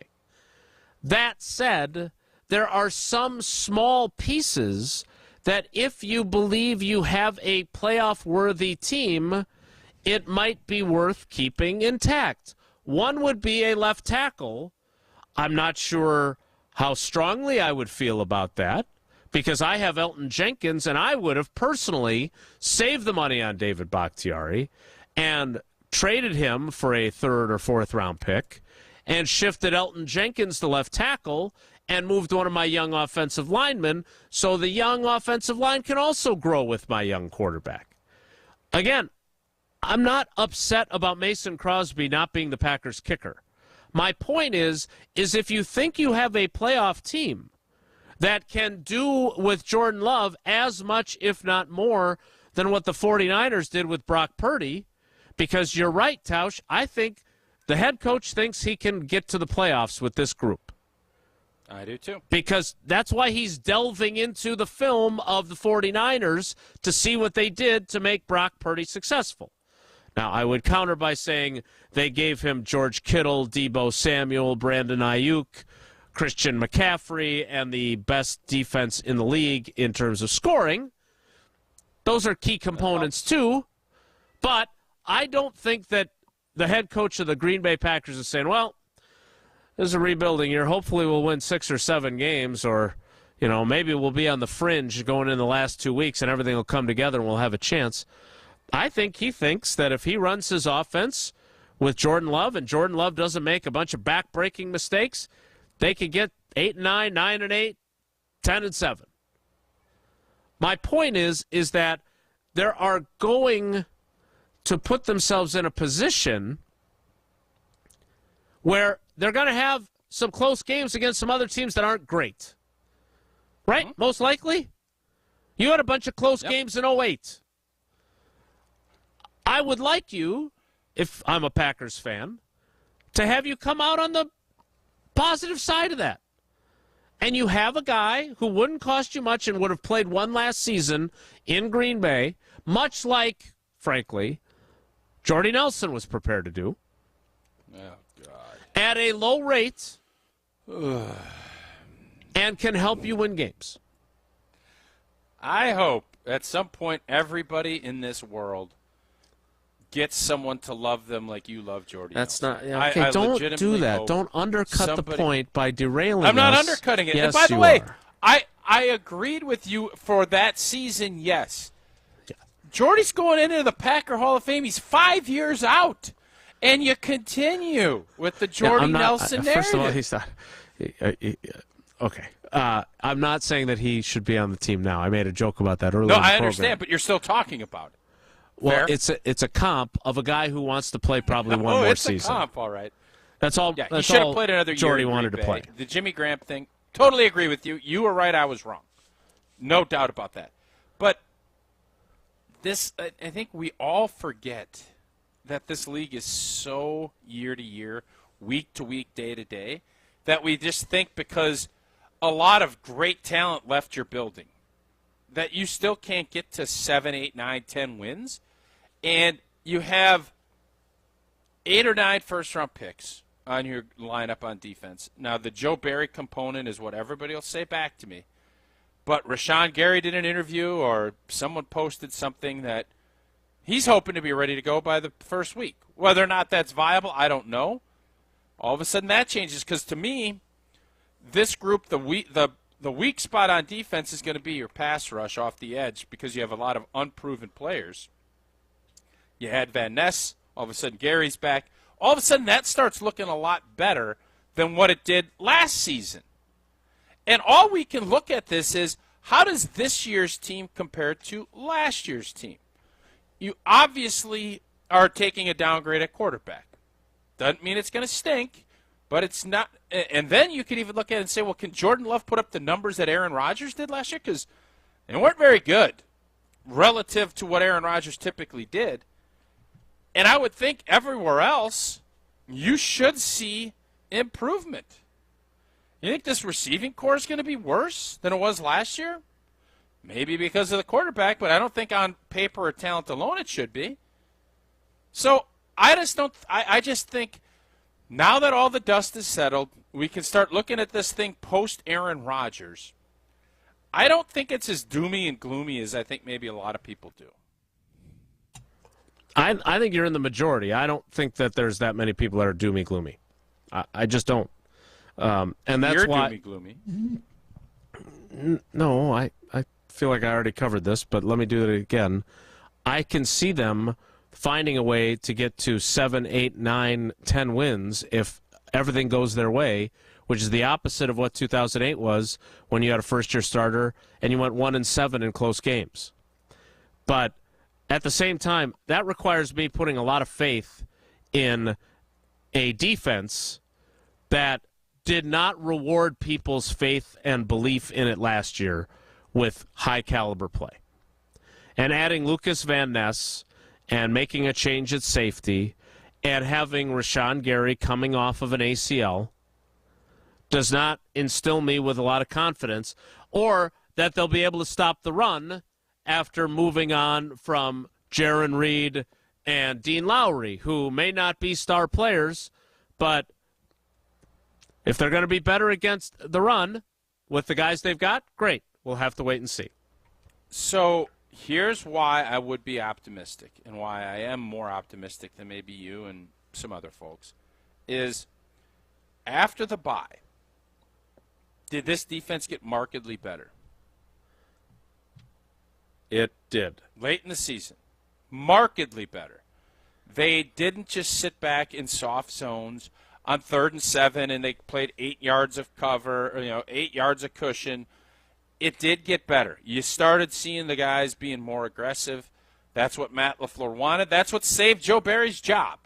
That said, there are some small pieces that if you believe you have a playoff-worthy team, it might be worth keeping intact. One would be a left tackle. I'm not sure how strongly I would feel about that because I have Elton Jenkins, and I would have personally saved the money on David Bakhtiari and traded him for a 3rd or 4th round pick and shifted Elton Jenkins to left tackle and moved one of my young offensive linemen so the young offensive line can also grow with my young quarterback. Again, I'm not upset about Mason Crosby not being the Packers kicker. My point is if you think you have a playoff team that can do with Jordan Love as much, if not more, than what the 49ers did with Brock Purdy, because you're right, Tausch, I think the head coach thinks he can get to the playoffs with this group. I do too. Because that's why he's delving into the film of the 49ers to see what they did to make Brock Purdy successful. Now, I would counter by saying they gave him George Kittle, Deebo Samuel, Brandon Ayuk, Christian McCaffrey, and the best defense in the league in terms of scoring. Those are key components, too. But I don't think that the head coach of the Green Bay Packers is saying, well, this is a rebuilding year. Hopefully we'll win 6 or 7 games, or, maybe we'll be on the fringe going in the last 2 weeks and everything will come together and we'll have a chance. I think he thinks that if he runs his offense with Jordan Love and Jordan Love doesn't make a bunch of back-breaking mistakes, they could get 8-9, 9-8, 10-7. My point is that they are going to put themselves in a position where they're going to have some close games against some other teams that aren't great. Right? Mm-hmm. Most likely. You had a bunch of close games in 2008. I would like you, if I'm a Packers fan, to have you come out on the positive side of that. And you have a guy who wouldn't cost you much and would have played one last season in Green Bay, much like, frankly, Jordy Nelson was prepared to do. Oh, God. At a low rate and can help you win games. I hope at some point everybody in this world gets someone to love them like you love Jordy That's Nelson. not okay. I Don't do that. Don't undercut the point by derailing us. I'm not undercutting it. Yes, and by the you way, are. I agreed with you for that season, yes. Yeah. Jordy's going into the Packer Hall of Fame. He's 5 years out. And you continue with the Jordy Nelson narrative. First of all, he's not. Okay. I'm not saying that he should be on the team now. I made a joke about that earlier. No, I understand, but you're still talking about it. Well, it's a comp of a guy who wants to play probably one more season. It's a comp, all right. That's all. Yeah, that's he should all have played another year. Jordy wanted to play. The Jimmy Graham thing, totally agree with you. You were right, I was wrong. No doubt about that. But this, I think we all forget that this league is so year to year, week to week, day to day, that we just think because a lot of great talent left your building, that you still can't get to 7, 8, 9, 10 wins. And you have 8 or 9 first-round picks on your lineup on defense. Now, the Joe Barry component is what everybody will say back to me. But Rashawn Gary did an interview or someone posted something that he's hoping to be ready to go by the first week. Whether or not that's viable, I don't know. All of a sudden that changes because to me, this group, the weak spot on defense is going to be your pass rush off the edge because you have a lot of unproven players. You had Van Ness. All of a sudden, Gary's back. All of a sudden, that starts looking a lot better than what it did last season. And all we can look at this is, how does this year's team compare to last year's team? You obviously are taking a downgrade at quarterback. Doesn't mean it's going to stink. But it's not – and then you could even look at it and say, well, can Jordan Love put up the numbers that Aaron Rodgers did last year? Because they weren't very good relative to what Aaron Rodgers typically did. And I would think everywhere else you should see improvement. You think this receiving core is going to be worse than it was last year? Maybe because of the quarterback, but I don't think on paper or talent alone it should be. So I just think now that all the dust is settled, we can start looking at this thing post Aaron Rodgers. I don't think it's as doomy and gloomy as I think maybe a lot of people do. I think you're in the majority. I don't think that there's that many people that are doomy gloomy. I just don't. And that's You're why. doomy gloomy. No, I feel like I already covered this, but let me do it again. I can see them finding a way to get to 7, 8, 9, 10 wins if everything goes their way, which is the opposite of what 2008 was when you had a first-year starter and you went 1-7 in close games. But at the same time, that requires me putting a lot of faith in a defense that did not reward people's faith and belief in it last year with high-caliber play. And adding Lucas Van Ness and making a change at safety and having Rashawn Gary coming off of an ACL does not instill me with a lot of confidence, or that they'll be able to stop the run after moving on from Jaron Reed and Dean Lowry, who may not be star players, but if they're going to be better against the run with the guys they've got, great. We'll have to wait and see. So here's why I would be optimistic and why I am more optimistic than maybe you and some other folks is after the bye, did this defense get markedly better? It did. Late in the season. Markedly better. They didn't just sit back in soft zones on 3rd and 7 and they played 8 yards of cover, or, 8 yards of cushion. It did get better. You started seeing the guys being more aggressive. That's what Matt LaFleur wanted. That's what saved Joe Barry's job.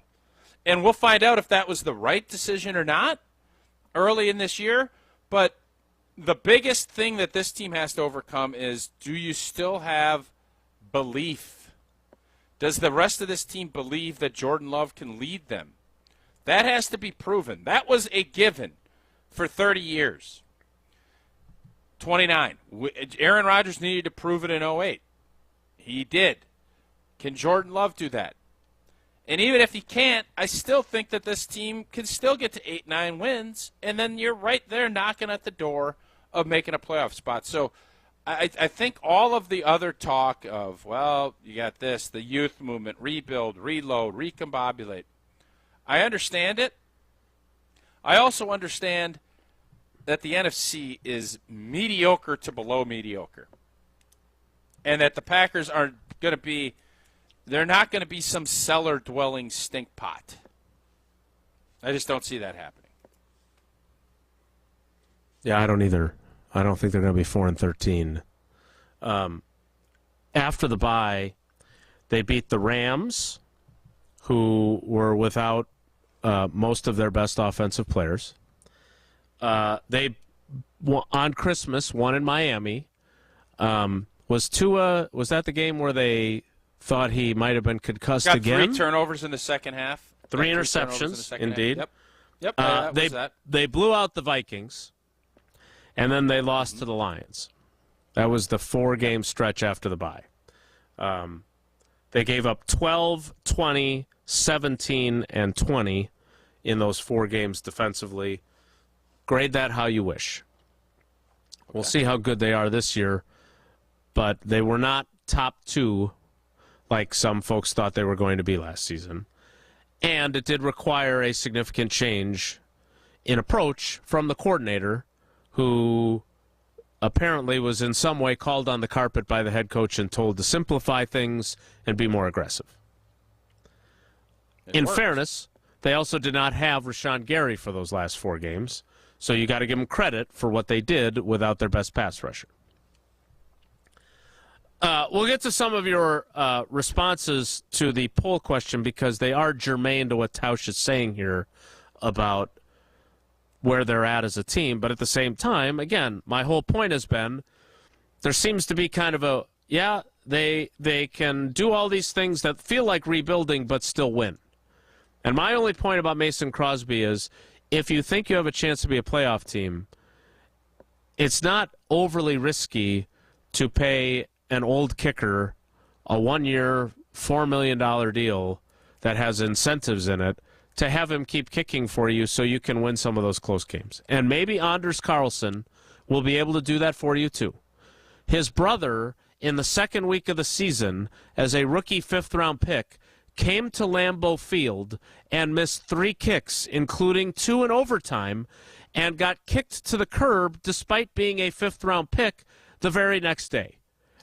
And we'll find out if that was the right decision or not early in this year. But the biggest thing that this team has to overcome is, do you still have belief? Does the rest of this team believe that Jordan Love can lead them? That has to be proven. That was a given for 30 years. 29. Aaron Rodgers needed to prove it in 08. He did. Can Jordan Love do that? And even if he can't, I still think that this team can still get to 8, 9 wins, and then you're right there knocking at the door of making a playoff spot. So I think all of the other talk of, well, you got this, the youth movement, rebuild, reload, recombobulate, I understand it. I also understand that the NFC is mediocre to below mediocre, and that the Packers are going to be, they're not going to be some cellar-dwelling stink pot. I just don't see that happening. Yeah, I don't either. I don't think they're going to be 4-13. After the bye, they beat the Rams, who were without most of their best offensive players. They, on Christmas, won in Miami. Was that the game where they thought he might have been concussed again? 3 turnovers in the second half. 3 interceptions, indeed. Yep, that was that. They blew out the Vikings, and then they lost to the Lions. That was the 4-game stretch after the bye. They gave up 12, 20, 17, and 20 in those 4 games defensively. Grade that how you wish. We'll see how good they are this year, but they were not top 2 like some folks thought they were going to be last season. And it did require a significant change in approach from the coordinator, who apparently was in some way called on the carpet by the head coach and told to simplify things and be more aggressive. In fairness, they also did not have Rashawn Gary for those last 4 games, so you got to give them credit for what they did without their best pass rusher. We'll get to some of your responses to the poll question because they are germane to what Tausch is saying here about where they're at as a team. But at the same time, again, my whole point has been there seems to be kind of a, they can do all these things that feel like rebuilding but still win. And my only point about Mason Crosby is if you think you have a chance to be a playoff team, it's not overly risky to pay an old kicker a 1-year, $4 million deal that has incentives in it to have him keep kicking for you so you can win some of those close games. And maybe Anders Carlson will be able to do that for you too. His brother, in the second week of the season, as a rookie 5th-round pick, came to Lambeau Field and missed 3 kicks, including 2 in overtime, and got kicked to the curb despite being a 5th-round pick the very next day.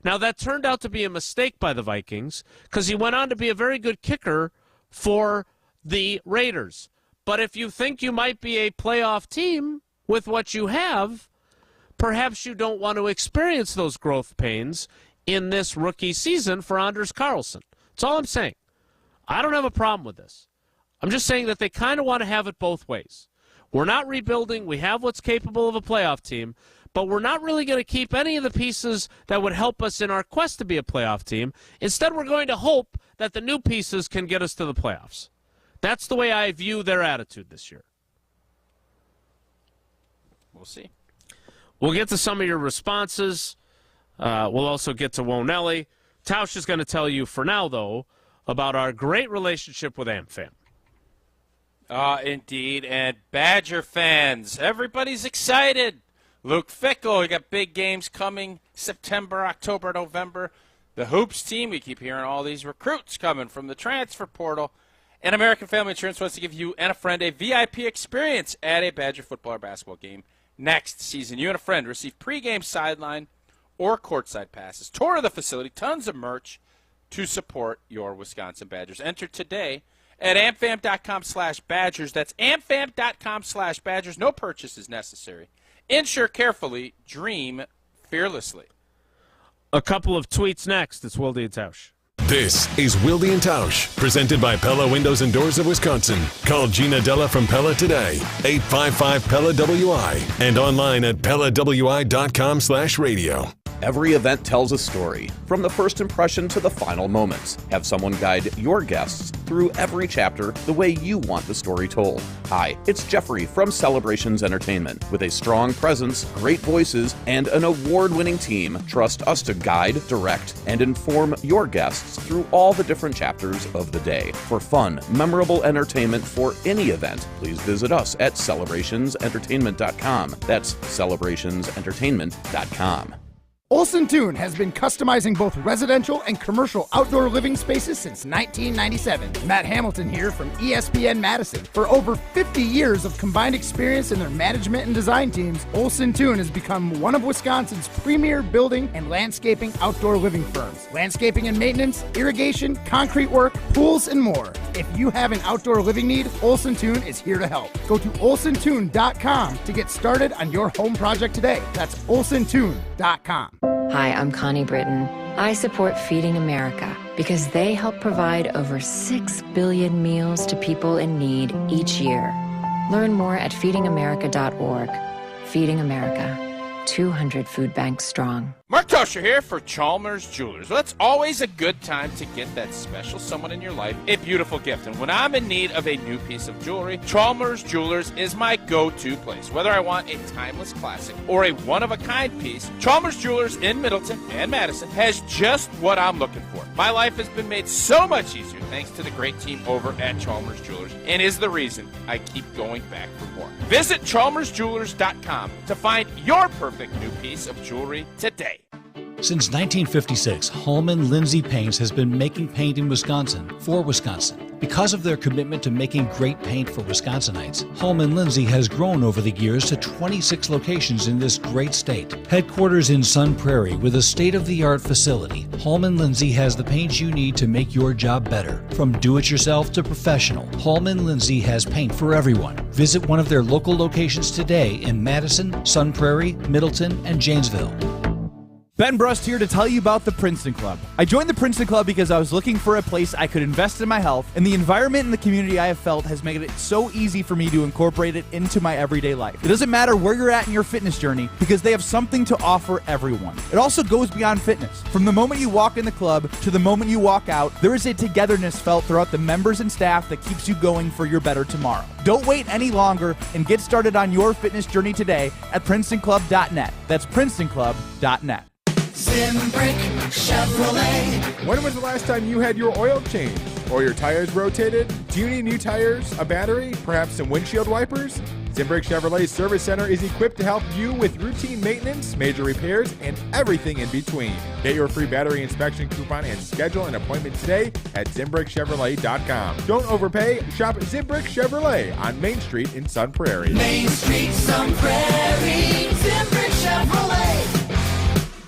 Now, that turned out to be a mistake by the Vikings because he went on to be a very good kicker for the Raiders. But if you think you might be a playoff team with what you have, perhaps you don't want to experience those growth pains in this rookie season for Anders Carlson. That's all I'm saying. I don't have a problem with this. I'm just saying that they kind of want to have it both ways. We're not rebuilding. We have what's capable of a playoff team, but we're not really going to keep any of the pieces that would help us in our quest to be a playoff team. Instead, we're going to hope that the new pieces can get us to the playoffs. That's the way I view their attitude this year. We'll see. We'll get to some of your responses. We'll also get to Nelly. Tausch is going to tell you for now, though, about our great relationship with AmFam. Indeed. And Badger fans, everybody's excited. Luke Fickell, we got big games coming September, October, November. The Hoops team, we keep hearing all these recruits coming from the transfer portal. And American Family Insurance wants to give you and a friend a VIP experience at a Badger football or basketball game next season. You and a friend receive pregame sideline or courtside passes, tour of the facility, tons of merch to support your Wisconsin Badgers. Enter today at amfam.com/Badgers. That's amfam.com/Badgers. No purchase is necessary. Insure carefully. Dream fearlessly. A couple of tweets next. It's Wilde Tausch. This is Wilde Tausch, presented by Pella Windows and Doors of Wisconsin. Call Gina Della from Pella today, 855-PELLA-WI, and online at PellaWI.com/radio. Every event tells a story, from the first impression to the final moments. Have someone guide your guests through every chapter the way you want the story told. Hi, it's Jeffrey from Celebrations Entertainment. With a strong presence, great voices, and an award-winning team, trust us to guide, direct, and inform your guests through all the different chapters of the day. For fun, memorable entertainment for any event, please visit us at celebrationsentertainment.com. That's celebrationsentertainment.com. Olson Toon has been customizing both residential and commercial outdoor living spaces since 1997. Matt Hamilton here from ESPN Madison. For over 50 years of combined experience in their management and design teams, Olson Toon has become one of Wisconsin's premier building and landscaping outdoor living firms. Landscaping and maintenance, irrigation, concrete work, pools, and more. If you have an outdoor living need, Olson Toon is here to help. Go to olsontoon.com to get started on your home project today. That's olsontoon.com. Hi, I'm Connie Britton. I support Feeding America because they help provide over 6 billion meals to people in need each year. Learn more at feedingamerica.org. Feeding America, 200 food banks strong. Mark Tauscher here for Chalmers Jewelers. Well, it's always a good time to get that special someone in your life a beautiful gift. And when I'm in need of a new piece of jewelry, Chalmers Jewelers is my go-to place. Whether I want a timeless classic or a one-of-a-kind piece, Chalmers Jewelers in Middleton and Madison has just what I'm looking for. My life has been made so much easier thanks to the great team over at Chalmers Jewelers, and is the reason I keep going back for more. Visit chalmersjewelers.com to find your perfect new piece of jewelry today. Since 1956, Holman Lindsay Paints has been making paint in Wisconsin for Wisconsin. Because of their commitment to making great paint for Wisconsinites, Holman Lindsay has grown over the years to 26 locations in this great state. Headquarters in Sun Prairie with a state-of-the-art facility, Holman Lindsay has the paint you need to make your job better. From do-it-yourself to professional, Holman Lindsay has paint for everyone. Visit one of their local locations today in Madison, Sun Prairie, Middleton, and Janesville. Ben Brust here to tell you about the Princeton Club. I joined the Princeton Club because I was looking for a place I could invest in my health, and the environment and the community I have felt has made it so easy for me to incorporate it into my everyday life. It doesn't matter where you're at in your fitness journey because they have something to offer everyone. It also goes beyond fitness. From the moment you walk in the club to the moment you walk out, there is a togetherness felt throughout the members and staff that keeps you going for your better tomorrow. Don't wait any longer and get started on your fitness journey today at PrincetonClub.net. That's PrincetonClub.net. Zimbrick Chevrolet. When was the last time you had your oil changed or your tires rotated? Do you need new tires, a battery, perhaps some windshield wipers? Zimbrick Chevrolet Service Center is equipped to help you with routine maintenance, major repairs, and everything in between. Get your free battery inspection coupon and schedule an appointment today at ZimbrickChevrolet.com. Don't overpay. Shop Zimbrick Chevrolet on Main Street in Sun Prairie. Main Street, Sun Prairie. Zimbrick Chevrolet.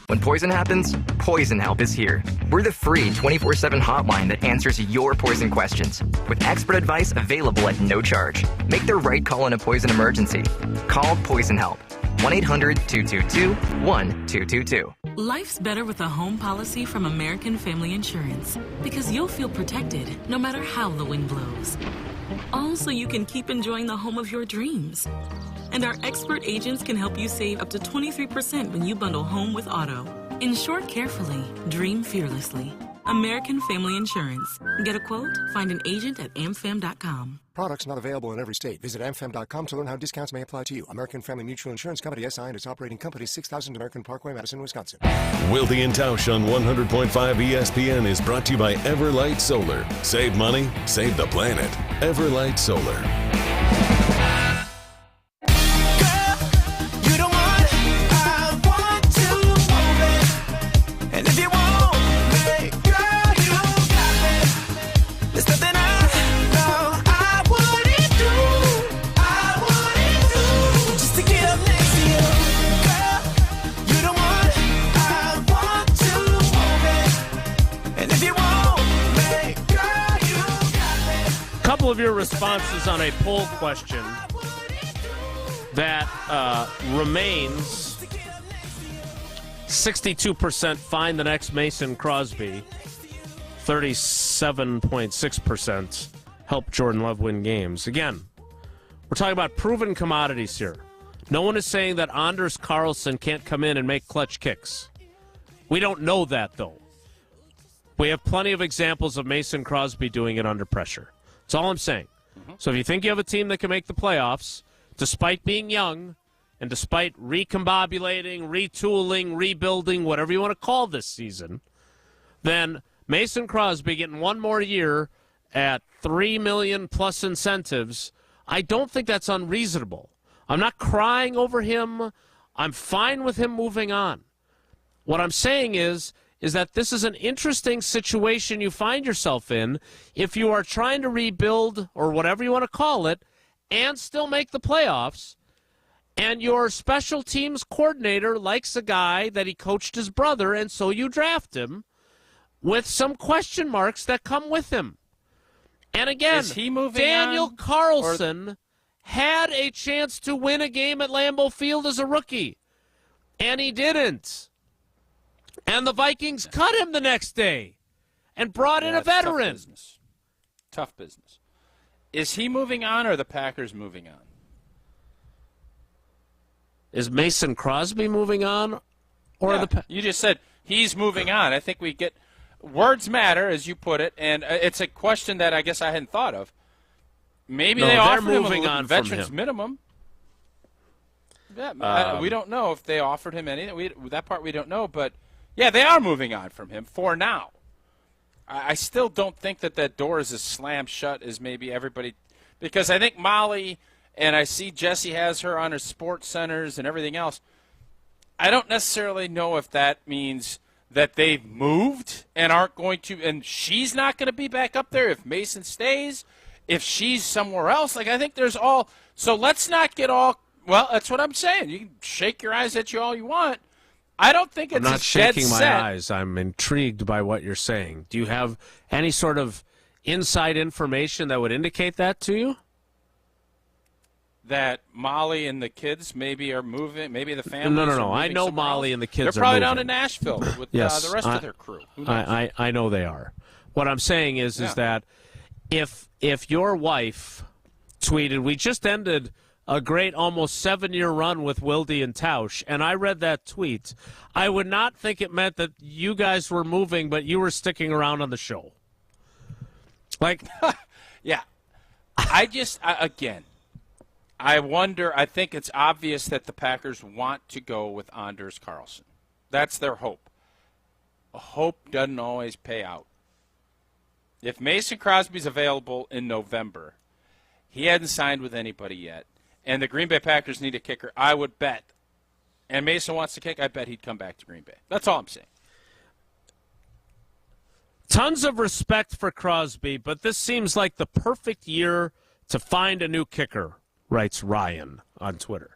When poison happens, Poison Help is here. We're the free 24/7 hotline that answers your poison questions, with expert advice available at no charge. Make the right call in a poison emergency. Call Poison Help. 1-800-222-1222. Life's better with a home policy from American Family Insurance, because you'll feel protected no matter how the wind blows. All so you can keep enjoying the home of your dreams. And our expert agents can help you save up to 23% when you bundle home with auto. Insure carefully, dream fearlessly. American Family Insurance. Get a quote? Find an agent at amfam.com. Products not available in every state. Visit amfam.com to learn how discounts may apply to you. American Family Mutual Insurance Company, SI, and its operating company, 6000 American Parkway, Madison, Wisconsin. Wilde Tausch on 100.5 ESPN is brought to you by Everlight Solar. Save money, save the planet. Everlight Solar. Of your responses on a poll question that remains 62% find the next Mason Crosby, 37.6% help Jordan Love win games. Again, we're talking about proven commodities here. No one is saying that Anders Carlson can't come in and make clutch kicks. We don't know that, though. We have plenty of examples of Mason Crosby doing it under pressure. That's all I'm saying. So if you think you have a team that can make the playoffs, despite being young, and despite recombobulating, retooling, rebuilding, whatever you want to call this season, then Mason Crosby getting one more year at $3 million plus incentives, I don't think that's unreasonable. I'm not crying over him. I'm fine with him moving on. What I'm saying is that this is an interesting situation you find yourself in if you are trying to rebuild, or whatever you want to call it, and still make the playoffs, and your special teams coordinator likes a guy that he coached his brother, and so you draft him with some question marks that come with him. And again, is he moving Daniel on, Carlson had a chance to win a game at Lambeau Field as a rookie, and he didn't. And the Vikings cut him the next day and brought in a veteran. Tough business. Is he moving on, or are the Packers moving on? Is Mason Crosby moving on? Or you just said he's moving on. I think we get – words matter, as you put it, and it's a question that I guess I hadn't thought of. Maybe they offered him a veteran's minimum. Yeah, we don't know if they offered him anything. That part we don't know, but – yeah, they are moving on from him for now. I still don't think that door is as slammed shut as maybe everybody, because I think Molly, and I see Jesse has her on her sports centers and everything else. I don't necessarily know if that means that they've moved and aren't going to, and she's not going to be back up there if Mason stays, if she's somewhere else. Like, I think there's all, so let's not get all, well, that's what I'm saying. You can shake your eyes at you all you want. I don't think it's I'm not shaking my eyes. I'm intrigued by what you're saying. Do you have any sort of inside information that would indicate that to you? that Molly and the kids maybe are moving, maybe the families No. are moving I know somewhere Molly else. and the kids They're are probably moving. down in Nashville with Yes, the rest of their crew. Who knows? I know they are. What I'm saying is that if your wife tweeted, we just ended a great almost 7-year run with Wilde and Tausch, and I read that tweet, I would not think it meant that you guys were moving, but you were sticking around on the show. Like, yeah. Again, I wonder, I think it's obvious that the Packers want to go with Anders Carlson. That's their hope. Hope doesn't always pay out. If Mason Crosby's available in November, he hadn't signed with anybody yet, and the Green Bay Packers need a kicker, I would bet, and Mason wants to kick, I bet he'd come back to Green Bay. That's all I'm saying. Tons of respect for Crosby, but this seems like the perfect year to find a new kicker, writes Ryan on Twitter.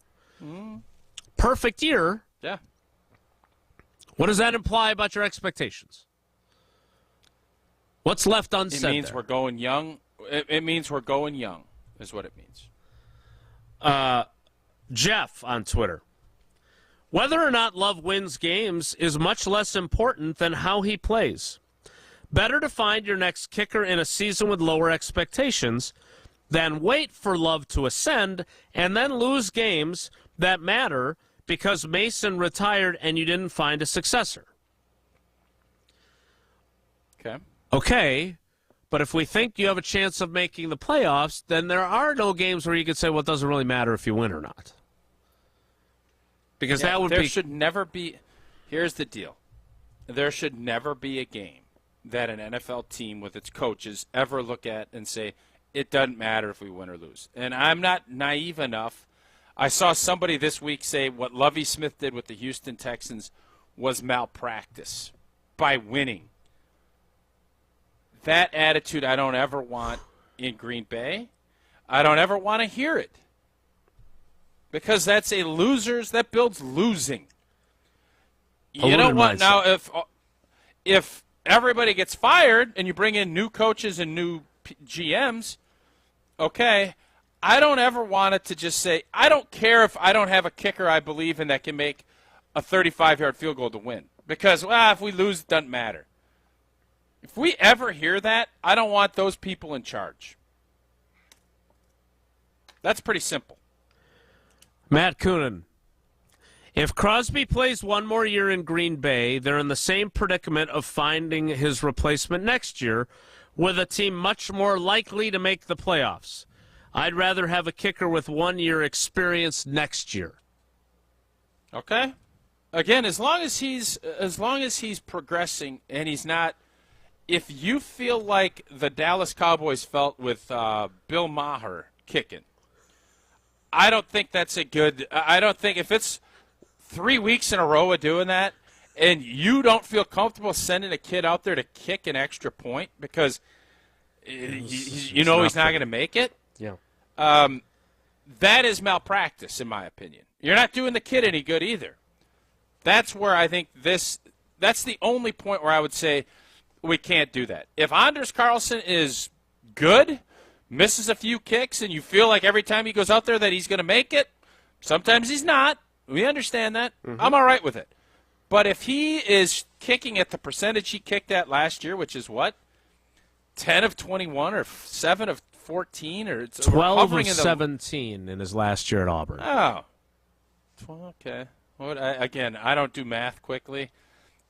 Perfect year? Yeah. What does that imply about your expectations? What's left unsaid? It means we're going young. It means we're going young, is what it means. Jeff on Twitter. Whether or not Love wins games is much less important than how he plays. Better to find your next kicker in a season with lower expectations than wait for Love to ascend and then lose games that matter because Mason retired and you didn't find a successor. Okay, but if we think you have a chance of making the playoffs, then there are no games where you could say, well, it doesn't really matter if you win or not. Because that would there be... should never be... Here's the deal. There should never be a game that an NFL team with its coaches ever look at and say, it doesn't matter if we win or lose. And I'm not naive enough. I saw somebody this week say what Lovie Smith did with the Houston Texans was malpractice by winning. That attitude I don't ever want in Green Bay. I don't ever want to hear it. Because that's that builds losing. You know what? Now, if everybody gets fired and you bring in new coaches and new GMs, okay, I don't ever want it to just say, I don't care if I don't have a kicker I believe in that can make a 35-yard field goal to win. Because, if we lose, it doesn't matter. If we ever hear that, I don't want those people in charge. That's pretty simple. Matt Coonan. If Crosby plays one more year in Green Bay, they're in the same predicament of finding his replacement next year with a team much more likely to make the playoffs. I'd rather have a kicker with 1 year experience next year. Okay. Again, as long as he's progressing and he's not, if you feel like the Dallas Cowboys felt with Bill Maher kicking, I don't think that's a good. I don't think if it's 3 weeks in a row of doing that, and you don't feel comfortable sending a kid out there to kick an extra point because he's not going to make it. Yeah. That is malpractice, in my opinion. You're not doing the kid any good either. That's where I think that's the only point where I would say we can't do that. If Anders Carlson is good, misses a few kicks, and you feel like every time he goes out there that he's going to make it, sometimes he's not. We understand that. Mm-hmm. I'm all right with it. But if he is kicking at the percentage he kicked at last year, which is what? 10 of 21 or 7 of 14? Or 12 of 17 in his last year at Auburn. Oh. Well, okay. Again, I don't do math quickly.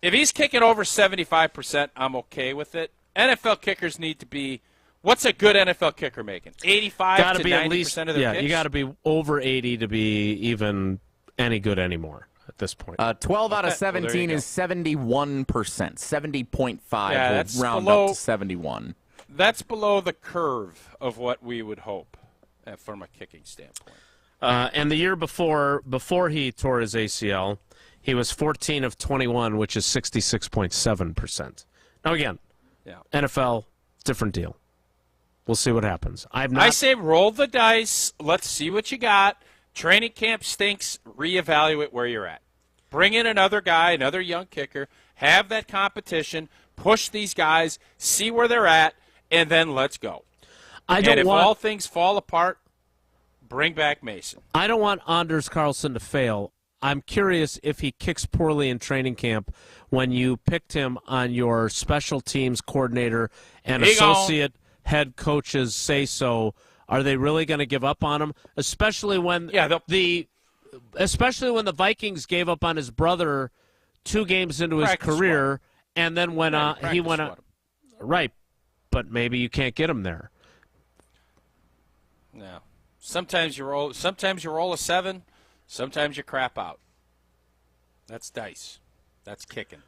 If he's kicking over 75%, I'm okay with it. NFL kickers need to be, what's a good NFL kicker making? 85 to 90% of their kicks? You got to be over 80 to be even any good anymore at this point. 12 out of 17 is 71%. 70.5 will round up to 71. That's below the curve of what we would hope from a kicking standpoint. And the year before he tore his ACL, he was 14 of 21, which is 66.7%. Now, again, NFL, different deal. We'll see what happens. I say roll the dice. Let's see what you got. Training camp stinks. Reevaluate where you're at. Bring in another guy, another young kicker. Have that competition. Push these guys. See where they're at, and then let's go. If all things fall apart, Bring back Mason. I don't want Anders Carlson to fail. I'm curious if he kicks poorly in training camp when you picked him on your special teams coordinator and associate head coaches say so. Are they really going to give up on him? Especially when the Vikings gave up on his brother 2 games into his career, and then when he went on. Right, but maybe you can't get him there. No. Sometimes you roll a 7, sometimes you crap out. That's dice. That's kicking.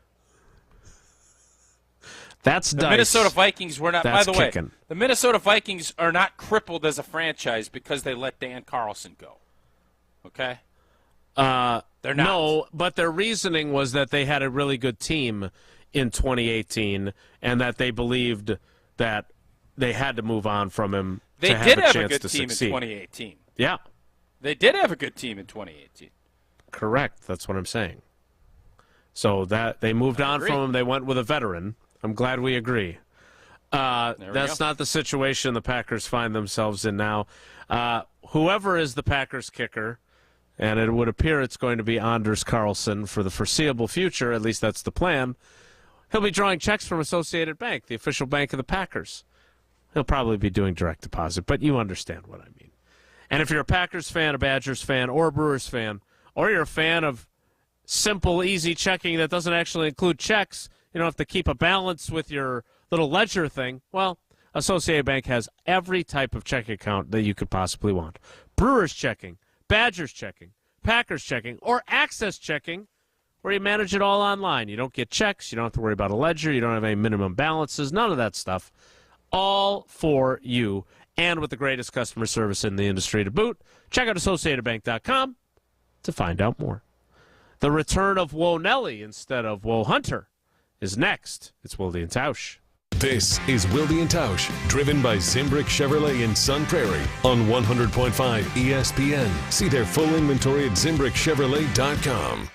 That's the dice. Minnesota Vikings were not. That's by the kicking. way, the Minnesota Vikings are not crippled as a franchise because they let Dan Carlson go. Okay. They're not. No, but their reasoning was that they had a really good team in 2018, and that they believed that they had to move on from him. They to did have have a a good chance team to succeed. in 2018. Yeah. They did have a good team in 2018. Correct. That's what I'm saying. So that they moved on from him. They went with a veteran. I'm glad we agree. That's not the situation the Packers find themselves in now. Whoever is the Packers kicker, and it would appear it's going to be Anders Carlson for the foreseeable future, at least that's the plan, he'll be drawing checks from Associated Bank, the official bank of the Packers. He'll probably be doing direct deposit, but you understand what I mean. And if you're a Packers fan, a Badgers fan, or a Brewers fan, or you're a fan of simple, easy checking that doesn't actually include checks, you don't have to keep a balance with your little ledger thing, well, Associated Bank has every type of checking account that you could possibly want. Brewers checking, Badgers checking, Packers checking, or Access checking, where you manage it all online. You don't get checks. You don't have to worry about a ledger. You don't have any minimum balances, none of that stuff. All for you, and with the greatest customer service in the industry to boot. Check out AssociatedBank.com to find out more. The return of Nelly instead of Hunter is next. It's Wilde Tausch. This is Wilde Tausch, driven by Zimbrick Chevrolet in Sun Prairie on 100.5 ESPN. See their full inventory at ZimbrickChevrolet.com.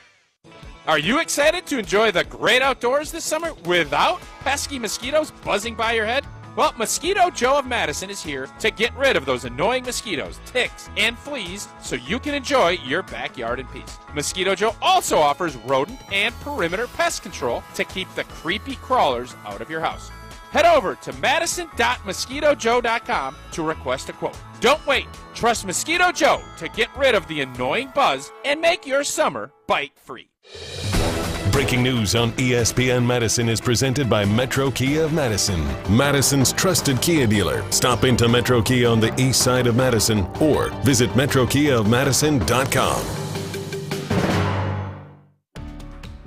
Are you excited to enjoy the great outdoors this summer without pesky mosquitoes buzzing by your head? Well, Mosquito Joe of Madison is here to get rid of those annoying mosquitoes, ticks, and fleas so you can enjoy your backyard in peace. Mosquito Joe also offers rodent and perimeter pest control to keep the creepy crawlers out of your house. Head over to madison.mosquitojoe.com to request a quote. Don't wait. Trust Mosquito Joe to get rid of the annoying buzz and make your summer bite-free. Breaking news on ESPN Madison is presented by Metro Kia of Madison, Madison's trusted Kia dealer. Stop into Metro Kia on the east side of Madison or visit metrokiaofmadison.com.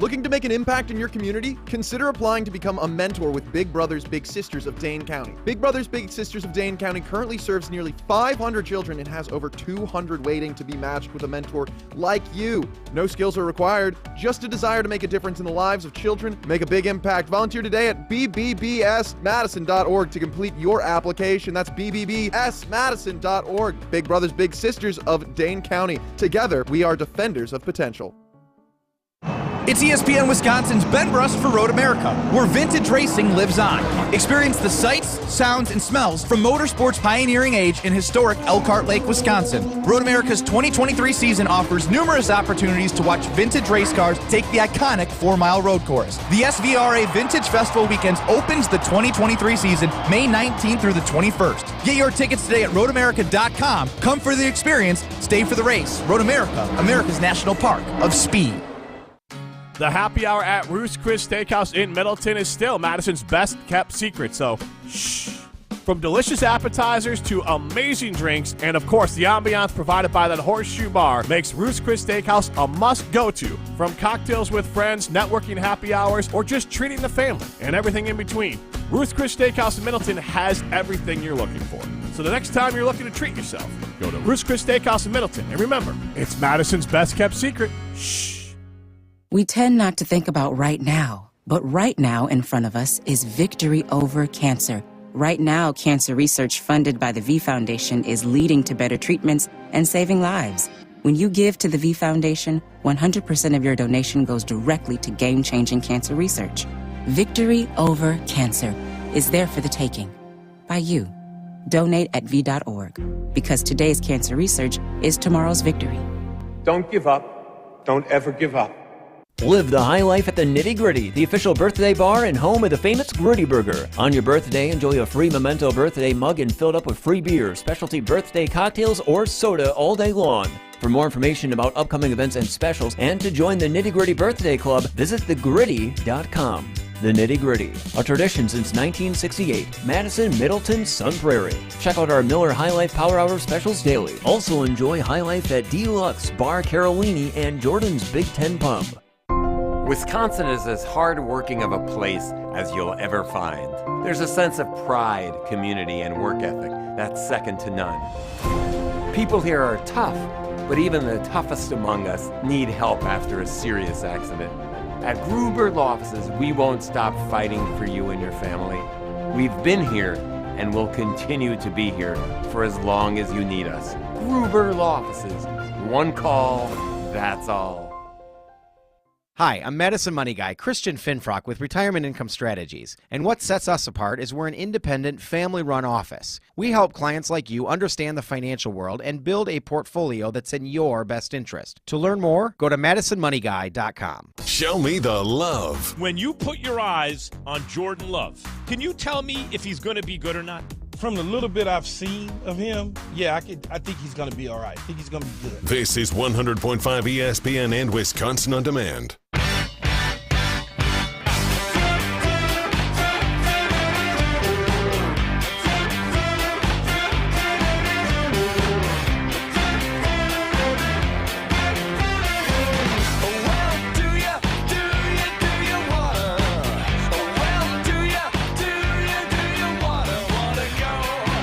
Looking to make an impact in your community? Consider applying to become a mentor with Big Brothers Big Sisters of Dane County. Big Brothers Big Sisters of Dane County currently serves nearly 500 children and has over 200 waiting to be matched with a mentor like you. No skills are required, just a desire to make a difference in the lives of children. Make a big impact. Volunteer today at bbbsmadison.org to complete your application. That's bbbsmadison.org. Big Brothers Big Sisters of Dane County. Together, we are defenders of potential. It's ESPN Wisconsin's Ben Brust for Road America, where vintage racing lives on. Experience the sights, sounds, and smells from motorsport's pioneering age in historic Elkhart Lake, Wisconsin. Road America's 2023 season offers numerous opportunities to watch vintage race cars take the iconic 4-mile road course. The SVRA Vintage Festival Weekends opens the 2023 season May 19th through the 21st. Get your tickets today at roadamerica.com. Come for the experience, stay for the race. Road America, America's National Park of Speed. The happy hour at Ruth's Chris Steakhouse in Middleton is still Madison's best-kept secret, so shh. From delicious appetizers to amazing drinks, and of course the ambiance provided by that horseshoe bar makes Ruth's Chris Steakhouse a must-go-to. From cocktails with friends, networking happy hours, or just treating the family, and everything in between. Ruth's Chris Steakhouse in Middleton has everything you're looking for. So the next time you're looking to treat yourself, go to Ruth's Chris Steakhouse in Middleton. And remember, it's Madison's best-kept secret. Shh. We tend not to think about right now, but right now in front of us is victory over cancer. Right now, cancer research funded by the V Foundation is leading to better treatments and saving lives. When you give to the V Foundation, 100% of your donation goes directly to game-changing cancer research. Victory over cancer is there for the taking by you. Donate at V.org. Because today's cancer research is tomorrow's victory. Don't give up. Don't ever give up. Live the high life at the Nitty Gritty, the official birthday bar and home of the famous Gritty Burger. On your birthday, enjoy a free Memento birthday mug and filled up with free beer, specialty birthday cocktails, or soda all day long. For more information about upcoming events and specials, and to join the Nitty Gritty Birthday Club, visit thegritty.com. The Nitty Gritty, a tradition since 1968. Madison, Middleton, Sun Prairie. Check out our Miller High Life Power Hour specials daily. Also enjoy High Life at Deluxe, Bar Carolini, and Jordan's Big Ten Pub. Wisconsin is as hard-working of a place as you'll ever find. There's a sense of pride, community, and work ethic that's second to none. People here are tough, but even the toughest among us need help after a serious accident. At Gruber Law Offices, we won't stop fighting for you and your family. We've been here and will continue to be here for as long as you need us. Gruber Law Offices. One call, that's all. Hi, I'm Madison Money Guy, Christian Finfrock with Retirement Income Strategies. And what sets us apart is we're an independent, family-run office. We help clients like you understand the financial world and build a portfolio that's in your best interest. To learn more, go to MadisonMoneyGuy.com. Show me the love. When you put your eyes on Jordan Love, can you tell me if he's going to be good or not? From the little bit I've seen of him, yeah, I think he's going to be all right. I think he's going to be good. This is 100.5 ESPN and Wisconsin On Demand.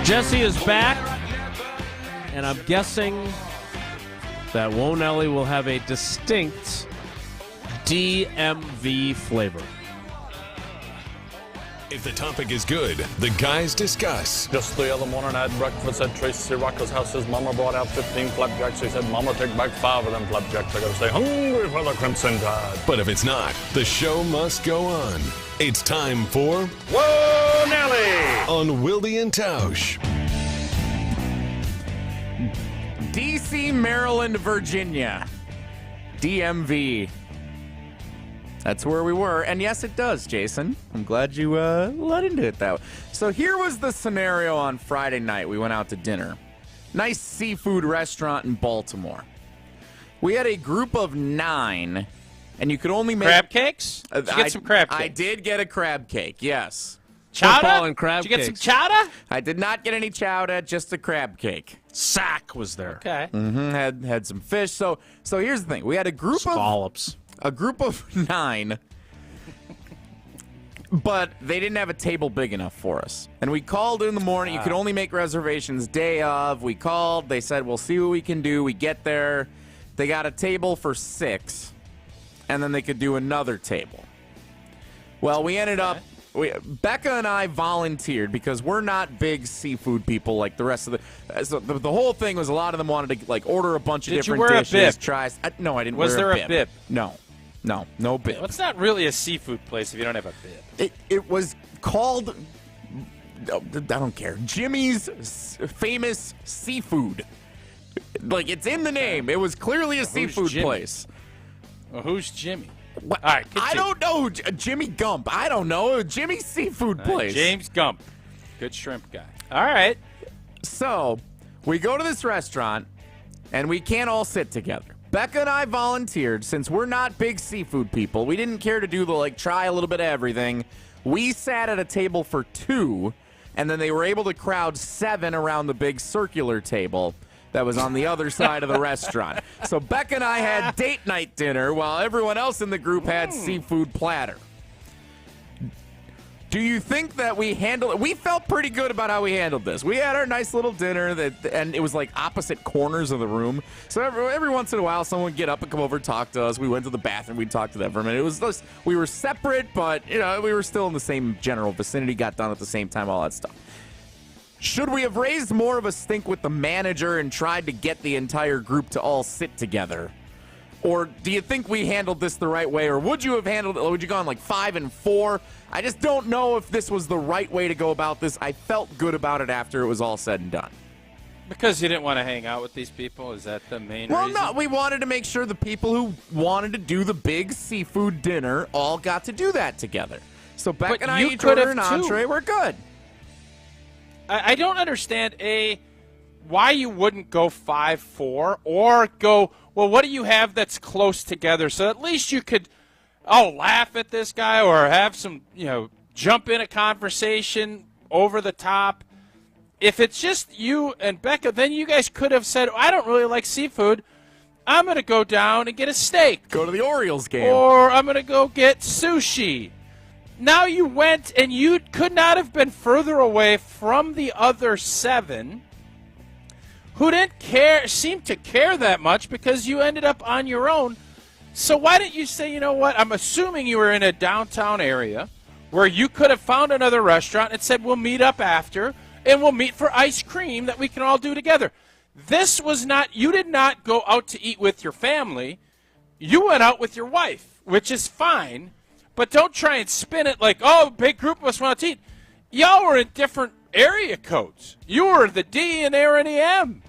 Jesse is back, and I'm guessing that Nelly will have a distinct DMV flavor. If the topic is good, the guys discuss. Just the other morning I had breakfast at Tracy Rocco's house. His mama brought out 15 flapjacks. He said, Mama, take back 5 of them flapjacks. I gotta stay hungry for the Crimson Tide. But if it's not, the show must go on. It's time for Whoa, Nelly! On Wilde Tausch. D.C., Maryland, Virginia. DMV. That's where we were. And yes, it does, Jason. I'm glad you let into it that way. So here was the scenario on Friday night. We went out to dinner. Nice seafood restaurant in Baltimore. We had a group of 9, and you could only make... Crab cakes? Did you get some crab cakes? I did get a crab cake, yes. Chowder? And crab did you get cakes. some chowder? I did not get any chowder, just a crab cake. Sack was there. Okay. Mm-hmm. Had some fish. So here's the thing. We had a group Scallops. A group of 9, but they didn't have a table big enough for us. And we called in the morning. You could only make reservations day of. We called. They said, we'll see what we can do. We get there. They got a table for 6, and then they could do another table. Well, we ended up... Becca and I volunteered because we're not big seafood people like the rest of the... So the whole thing was a lot of them wanted to order a bunch of different dishes. Did you wear a bib? Try. No, I didn't Was wear a bib. Was there a bib? No bib. Well, it's not really a seafood place if you don't have a bib. It was called... I don't care. Jimmy's Famous Seafood. It's in the name. It was clearly a seafood place. Well, who's Jimmy? What? All right, I don't know. Jimmy Gump. I don't know. Jimmy's Seafood place. James Gump. Good shrimp guy. All right. So, we go to this restaurant, and we can't all sit together. Becca and I volunteered. Since we're not big seafood people, we didn't care to do try a little bit of everything. We sat at a table for 2, and then they were able to crowd 7 around the big circular table that was on the other side of the restaurant. So Becca and I had date night dinner while everyone else in the group had seafood platter. Do you think that we handled it? We felt pretty good about how we handled this. We had our nice little dinner, and it was opposite corners of the room. So every once in a while, someone would get up and come over and talk to us. We went to the bathroom. We'd talk to them for a minute. It was just, we were separate, but we were still in the same general vicinity, got done at the same time, all that stuff. Should we have raised more of a stink with the manager and tried to get the entire group to all sit together? Or do you think we handled this the right way? Or would you have handled it? Would you gone like 5-4? I just don't know if this was the right way to go about this. I felt good about it after it was all said and done. Because you didn't want to hang out with these people? Is that the main reason? Well, no, we wanted to make sure the people who wanted to do the big seafood dinner all got to do that together. So Beck and I each ordered an entree. We're good. I don't understand, why you wouldn't go 5-4 or go, well, what do you have that's close together? So at least you could, laugh at this guy or have some, jump in a conversation over the top. If it's just you and Becca, then you guys could have said, I don't really like seafood. I'm going to go down and get a steak. Go to the Orioles game. Or I'm going to go get sushi. Now you went and you could not have been further away from the other 7 who didn't seem to care that much because you ended up on your own. So why didn't you say, you know what, I'm assuming you were in a downtown area where you could have found another restaurant and said, we'll meet up after and we'll meet for ice cream that we can all do together. This was not, you did not go out to eat with your family. You went out with your wife, which is fine. But don't try and spin it like, big group of us want to eat. Y'all were in different area codes. You were the D and they were in the M.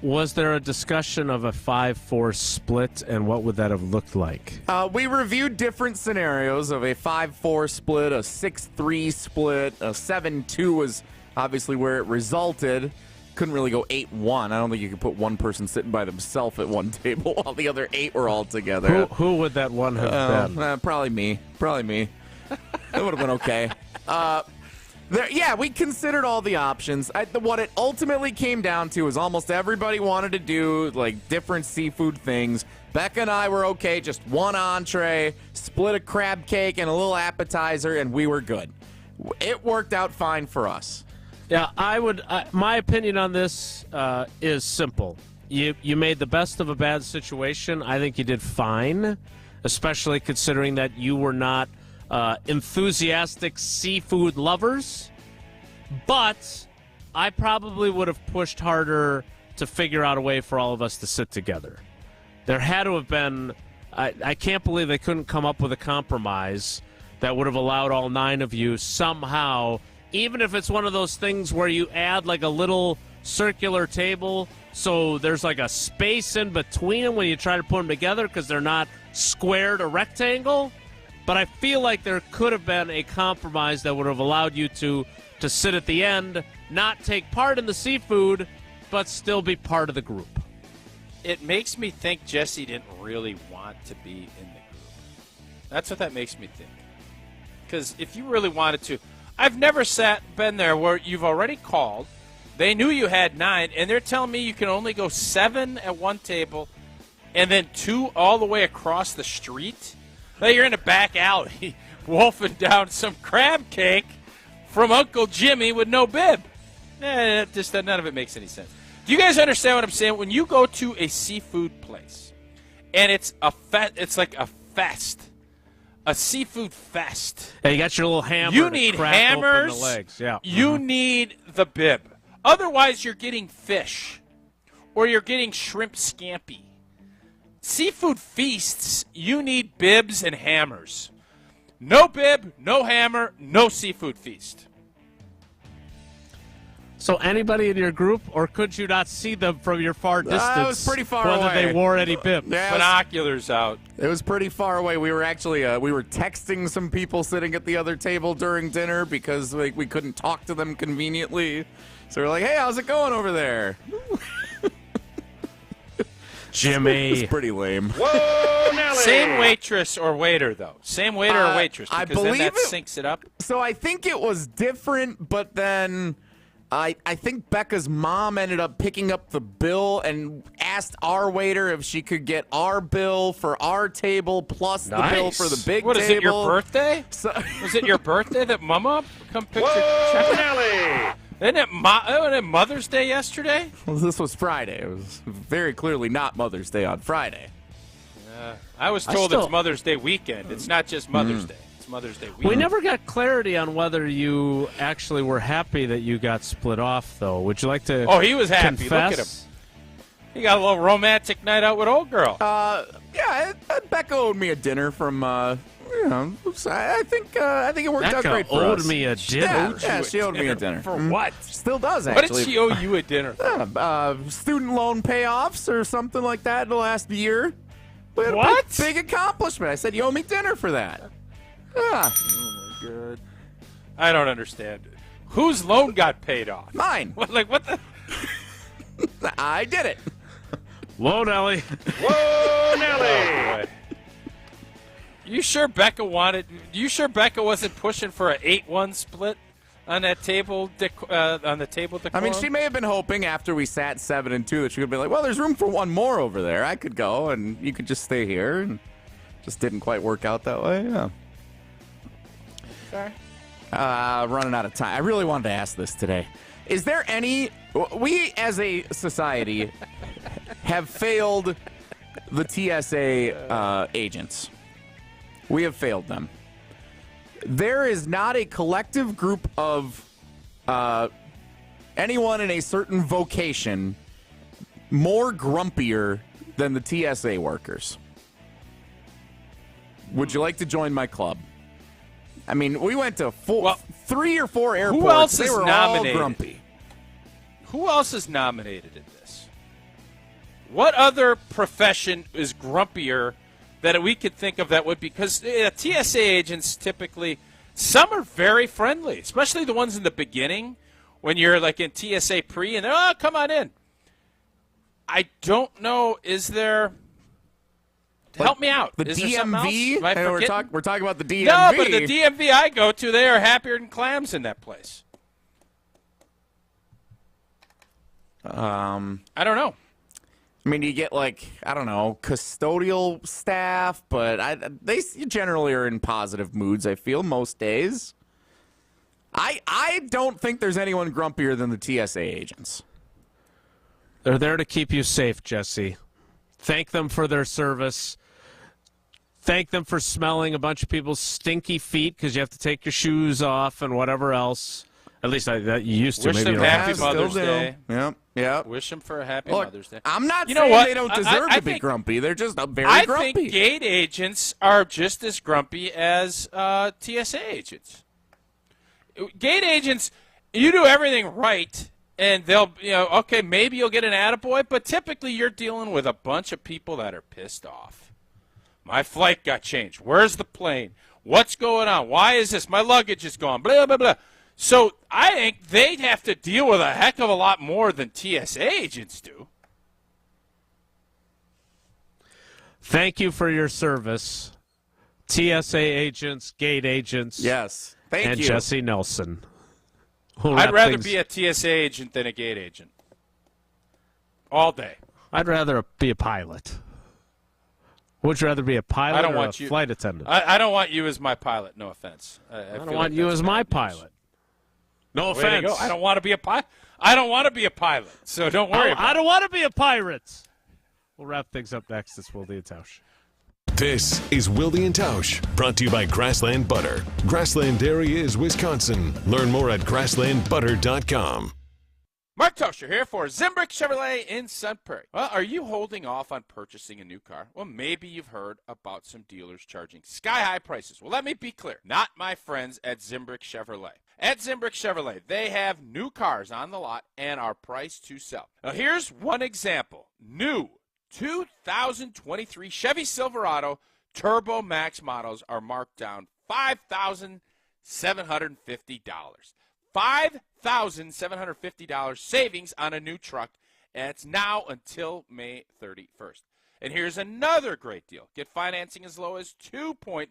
Was there a discussion of a 5-4 split, and what would that have looked like? We reviewed different scenarios of a 5-4 split, a 6-3 split, a 7-2 was obviously where it resulted. Couldn't really go 8-1. I don't think you could put one person sitting by themselves at one table while the other 8 were all together. Who would that one have been? Probably me. It would have been okay. We considered all the options. What it ultimately came down to is almost everybody wanted to do like different seafood things. Becca and I were okay, just one entree, split a crab cake and a little appetizer, and we were good. It worked out fine for us. Yeah, my opinion on this is simple. You made the best of a bad situation. I think you did fine, especially considering that you were not enthusiastic seafood lovers. But I probably would have pushed harder to figure out a way for all of us to sit together. There had to have been, I can't believe they couldn't come up with a compromise that would have allowed all 9 of you somehow, even if it's one of those things where you add like a little circular table so there's like a space in between them when you try to put them together because they're not squared or rectangle. But I feel like there could have been a compromise that would have allowed you to sit at the end, not take part in the seafood, but still be part of the group. It makes me think Jesse didn't really want to be in the group. That's what that makes me think. Because if you really wanted to, I've never been there where you've already called, they knew you had 9, and they're telling me you can only go 7 at one table and then 2 all the way across the street. Like you're in a back alley wolfing down some crab cake from Uncle Jimmy with no bib. None of it makes any sense. Do you guys understand what I'm saying? When you go to a seafood place and it's like a fest. A seafood fest. Hey, you got your little hammer. You need to crack hammers. Open the legs. Yeah. You need the bib. Otherwise, you're getting fish, or you're getting shrimp scampi. Seafood feasts. You need bibs and hammers. No bib, no hammer, no seafood feast. So anybody in your group, or could you not see them from your far distance? It was pretty far away. Whether they wore any bibs. Yeah, binoculars out. It was pretty far away. We were actually we were texting some people sitting at the other table during dinner because we couldn't talk to them conveniently. So we're like, hey, how's it going over there? Jimmy. It's pretty lame. Whoa, Nelly! Same waitress or waiter, though. Same waiter or waitress, because I believe then that syncs it up. So I think it was different, but then I think Becca's mom ended up picking up the bill and asked our waiter if she could get our bill for our table plus the bill for the big table. What, is it your birthday? Was it your birthday that Mama come pick your check? Nelly! Isn't it Mother's Day yesterday? Well, this was Friday. It was very clearly not Mother's Day on Friday. I was told it's Mother's Day weekend. It's not just Mother's Day. It's Mother's Day weekend. We never got clarity on whether you actually were happy that you got split off, though. Would you like to Oh, he was happy. confess? Look at him. You got a little romantic night out with old girl. Yeah, Becca owed me a dinner from. I think it worked out great for us. owed me a dinner. Yeah, she owed me a dinner. For what? Still does, What actually. did she owe you a dinner for? Student loan payoffs or something like that in the last year. We had What? A big accomplishment. I said, you owe me dinner for that. Yeah. Oh, my God. I don't understand. Whose loan got paid off? Mine. What the? I did it. Whoa, Nelly. Whoa, Nelly. You sure Becca wasn't pushing for an 8-1 split on that table? On the table decorum? I mean, she may have been hoping after we sat 7-2 that she would be like, well, there's room for one more over there. I could go, and you could just stay here. And just didn't quite work out that way. Yeah. Sorry. Running out of time. I really wanted to ask this today. Is there any... We, as a society, have failed the TSA agents. We have failed them. There is not a collective group of anyone in a certain vocation more grumpier than the TSA workers. Would you like to join my club? I mean, we went to 3 or 4 airports. Who else they is were nominated? all grumpy. Who else is nominated in this? What other profession is grumpier that we could think of that would be? Because TSA agents typically, some are very friendly, especially the ones in the beginning when you're like in TSA pre and they're, oh, come on in. I don't know. Is there... Help me out. The Is there something else? DMV? Am I I know we're forgetting? talking about the DMV. No, but the DMV I go to, they are happier than clams in that place. I don't know. I mean, you get custodial staff, but they generally are in positive moods, I feel, most days. I don't think there's anyone grumpier than the TSA agents. They're there to keep you safe, Jesse. Thank them for their service. Thank them for smelling a bunch of people's stinky feet because you have to take your shoes off and whatever else. At least that you used to. Wish Maybe them you don't have happy to. Mother's Day. Yep. Wish them for a happy Look, Mother's Day. I'm not You saying know what? they don't deserve I to be think- grumpy. They're just very I grumpy. think gate agents are just as grumpy as TSA agents. Gate agents, you do everything right, and they'll, okay, maybe you'll get an attaboy, but typically you're dealing with a bunch of people that are pissed off. My flight got changed. Where's the plane? What's going on? Why is this? My luggage is gone. Blah, blah, blah. So I think they'd have to deal with a heck of a lot more than TSA agents do. Thank you for your service, TSA agents, gate agents. Yes. Thank and you. Jesse Nelson. We'll I'd wrap rather things- be a TSA agent than a gate agent. All day. I'd rather be a pilot. Would you rather be a pilot I don't or want a you, flight attendant? I don't want you as my pilot. No offense. I don't want you as my pilot. No Way to offense. go. I don't want to be a pilot. I don't want to be a pilot. So don't worry. I don't want to be a pirate. We'll wrap things up next. It's Wilde Tausch. This is Wilde Tausch, brought to you by Grassland Butter. Grassland Dairy is Wisconsin. Learn more at grasslandbutter.com. Mark Toscher here for Zimbrick Chevrolet in Sun Prairie. Well, are you holding off on purchasing a new car? Well, maybe you've heard about some dealers charging sky-high prices. Well, let me be clear. Not my friends at Zimbrick Chevrolet. At Zimbrick Chevrolet, they have new cars on the lot and are priced to sell. Now, here's one example. New 2023 Chevy Silverado Turbo Max models are marked down $5,750. $5,750 savings on a new truck, and it's now until May 31st. And here's another great deal. Get financing as low as 2.9%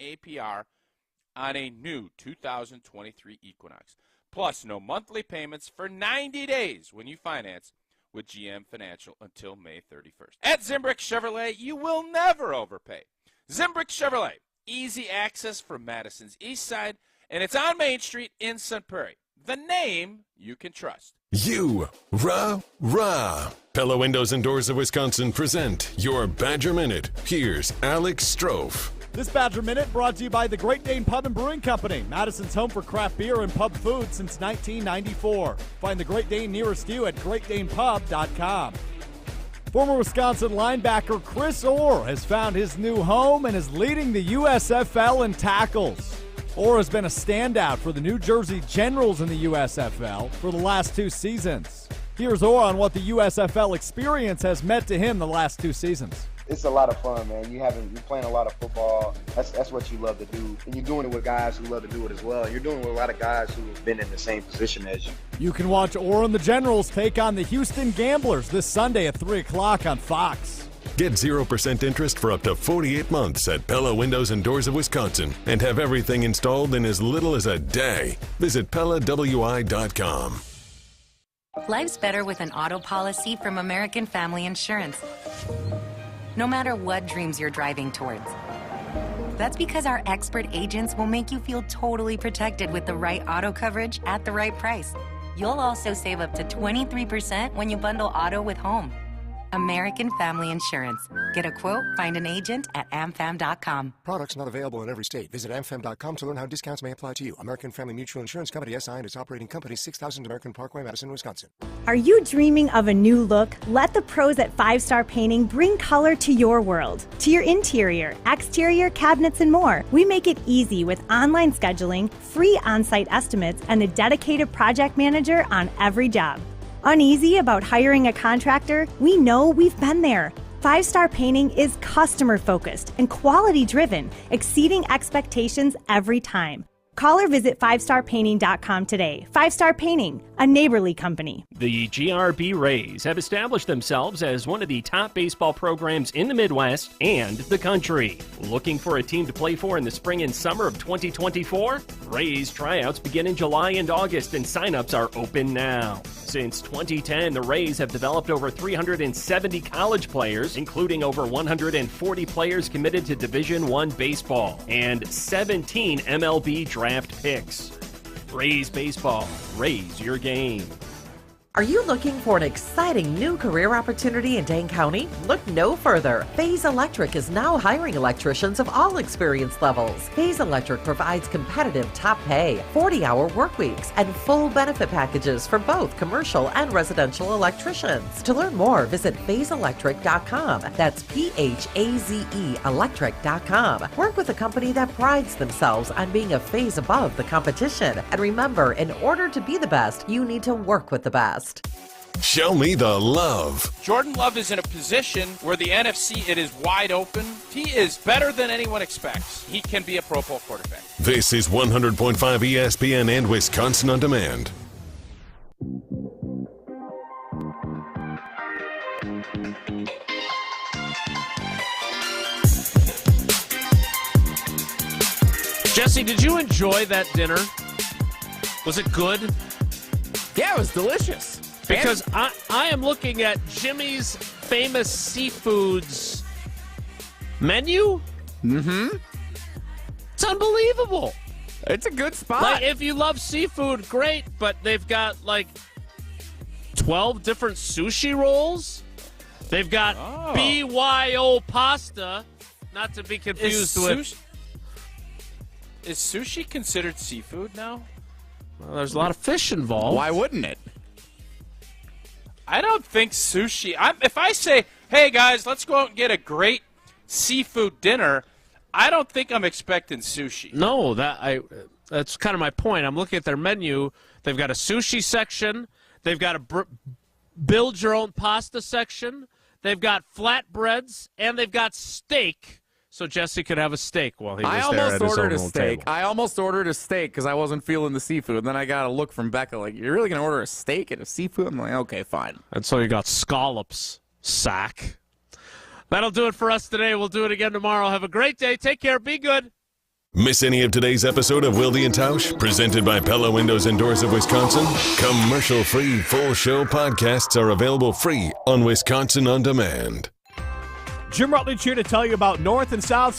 APR on a new 2023 Equinox. Plus, no monthly payments for 90 days when you finance with GM Financial until May 31st. At Zimbrick Chevrolet, you will never overpay. Zimbrick Chevrolet, easy access from Madison's East Side, and it's on Main Street in Sun Prairie. The name you can trust. Rah. Pella Windows and Doors of Wisconsin present your Badger Minute. Here's Alex Strofe. This Badger Minute brought to you by the Great Dane Pub and Brewing Company, Madison's home for craft beer and pub food since 1994. Find the Great Dane nearest you at greatdanepub.com. Former Wisconsin linebacker Chris Orr has found his new home and is leading the USFL in tackles. Orr has been a standout for the New Jersey Generals in the USFL for the last 2 seasons. Here's Orr on what the USFL experience has meant to him the last 2 seasons. It's a lot of fun, man. You're playing a lot of football. That's what you love to do. And you're doing it with guys who love to do it as well. You're doing it with a lot of guys who have been in the same position as you. You can watch Orr and the Generals take on the Houston Gamblers this Sunday at 3 o'clock on Fox. Get 0% interest for up to 48 months at Pella Windows and Doors of Wisconsin and have everything installed in as little as a day. Visit PellaWI.com. Life's better with an auto policy from American Family Insurance. No matter what dreams you're driving towards. That's because our expert agents will make you feel totally protected with the right auto coverage at the right price. You'll also save up to 23% when you bundle auto with home. American Family Insurance. Get a quote, find an agent at amfam.com. Products not available in every state. Visit amfam.com to learn how discounts may apply to you. American Family Mutual Insurance Company, SI, and its operating company, 6000 American Parkway, Madison, Wisconsin. Are you dreaming of a new look? Let the pros at 5 Star Painting bring color to your world, to your interior, exterior, cabinets, and more. We make it easy with online scheduling, free on-site estimates, and a dedicated project manager on every job. Uneasy about hiring a contractor? We know, we've been there. 5 Star Painting is customer-focused and quality-driven, exceeding expectations every time. Call or visit 5starpainting.com today. 5 Star Painting, a neighborly company. The GRB Rays have established themselves as one of the top baseball programs in the Midwest and the country. Looking for a team to play for in the spring and summer of 2024? Rays tryouts begin in July and August, and signups are open now. Since 2010, the Rays have developed over 370 college players, including over 140 players committed to Division I baseball, and 17 MLB draft picks. Rays baseball. Raise your game. Are you looking for an exciting new career opportunity in Dane County? Look no further. Phase Electric is now hiring electricians of all experience levels. Phase Electric provides competitive top pay, 40-hour work weeks, and full benefit packages for both commercial and residential electricians. To learn more, visit phaseelectric.com. That's PHAZE electric.com. Work with a company that prides themselves on being a phase above the competition. And remember, in order to be the best, you need to work with the best. Show me the love. Jordan Love is in a position where the NFC, it is wide open. He is better than anyone expects. He can be a Pro Bowl quarterback. This is 100.5 ESPN and Wisconsin On Demand. Jesse, did you enjoy that dinner? Was it good? Yeah, it was delicious. Because I am looking at Jimmy's Famous Seafoods menu. Mm-hmm. It's unbelievable. It's a good spot. Like, if you love seafood, great, but they've got like 12 different sushi rolls. They've got BYO pasta, not to be confused with. Is sushi considered seafood now? Well, there's a lot of fish involved. Why wouldn't it? I don't think sushi. If I say, hey, guys, let's go out and get a great seafood dinner, I don't think I'm expecting sushi. No, that's kind of my point. I'm looking at their menu. They've got a sushi section. They've got a build your own pasta section. They've got flatbreads, and they've got steak. So Jesse could have a steak while he was there at his own little table. I almost ordered a steak because I wasn't feeling the seafood. And then I got a look from Becca like, you're really going to order a steak and a seafood? I'm like, okay, fine. And so you got scallops, sack. That'll do it for us today. We'll do it again tomorrow. Have a great day. Take care. Be good. Miss any of today's episode of Wilde Tausch, presented by Pella Windows and Doors of Wisconsin? Commercial-free full show podcasts are available free on Wisconsin On Demand. Jim Rutledge here to tell you about North and South